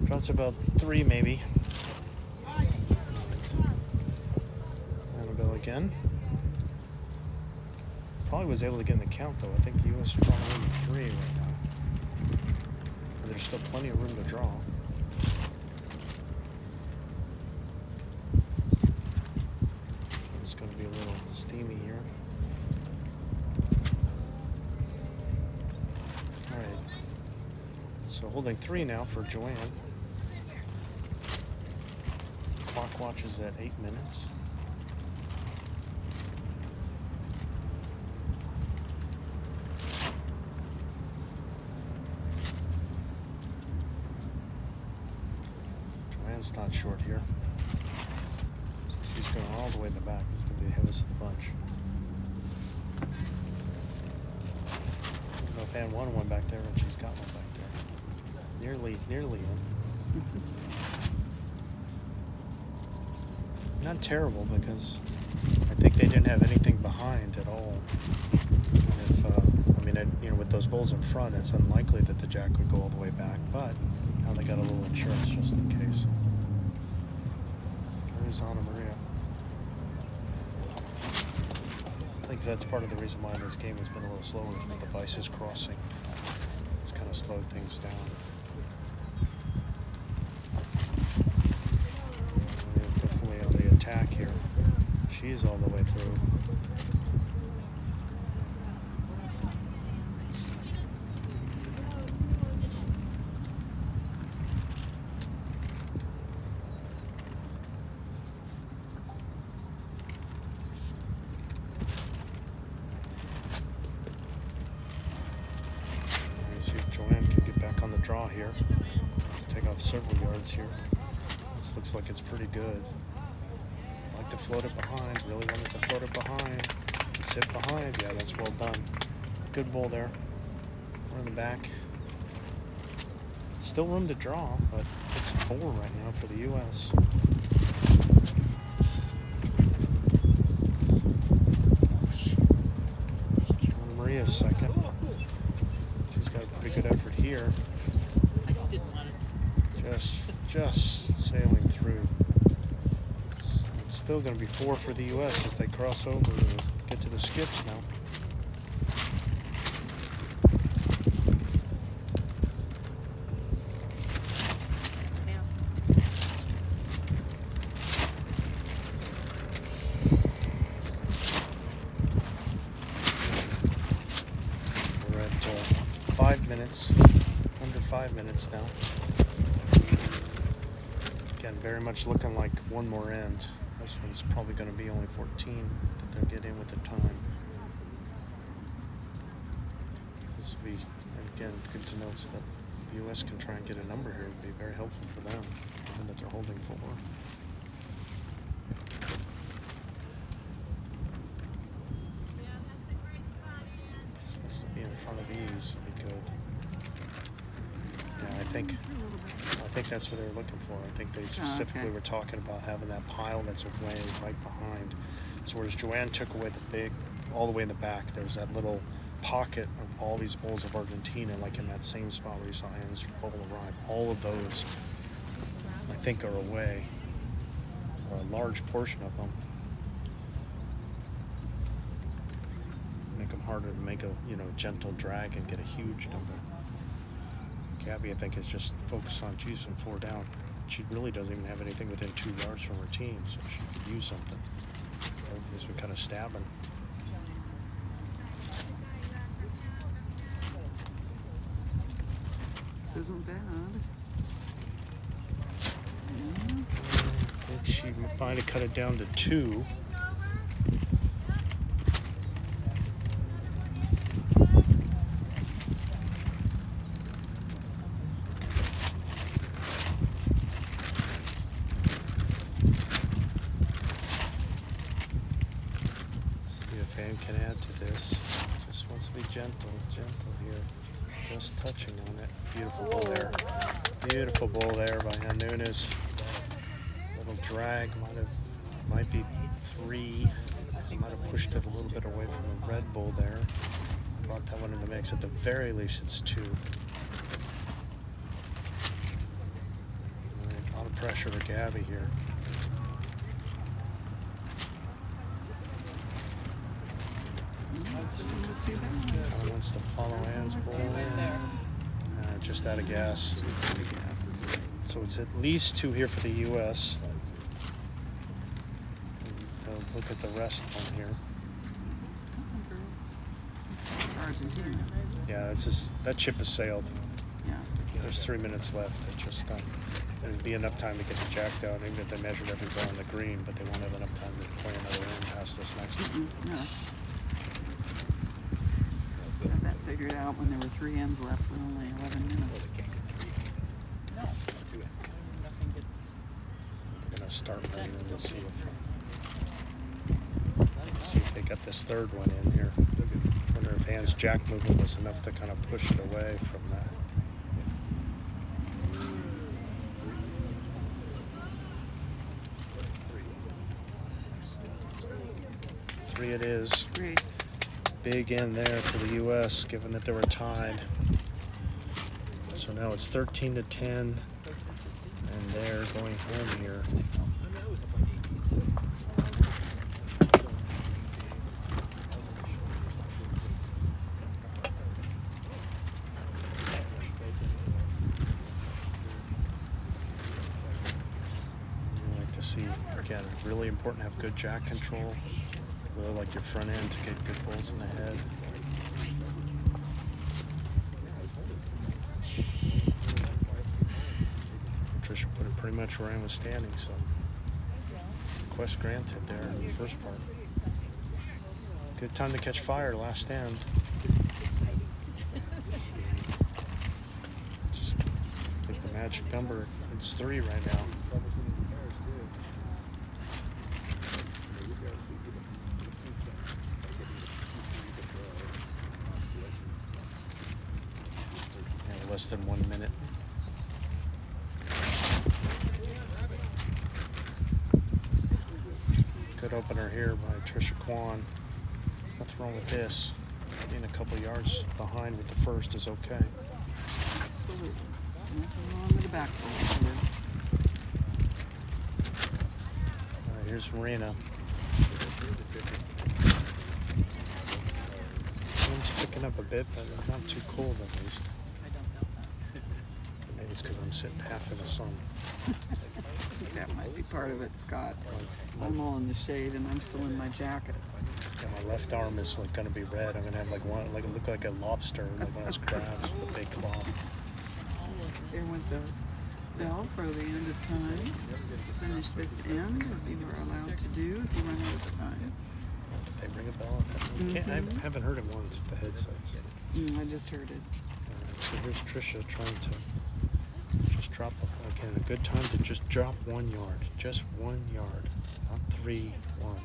drops about 3 maybe. again. Probably was able to get in the count though. I think the U.S. is probably in 3 right now. And there's still plenty of room to draw. So it's going to be a little steamy here. Alright. So holding 3 now for Joanne. Clock watch is at 8 minutes. Joanne's not short here. So she's going all the way in the back. It's going to be the heaviest of the bunch. I don't know if Ann won one back there, and she's got one back there. Nearly in. Not terrible because I think they didn't have anything behind at all. And if with those bulls in front, it's unlikely that the jack would go all the way back. But now they got a little insurance just in case. There's Anna Maria. I think that's part of the reason why this game has been a little slower is with the vices crossing. It's kind of slowed things down. Definitely on the attack here. She's all the way through. See if Joanne can get back on the draw here. Let's take off several yards here. This looks like it's pretty good. Like to float it behind. Really wanted to float it behind. And sit behind. Yeah, that's well done. Good bull there. We're in the back. Still room to draw, but it's 4 right now for the U.S. Anna Maria's second. She's got a pretty good effort here. I just didn't want to. Just sailing through. It's still going to be 4 for the U.S. as they cross over and get to the skips now. We're at 5 minutes, under 5 minutes now. Again, very much looking like one more end. This one's probably going to be only 14 that they'll get in with the time. This will be, again, good to note so that the U.S. can try and get a number here. It would be very helpful for them, given that they're holding 4. Supposed to be in front of these would be good. Yeah, I think that's what they were looking for. I think they specifically were talking about having that pile that's away right behind. So whereas Joanne took away the big, all the way in the back, there's that little pocket of all these bulls of Argentina, like in that same spot where you saw Anne's bull arrive. All of those, I think, are away, or a large portion of them. Make them harder to make a gentle drag and get a huge number. Gabby, I think, is just focused on, geez, I'm 4 down. She really doesn't even have anything within 2 yards from her team, so she could use something. As we kind of stabbing. This isn't bad. I think she might have cut it down to 2. Can add to this. Just wants to be gentle here. Just touching on it. Beautiful bull there. Beautiful bull there by Nunes. Little drag might be 3. So might have pushed it a little bit away from the red bull there. Brought that one in the mix. At the very least, it's 2. A lot of pressure for Gabby here. Not too bad. Kind of wants to follow Ann's ball. Right there. Just out of gas. Just out of gas, that's right. So it's at least 2 here for the U.S. Look at the rest on here. Come on, girls. Argentina. Yeah, it's just that ship has sailed. Yeah. There's 3 minutes left. It just there'd be enough time to get the jack down, even if they measured every ball on the green, but they won't have enough time to play another in past this next one. No. Had that figured out when there were 3 ends left with only 11 minutes. No. Nothing good. I'm gonna start running and see if they got this third one in here. Wonder if Ann's jack movement was enough to kind of push it away from that. Three it is. Great. Big in there for the U.S., given that they were tied. So now it's 13-10, and they're going home here. You like to see, again, really important to have good jack control. Really like your front end to get good balls in the head. Tricia put it pretty much where Ann was standing, so request granted there in the first part. Good time to catch fire, last stand. Just pick the magic number. It's 3 right now. Less than 1 minute. Good opener here by Tricia Quan. Nothing wrong with this. Being a couple yards behind with the first is okay. Absolutely. Nothing wrong with the back ball. All right, here's Mariana. Wind's picking up a bit, but not too cold at least. I don't know that. Maybe it's because I'm sitting half in the sun. I think that might be part of it, Scott. I'm all in the shade and I'm still in my jacket. Yeah, my left arm is like gonna be red. I'm gonna have like one, like look like a lobster, like one of those crabs with a big claw. There went the bell for the end of time. Finish this end as you were allowed to do if you run out of time. Did they ring a bell? I haven't heard it once with the headsets. I just heard it. So here's Tricia trying to just drop, again, a good time to just drop 1 yard. Just 1 yard. Not 3, 1.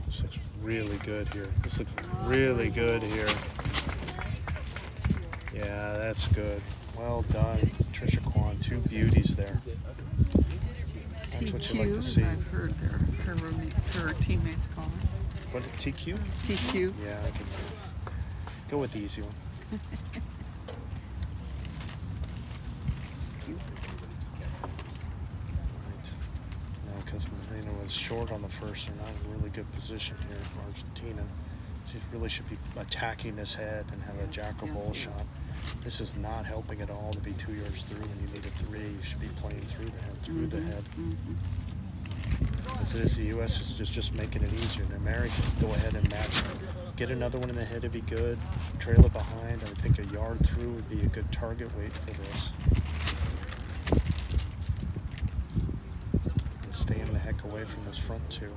This looks really good here. This looks really good here. Yeah, that's good. Well done, Tricia Quan. 2 beauties there. That's what you like to TQ, see. as I've heard her teammates call her. What, TQ? TQ. Yeah, I can go with the easy one. Right. Now, because Marina was short on the first, they're not in a really good position here for Argentina. She really should be attacking this head and have a jack or ball shot. This is not helping at all to be 2 yards through when you need a 3. You should be playing through the head, As it is, the U.S. is just making it easier. Now, Mary can go ahead and match. Get another one in the head would be good. Trail it behind. I would think a yard through would be a good target weight for this. And staying the heck away from this front 2.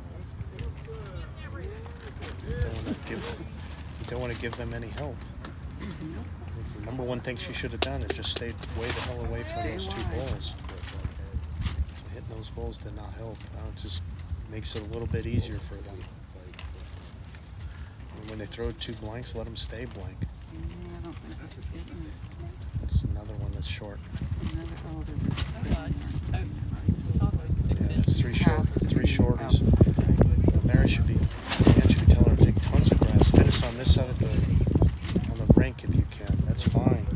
You don't want to give them any help. The number one thing she should have done is just stayed way the hell away from those 2 balls. Hitting those balls did not help. Now it just makes it a little bit easier for them. And when they throw 2 blanks, let them stay blank. I don't think this is getting it. That's another one that's short. There's a It's almost 6 Yeah, inches. it's 3 short. Have to 3 be shorties. up. Mary should be telling her to take tons of grass. Finish on this side of on the rink if you can. That's fine.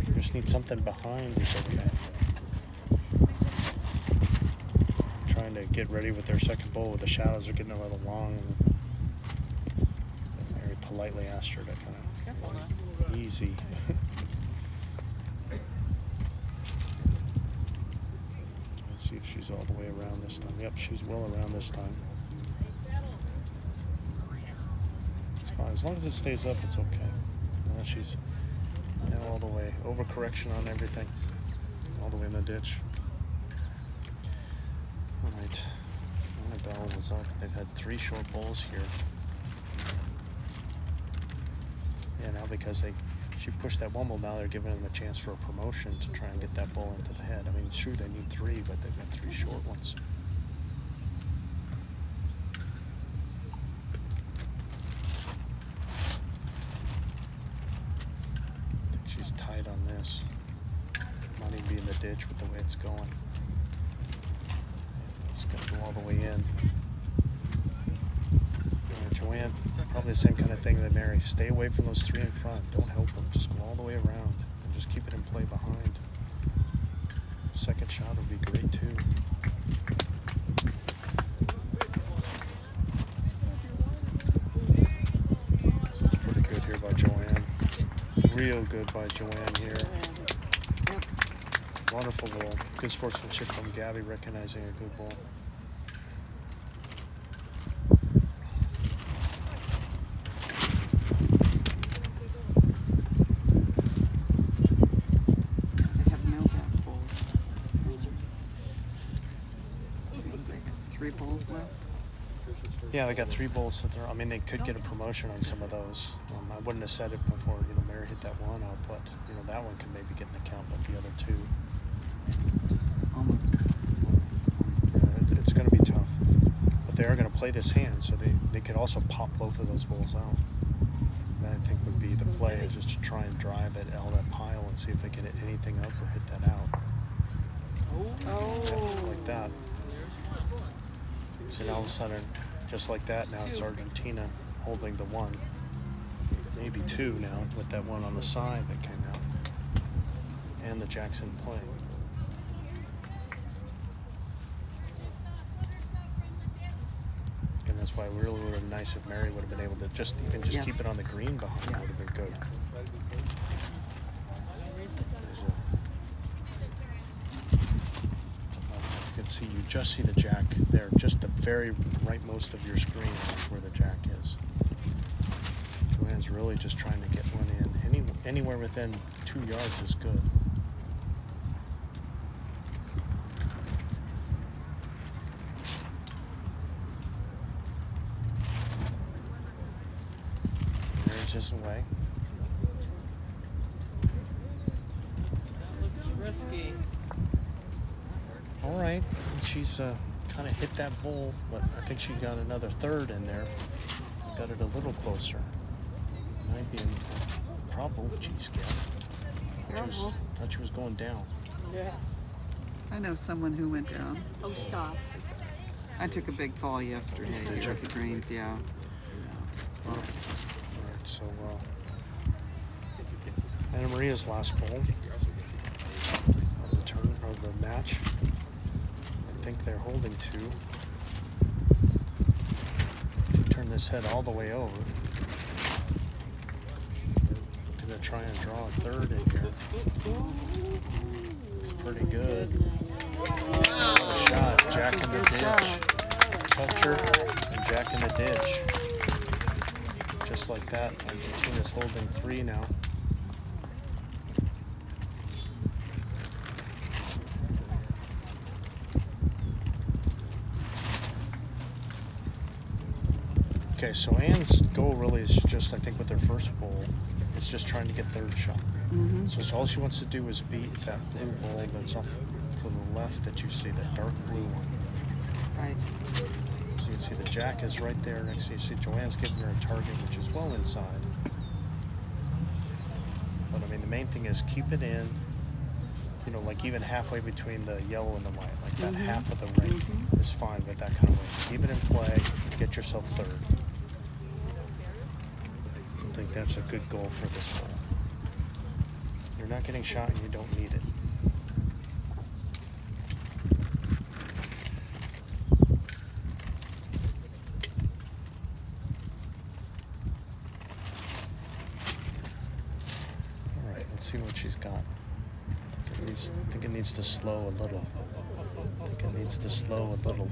You just need something behind is okay. Trying trying to get ready with their second bowl with the shadows are getting a little long. And Mary politely asked her to kind Careful now. of easy. Let's see if she's all the way around this time. Yep, she's well around this time. It's fine. As long as it stays up, it's okay. Now she's all the way. Overcorrection on everything. All the way in the ditch. Alright. Anabel was up. They've had 3 short bowls here. Yeah, now because she pushed that one bowl, now they're giving them a chance for a promotion to try and get that bowl into the head. I mean, it's true they need 3, but they've got 3 short ones. I think she's tight on this. Might even be in the ditch with the way it's going. It's going to go all the way in. Joanne, probably the same kind of thing that Mary. Stay away from those 3 in front. Don't help them. Just go all the way around and just keep it in play behind. Second shot would be great too. This is pretty good here by Joanne. Real good by Joanne here. Wonderful ball. Good sportsmanship from Gabby, recognizing a good ball. They have no back bowls. They have 3 bowls left. Yeah, they got 3 bowls. So I mean, they could get a promotion on some of those. I wouldn't have said it before. Mary hit that one out, but that one could maybe get an account, but the other 2. Just almost impossible at this point. Yeah, it's going to be tough. But they are going to play this hand, so they could also pop both of those bowls out. That I think would be the play, is just to try and drive at all that pile and see if they can hit anything up or hit that out. Yeah, like that. So now all of a sudden, just like that, now it's Argentina holding the 1. Maybe 2 now, with that one on the side that came out. And the Jackson play. And that's why it really would have been nice if Mary would have been able to just Yes. keep it on the green behind. Yes. Would have been good. Yes. You can see, you just see the jack there, just the very rightmost of your screen is where the jack is. Joanne's really just trying to get one in. Anywhere within 2 yards is good. There's his away. Looks risky. All right, she's kind of hit that bowl, but I think she got another 3rd in there. Got it a little closer. Might be in trouble. Jeez, Gab. Thought she was going down. Yeah. I know someone who went down. Oh, stop. I took a big fall yesterday Did here you? at the greens, yeah. All right, so Anna Maria's last bowl of the turn of the match. I think they're holding 2. Turn this head all the way over. Gonna try and draw a 3rd in here. It's pretty good. What a shot. Jack in the Good shot. ditch. Toucher and Jack in the ditch. Just like that. Argentina's holding 3 now. Okay, so Anne's goal really is just, I think, with her first bowl, it's just trying to get 3rd shot. Mm-hmm. So all she wants to do is beat that blue bowl that's off to the left that you see, that dark blue one. Right. So you can see the jack is right there next to you. See Joanne's giving her a target, which is well inside. But I mean, the main thing is keep it in, like even halfway between the yellow and the white. Like that half of the ring is fine with that kind of way. Keep it in play, get yourself 3rd. I think that's a good goal for this ball. You're not getting shot and you don't need it. see what she's got. I think it needs to slow a little. Needs to slow a little.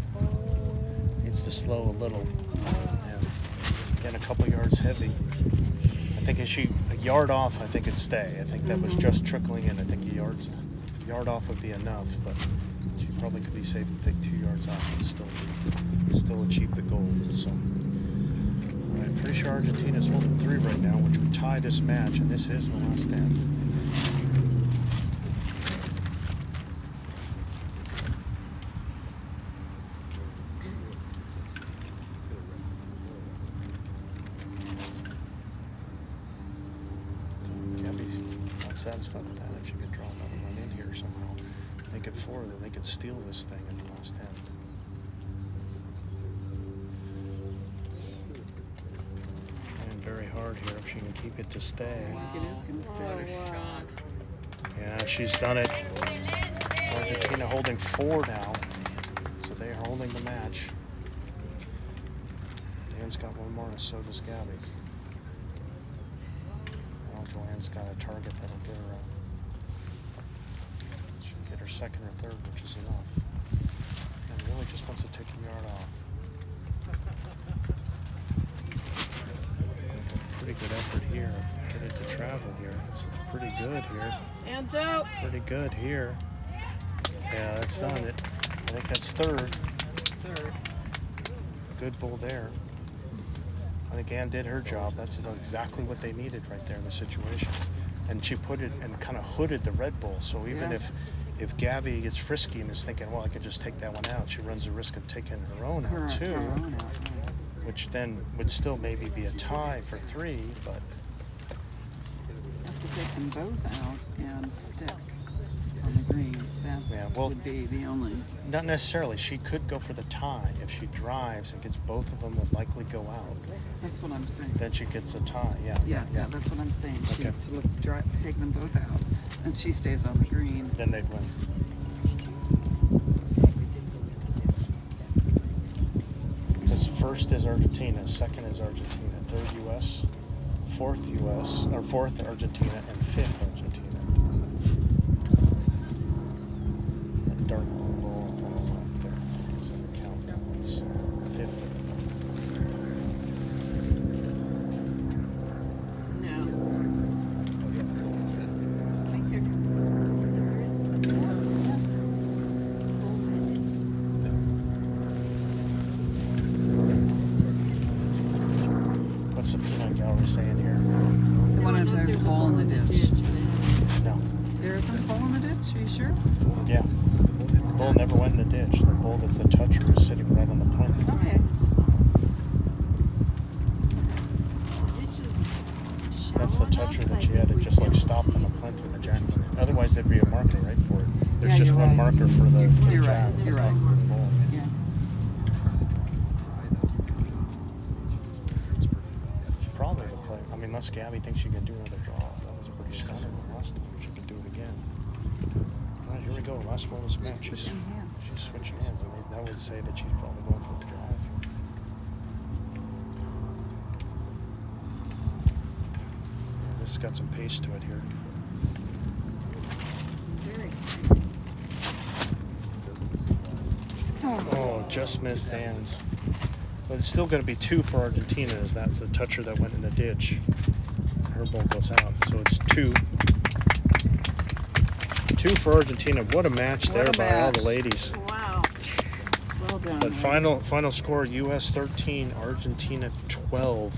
And again, a couple yards heavy. I think if a yard off, I think it'd stay. I think that was just trickling in. I think a yard off would be enough, but she probably could be safe to take 2 yards off and still achieve the goal. So I'm pretty sure Argentina's holding 3 right now, which would tie this match, and this is the last stand. Satisfied with that. If you could draw another one in here somehow, make it 4, then they could steal this thing in the last end. And very hard here if she can keep it to stay. I think it is going to stay. Yeah, she's done it. It's Argentina holding 4 now, so they are holding the match. Dan's got one more, and so does Gabby. Joanne's got a target that'll get her she'll get her 2nd or 3rd, which is enough. And really just wants to take a yard off. Pretty good effort here. Get it to travel here. This is pretty good here. Hands out. Pretty good here. Yeah, that's done it. I think that's 3rd. Good bull there. I think Ann did her job. That's exactly what they needed right there in the situation. And she put it and kind of hooded the Red Bull. So even if Gabby gets frisky and is thinking, well, I could just take that one out, she runs the risk of taking her own out too, which then would still maybe be a tie for 3, but You have to take them both out and stick on the green. That would be the only. not necessarily. She could go for the tie. If she drives and gets both of them, would likely go out. That's what I'm saying. Then she gets a tie. Yeah. Yeah, that's what I'm saying. She Okay. take them both out, and she stays on the green. Then they'd win. Because 1st is Argentina, 2nd is Argentina, 3rd U.S., 4th U.S., or 4th Argentina, and 5th Argentina. That dark blue ball on the left there doesn't count. It's 5th. No. Thank you. What's the peanut gallery saying here? The one if there's a hole in the ditch. No. There isn't a hole in the ditch? Are you sure? Yeah. The bull never went in the ditch. The bull that's the toucher is sitting right on the plinth. Okay. That's the toucher that she had to just like stop on the plinth with the jack. Otherwise, there'd be a marker right for it. There's Yeah, just you're one right. marker for the You're jack. right. You're right. For the bull. Yeah. Probably the play. I mean, unless Gabby thinks she can do another draw. That was pretty stunning the last time. She could do it again. All right, here we go. Last one of this match. She's switching hands. I mean, that would say that she's probably going for the drive. Yeah, this has got some pace to it here. Very spicy. Oh, just missed hands. But it's still going to be 2 for Argentina, as that's the toucher that went in the ditch. Her ball goes out, so it's 2. 2 for Argentina. What a match What there a by all the match. ladies. Wow. Well done. But final score: U.S. 13, Argentina 12.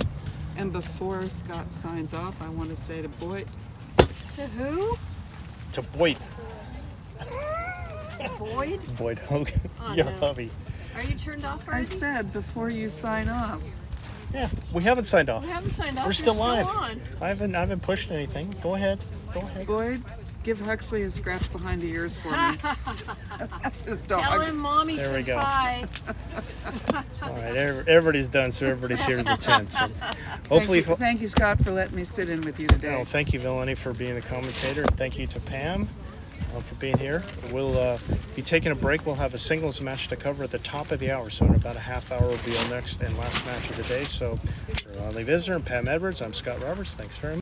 And before Scott signs off, I want to say to Boyd, To who? To Boyd Boyd? Hogan, Oh, your no. hubby. Are you turned off already? I said before you sign off. Yeah, we haven't signed off. We haven't signed off. We're You're still live. on. I haven't pushed anything. Go ahead. Boyd, give Huxley a scratch behind the ears for me. That's his dog. Tell him mommy There we says go. hi. All right, everybody's done, so everybody's here at the tent. So hopefully, Thank you, Scott, for letting me sit in with you today. well, thank you, Villani, for being the commentator, and thank you to Pam for being here. We'll be taking a break. We'll have a singles match to cover at the top of the hour, so in about a half hour will be our next and last match of the day. So for Only Visitor and Pam Edwards, I'm Scott Roberts. Thanks very much.